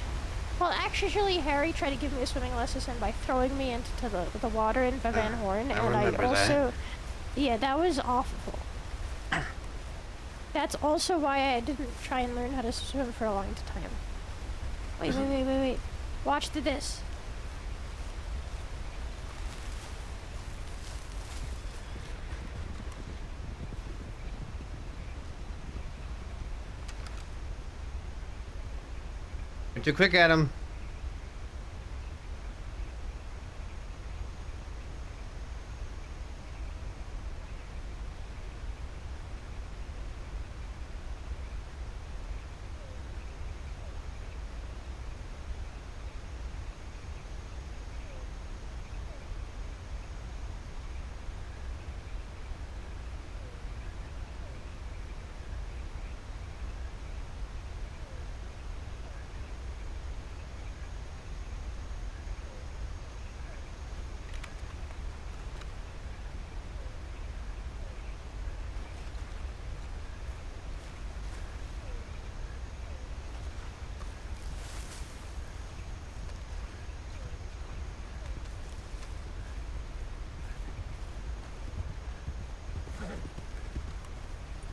Well, actually, Harry tried to give me a swimming lesson by throwing me into the water in Van Horn, and I remember also, yeah, that was awful. That's also why I didn't try and learn how to swim for a long time. Wait. Watch this. You're too quick, Adam.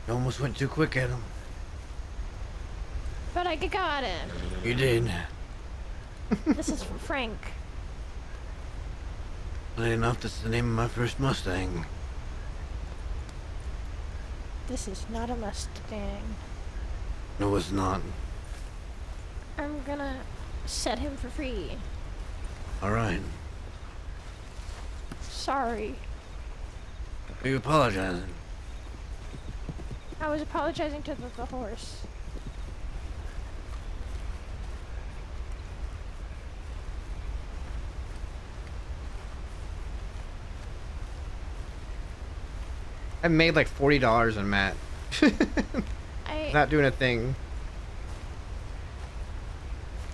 You almost went too quick, Adam. But I got him. You did. This is from Frank. Funny enough, that's the name of my first Mustang. This is not a Mustang. No, it's not. I'm gonna set him for free. Alright. Sorry. Are you apologizing? I was apologizing to the horse. I made like $40 on Matt. Not doing a thing.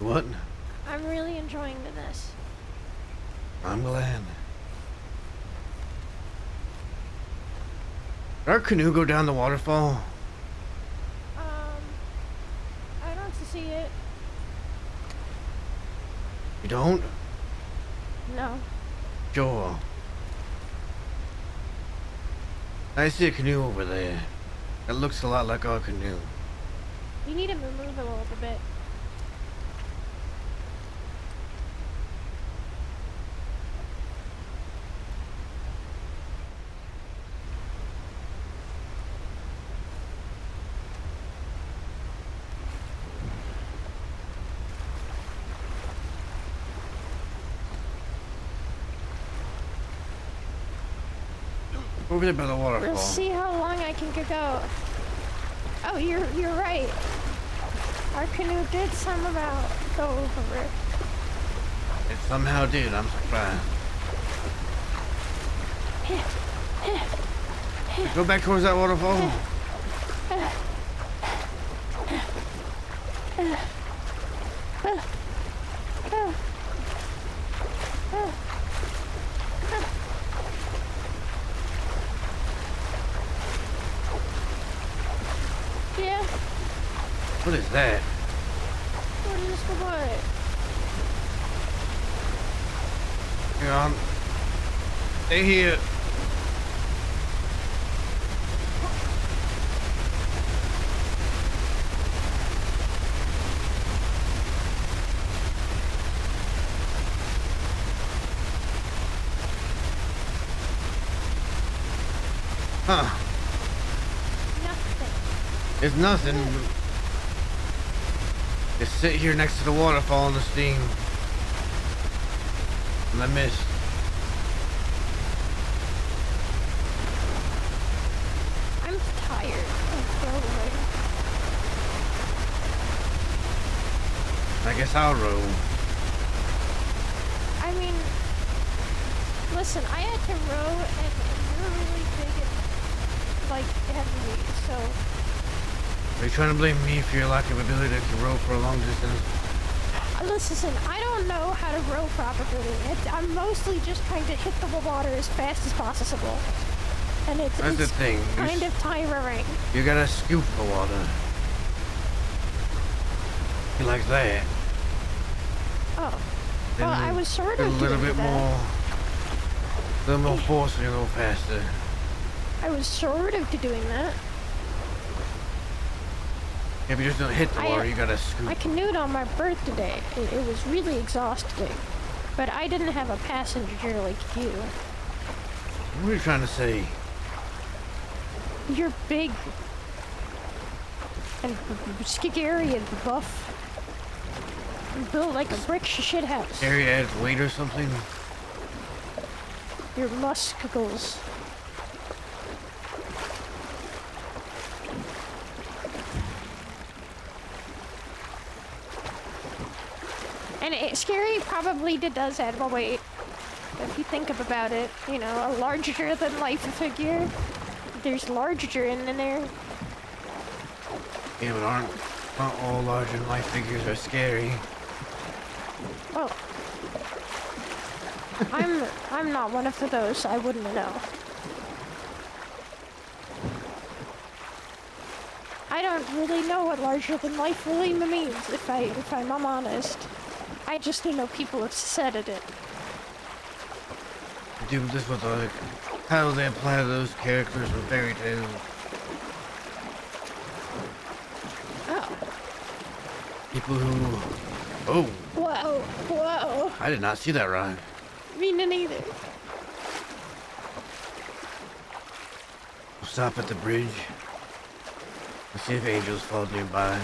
What? I'm really enjoying this. I'm glad. Did our canoe go down the waterfall? I don't see it. You don't? No. Sure. I see a canoe over there. It looks a lot like our canoe. You need to move a little bit. Over there by the waterfall. We'll see how long I can go. Oh, you're right. Our canoe did somehow go over it. It somehow did. I'm surprised. Go back towards that waterfall. Yeah. What is that? What is the what? Hang on. Stay here. Huh. Nothing. It's nothing. Just sit here next to the waterfall in the steam. And the mist. I'm tired of rowing. I guess I'll row. I mean, listen, I had to row and you're really big and, like, heavy, so... Are you trying to blame me for your lack of ability to row for a long distance? Listen, I don't know how to row properly. I'm mostly just trying to hit the water as fast as possible. And That's the thing. kind of tiring. You gotta scoop the water. Like that. Oh. Well, I was sort of a little doing bit that. more. A little more force and a little faster. I was sort of doing that. If you just don't hit the water, you gotta scoop. I canoed on my birthday. It was really exhausting. But I didn't have a passenger like you. What are you trying to say? You're big. And scary and buff. And built like a brick shit house. Harry adds weight or something? Your muscles. And scary probably does add more weight. If you think about it, you know, a larger than life figure. There's larger in there. Yeah, but not all larger than life figures are scary. Well, I'm not one of those. I wouldn't know. I don't really know what larger than life really means. If I'm honest, I just know people have said it. Do this with like how they apply to those characters with fairy tales. Oh. People who. Oh, Whoa. Whoa. I did not see that rhyme. Me neither. We'll stop at the bridge. Let's see if angels fall nearby.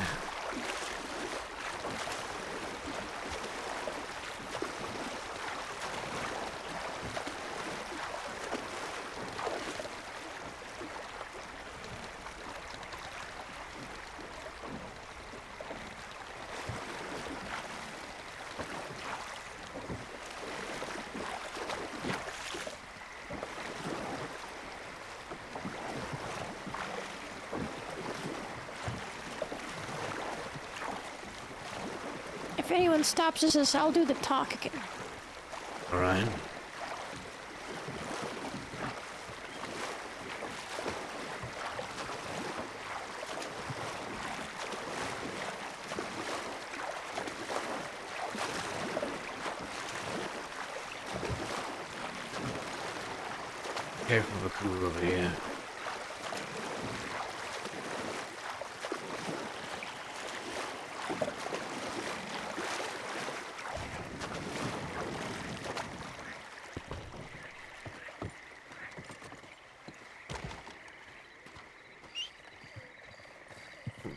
If anyone stops us, I'll do the talking. Alright. Careful of a crew over here.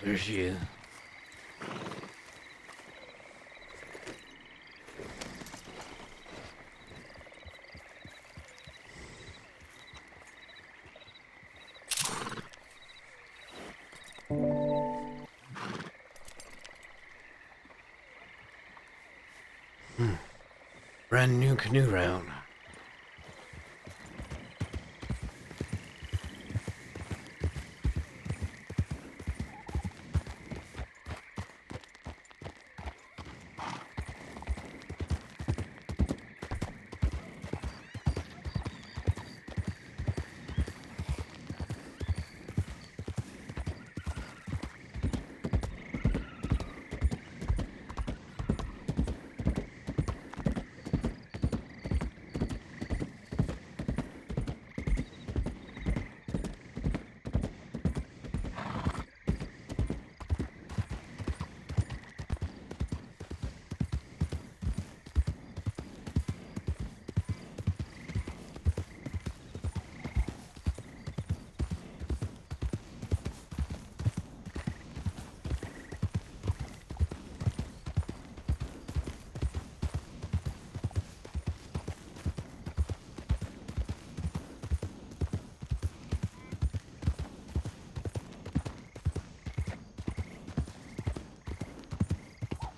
There she is. Brand new canoe route.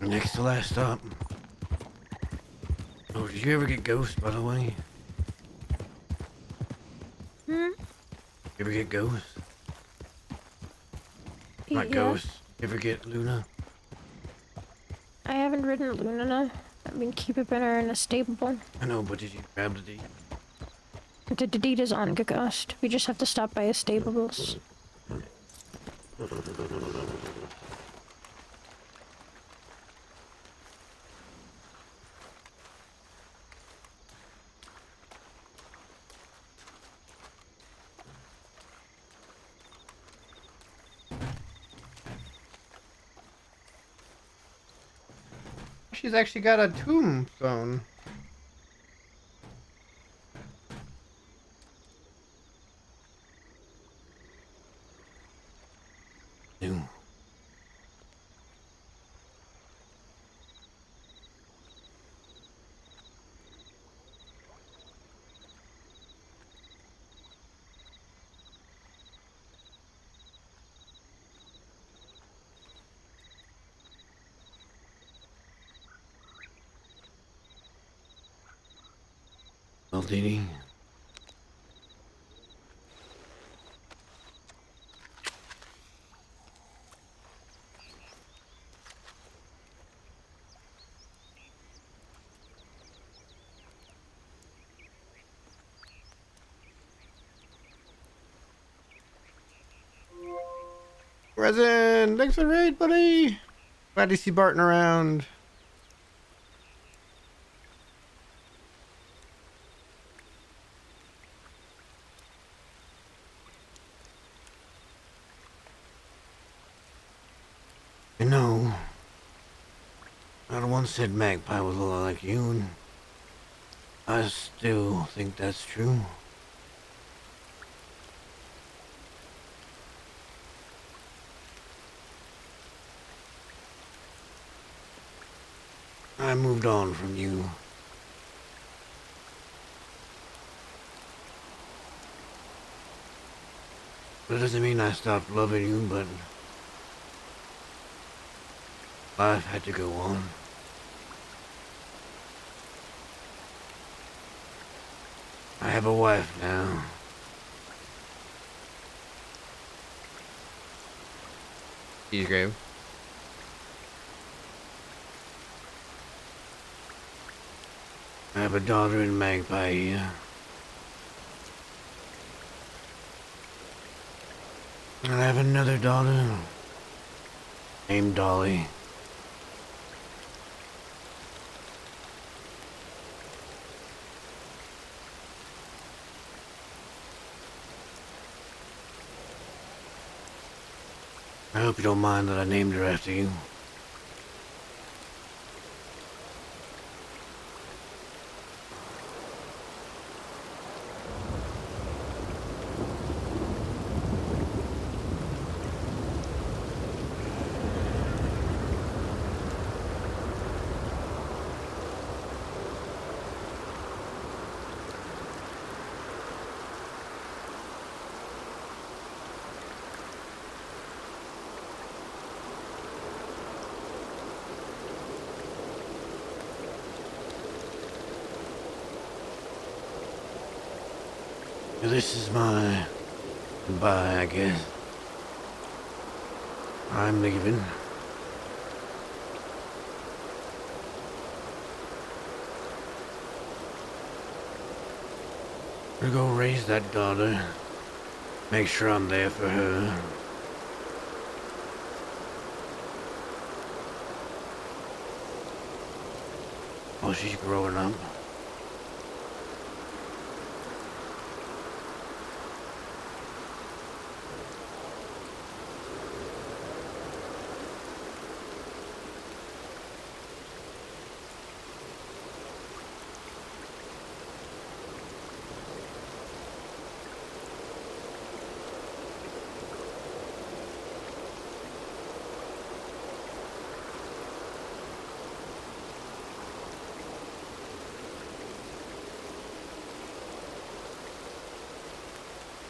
Next to last stop. Oh, did you ever get ghosts, by the way? Hmm? You ever get ghosts? Not Yeah. ghosts. You ever get Luna? I haven't ridden Luna. I've been keeping her in a stable. I know, but did you grab the D? The deed is on Gagust. We just have to stop by his stables. She's actually got a tombstone. New. Well, Didi. Resin, thanks for the raid, buddy. Glad to see Barton around. You know, I once said Magpie was a lot like you, and I still think that's true. I moved on from you. That doesn't mean I stopped loving you, but life had to go on. I have a wife now. He's grave. have a daughter in Magpie here. And I have another daughter named Dolly. I hope you don't mind that I named her after you. This is my goodbye, I guess. I'm leaving. We'll go raise that daughter. Make sure I'm there for her. While she's growing up.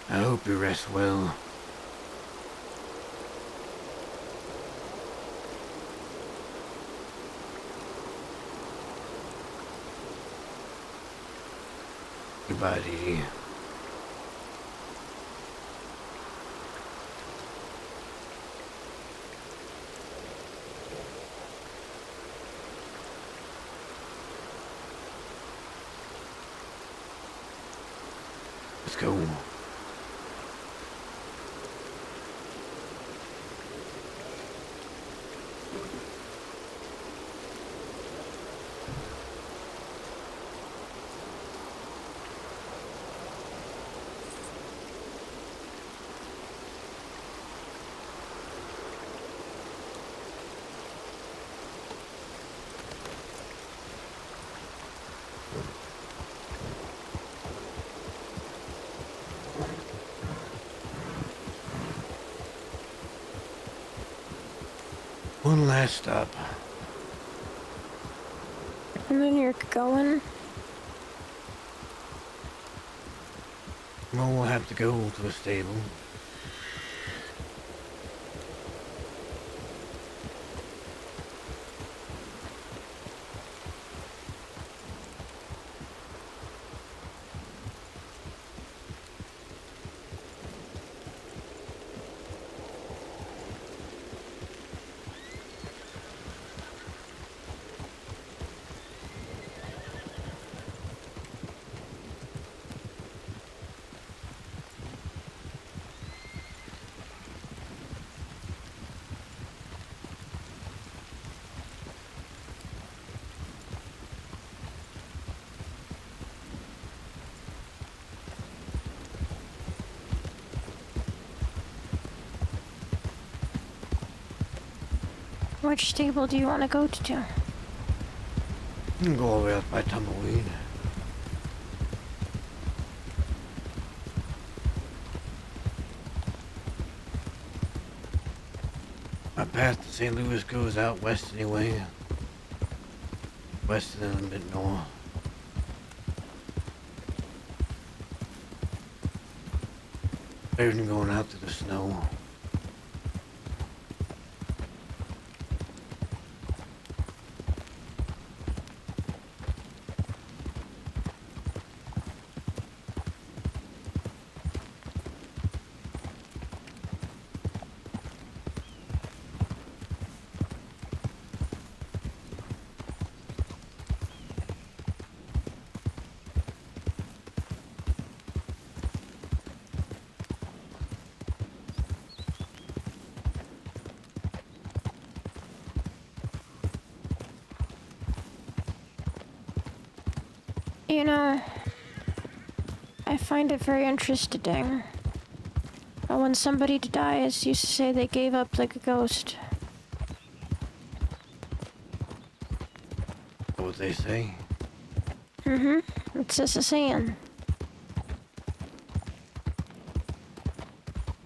I hope you rest well. Goodbye, Dee Dee. Let's go. One last stop. And then you're going? Well, we'll have to go to a stable. Which stable do you want to go to? You can go all the way up by Tumbleweed. My path to St. Louis goes out west anyway. West and then a bit north. Better than going out to the snow. You know, I find it very interesting. When somebody dies, used to say they gave up like a ghost. What they say? Mm-hmm. It's just a saying.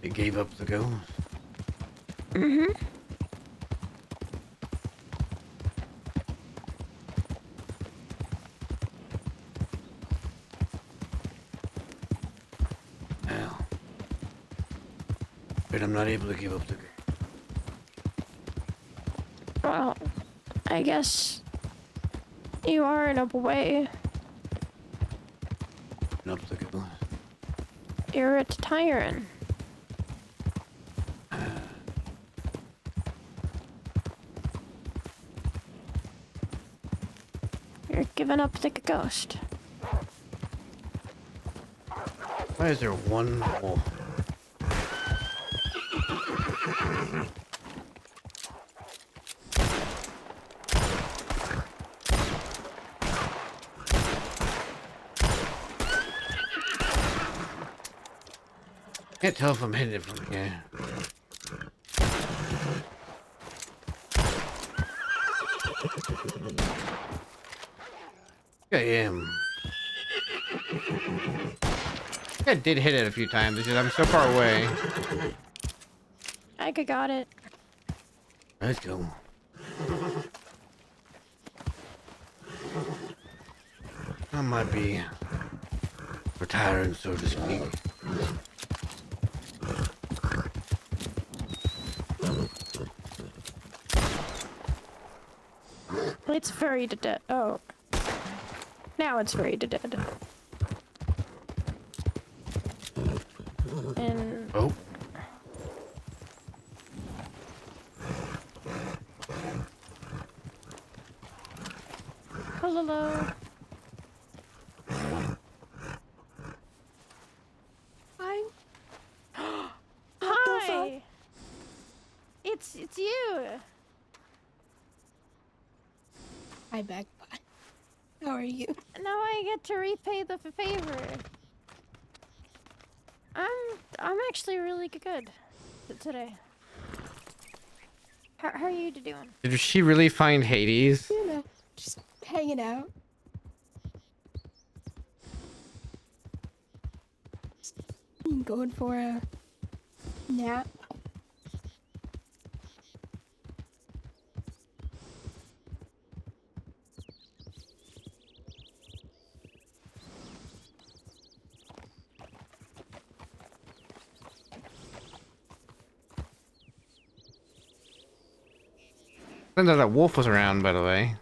They gave up the ghost. Mm-hmm. Well, but I'm not able to give up the ghost. Well, I guess you are in a way. Up the ghost. You're retiring. You're giving up the ghost. Why is there one wolf? Can't tell if I'm hitting it from here. I am. I did hit it a few times because I'm so far away. I got it. Let's go. I might be retiring, so to speak. It's very dead. Oh. Now it's very dead. And Oh. hello. Hi. Hi. It's you. Hi, Magpie. How are you? Now I get to repay the favor. I'm actually really good today. How are you doing? Did she really find Hades? You know, just hanging out. Going for a nap. I didn't know that wolf was around, by the way.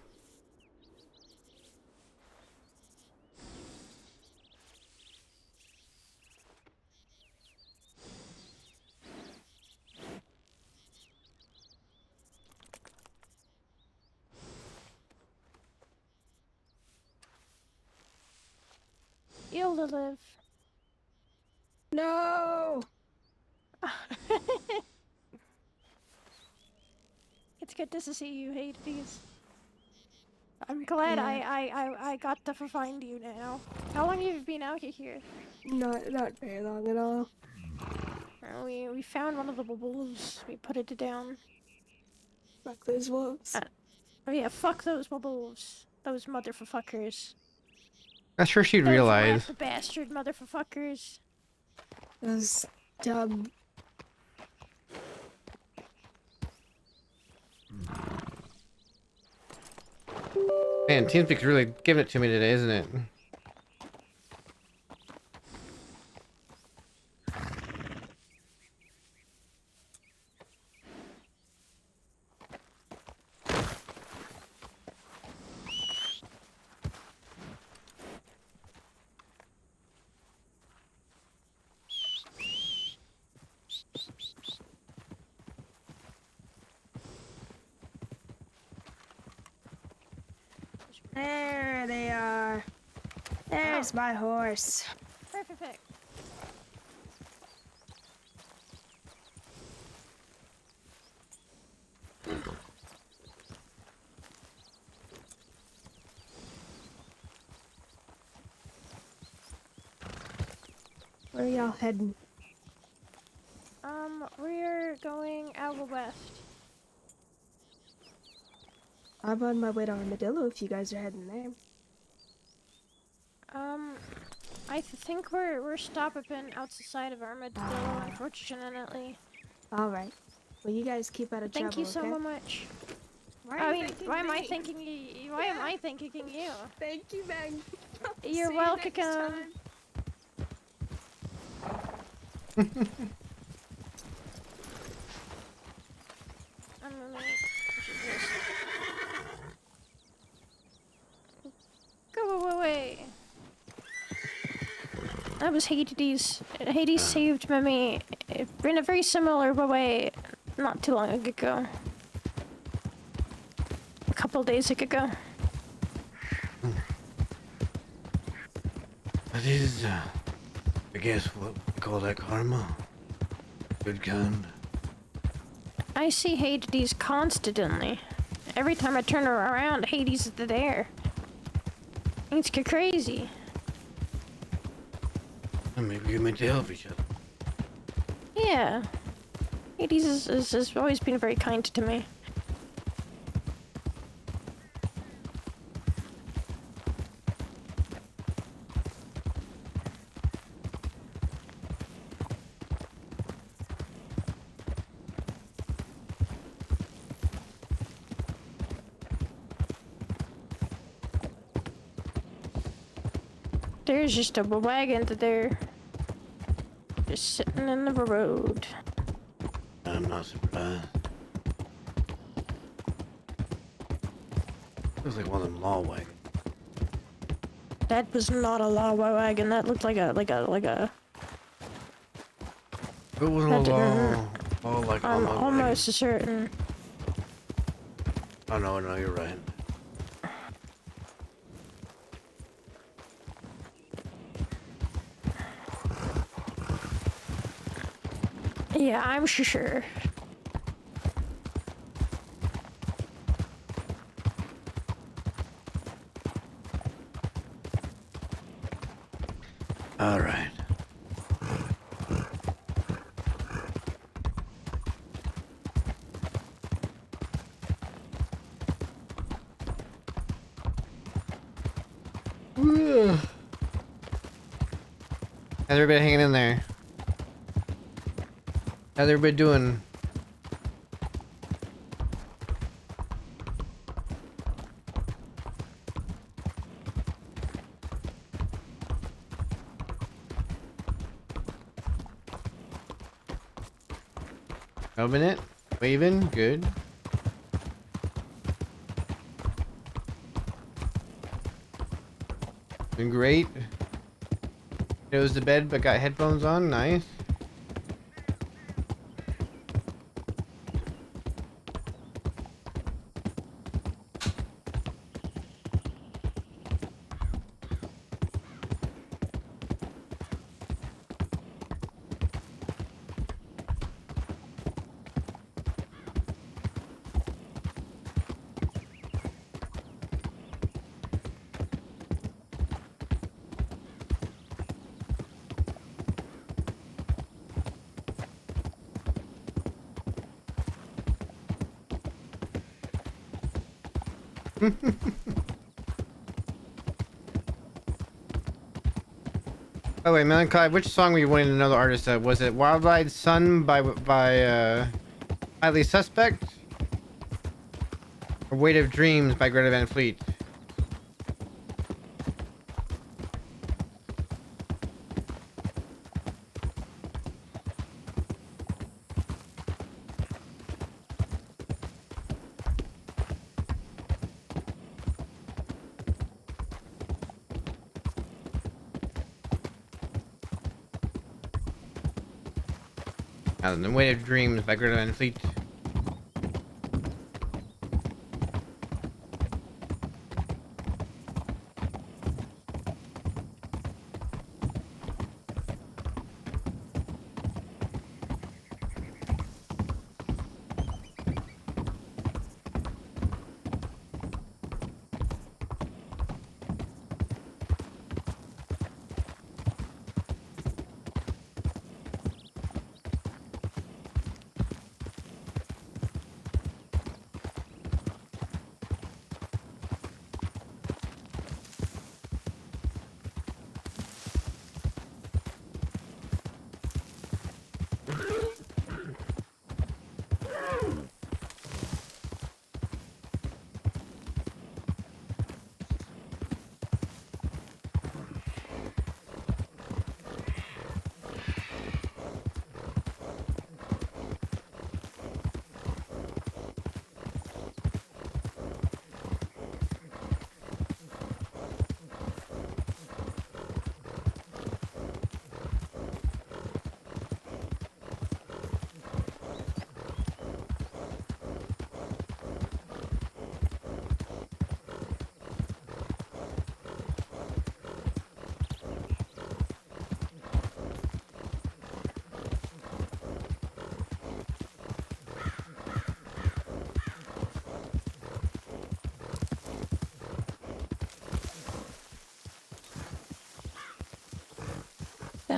You'll live. No! It's good to see you, Hades. I'm glad Yeah. I got to find you now. How long have you been out here? Not very long at all. We found one of the wolves. We put it down. Fuck those wolves. Oh yeah, fuck those wolves. Those motherfuckers. I'm sure she'd Those realize. rat bastard motherfuckers. Those dumb. Man, TeamSpeak's really giving it to me today, isn't it? There they are. There's my horse. Perfect. Where are y'all heading? We're going out west. I'm on my way to Armadillo if you guys are heading there. I think we're stopping outside of Armadillo, unfortunately. All right. Well, you guys keep out of Thank trouble, you so okay? much. Why I are you mean, thanking why am I me? thanking you? Why am I thanking you? Thank you, Meg. You're See you welcome. next time. Go away. That was Hades. Hades saved me in a very similar way not too long ago. A couple days ago. That is, I guess what we call that karma. Good kind. I see Hades constantly. Every time I turn around, Hades is there. It's crazy. And maybe you're meant to help each other. Yeah. Hades has always been very kind to me. There's just a wagon there. Just sitting in the road. I'm not surprised. Looks like one of them law wagons. That was not a law wagon. That looked like a. If it wasn't That a didn't- law like I'm on almost certain. Oh no, you're right. Yeah, I'm sure. All right. How's everybody hanging in there? How's everybody doing? Open it. Waving. Good. Doing great. Goes to bed but got headphones on. Nice. Oh wait, Melancholy, which song were you wanting to know the artist of? Was it Wild-Eyed Sun by Highly Suspect? Or Weight of Dreams by Greta Van Fleet? The Weight of Dreams by Greta Van Fleet.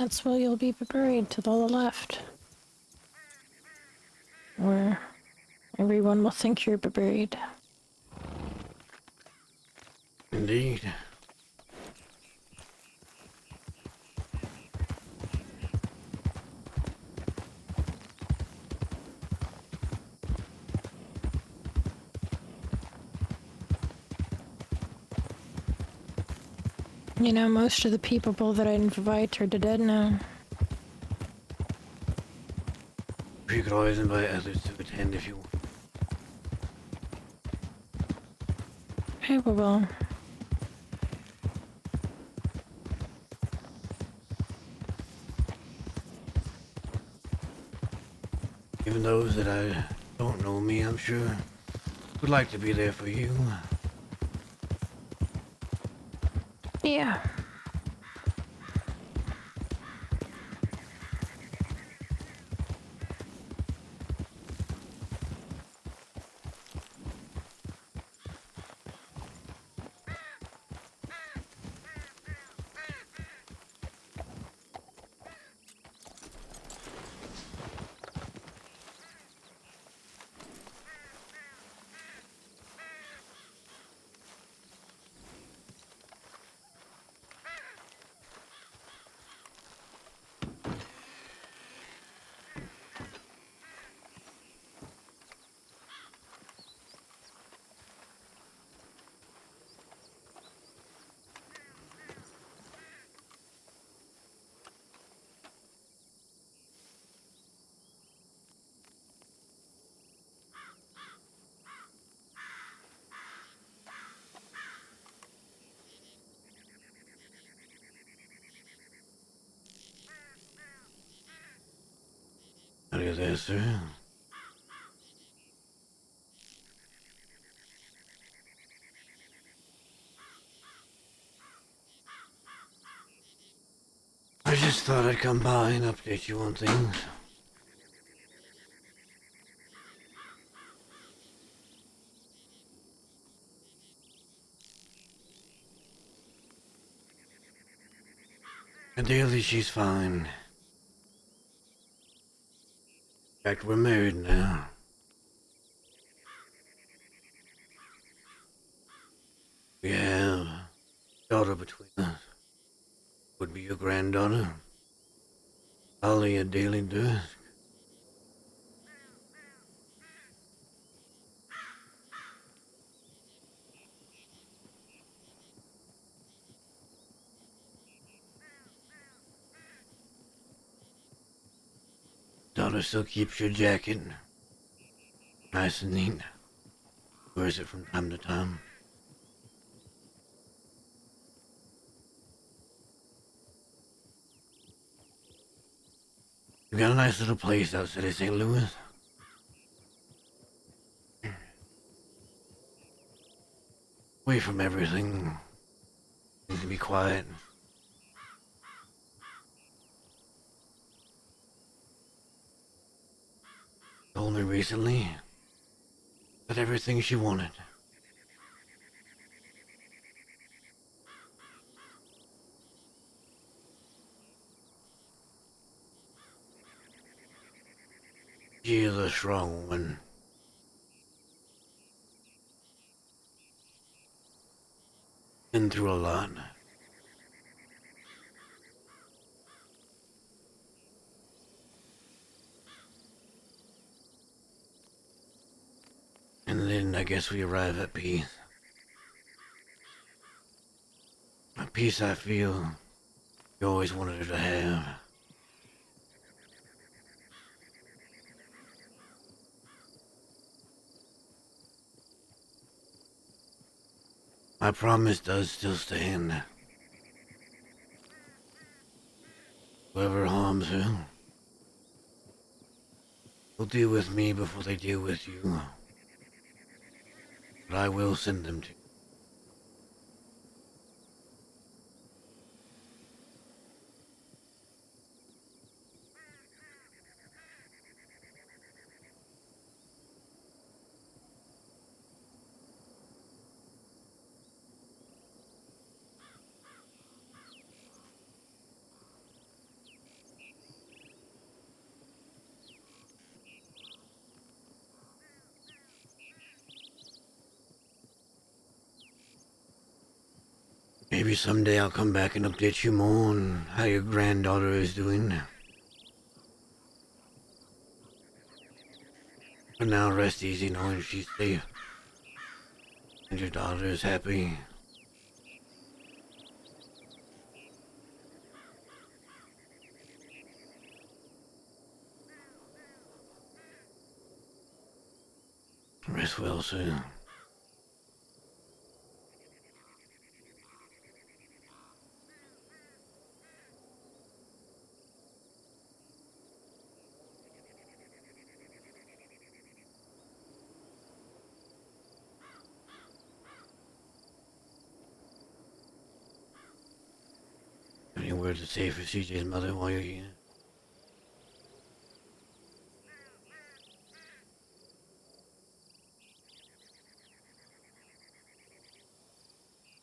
That's where you'll be buried, to the left. Where everyone will think you're buried. Indeed. You know, most of the people that I invite are dead now. You could always invite others to attend if you want. Okay, well, Even those that I don't know me, I'm sure, would like to be there for you. yeah. Are you there, sir? I just thought I'd come by and update you on things. And Daily, she's fine. In fact, we're married now. We have a daughter between us. Would be your granddaughter, Holly at Daily Dusk. Daughter still keeps your jacket nice and neat. Wears it from time to time. We got a nice little place outside of St. Louis. Away from everything. Needs to be quiet. Told me recently that everything she wanted. She is a strong woman. Been through a lot. And then I guess we arrive at peace. A peace I feel you always wanted her to have. My promise does still stand. Whoever harms her will deal with me before they deal with you. But I will send them to you. maybe someday I'll come back and update you more on how your granddaughter is doing. For now, rest easy knowing she's safe. And your daughter is happy. Rest well, sir. Any words to say for CJ's mother while you're here?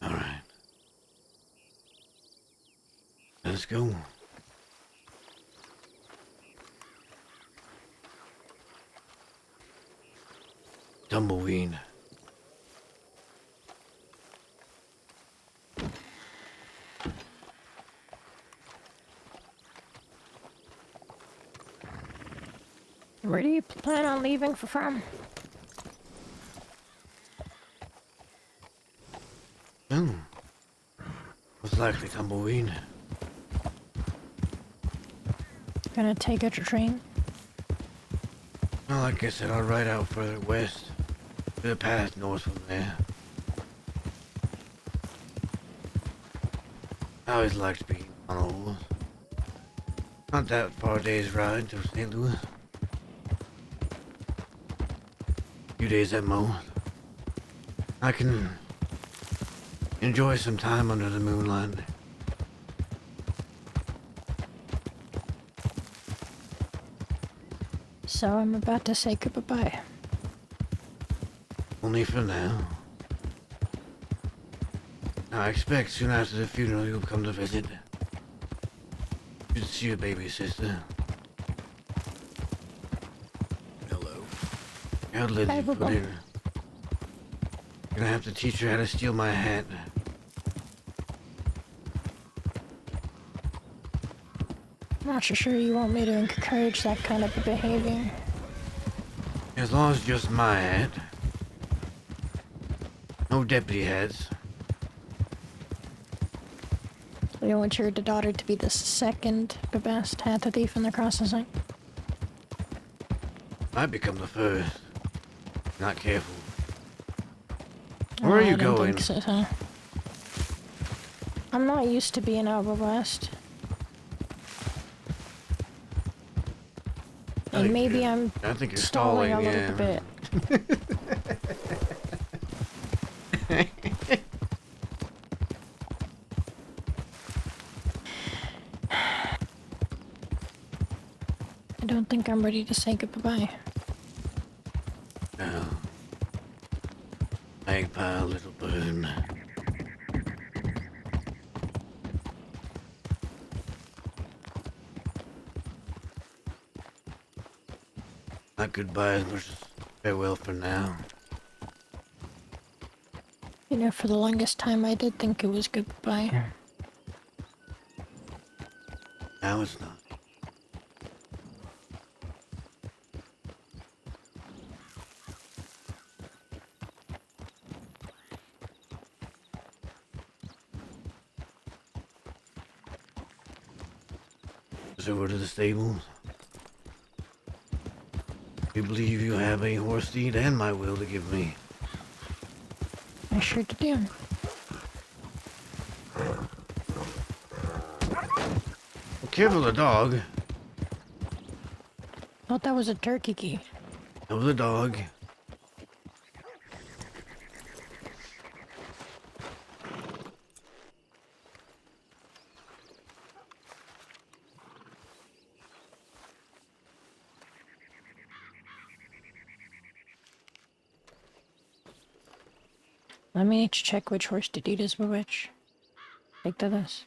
Alright. Let's go. Tumbleweed. Where do you plan on leaving from? Oh. Most likely tumbleweed. Gonna take a train? Well, like I said, I'll ride out further west. To the path north from there. I always liked being on a horse. Not that far a day's ride to St. Louis. Few days at most. I can enjoy some time under the moonlight. So I'm about to say goodbye. Only for now. I expect soon after the funeral you'll come to visit. Good to see your baby sister. Hello. How did Hi, you Bubba. put in? Gonna have to teach her how to steal my hat. Not so sure you want me to encourage that kind of behavior. As long as it's just my hat. No deputy hats. You don't want your daughter to be the second best hat thief in the crossing. Might become the first. Not careful. Where are you I don't going? think so, huh? I'm not used to being out west. And maybe I'm I think you're stalling stalling, a yeah. little bit. I don't think I'm ready to say goodbye. No. Magpie, little bird. Not goodbye as much as farewell for now. You know, for the longest time I did think it was goodbye. Now it's not. Just over to the stables. You believe you have a horse steed and my will to give me. I sure do. Well, careful the dog. Thought that was a turkey key. That was a dog. Let me check which horse to eat is which. Take to this.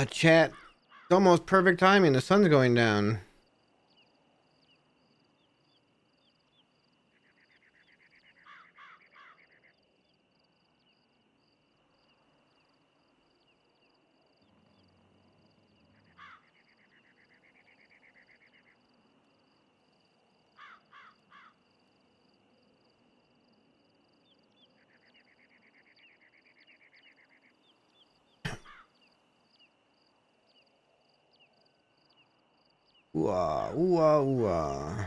Chat. It's almost perfect timing. The sun's going down. Ooh, ooh, ooh.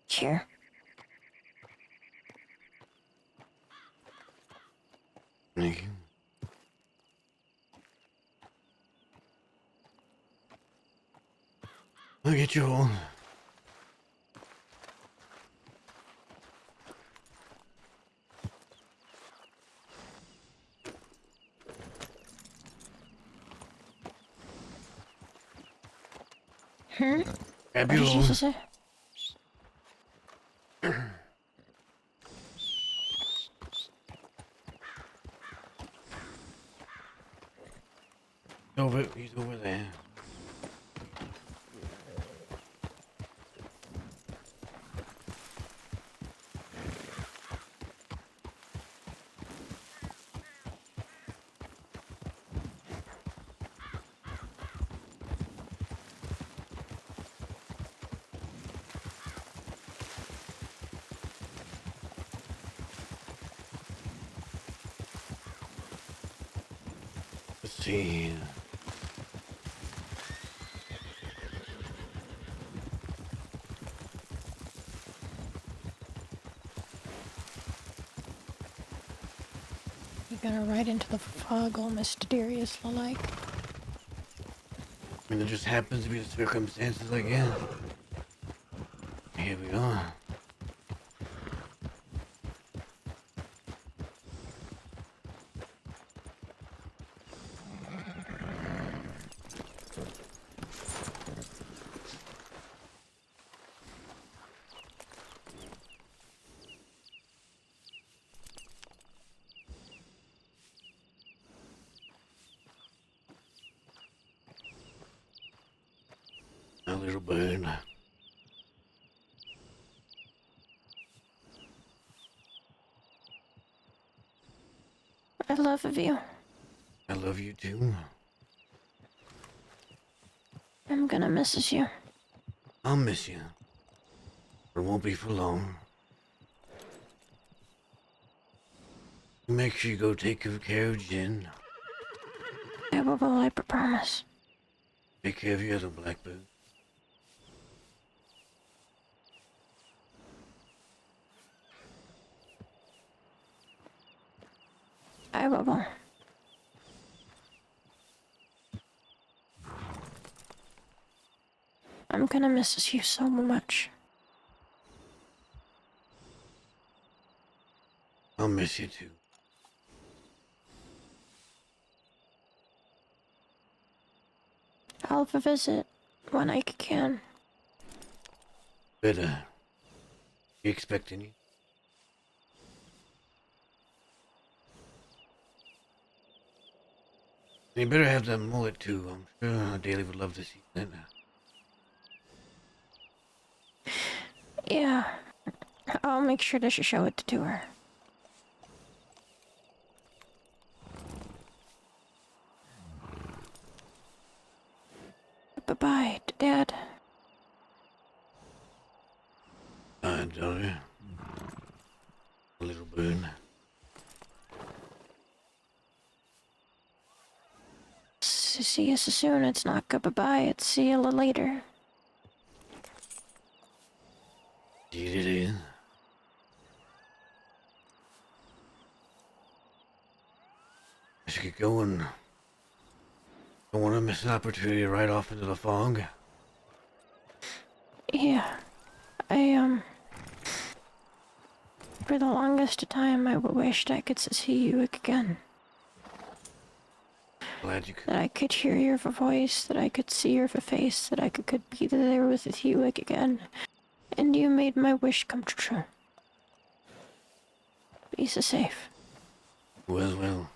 Sure. Thank you. I'll get you all. Hmm? Grab What you did all. you say? He's over there. Let's see. You're gonna ride into the fog all mysteriously like. I mean, it just happens to be the circumstances again. Here we are. A little bird. I love of you. I love you too. I'm gonna miss you. I'll miss you. But it won't be for long. Make sure you go take good care of Jen. I will, I promise. Take care of your other blackbird. I will. I'm gonna miss you so much. I'll miss you too. I'll visit when I can. Better. You expecting you? You better have that mullet too. I'm sure Daly would love to see that. Yeah. I'll make sure to show it to her. Bye-bye, Dad. Daughter. Little bird. See you soon. It's not goodbye. It's see you later. Indeed it is. I should get going. Don't want to miss an opportunity to ride off into the fog. Yeah. For the longest time, I wished I could see you again. Glad you could. that I could hear your voice, that I could see your face, that I could be there with you again. And you made my wish come true. Be so safe. You as well.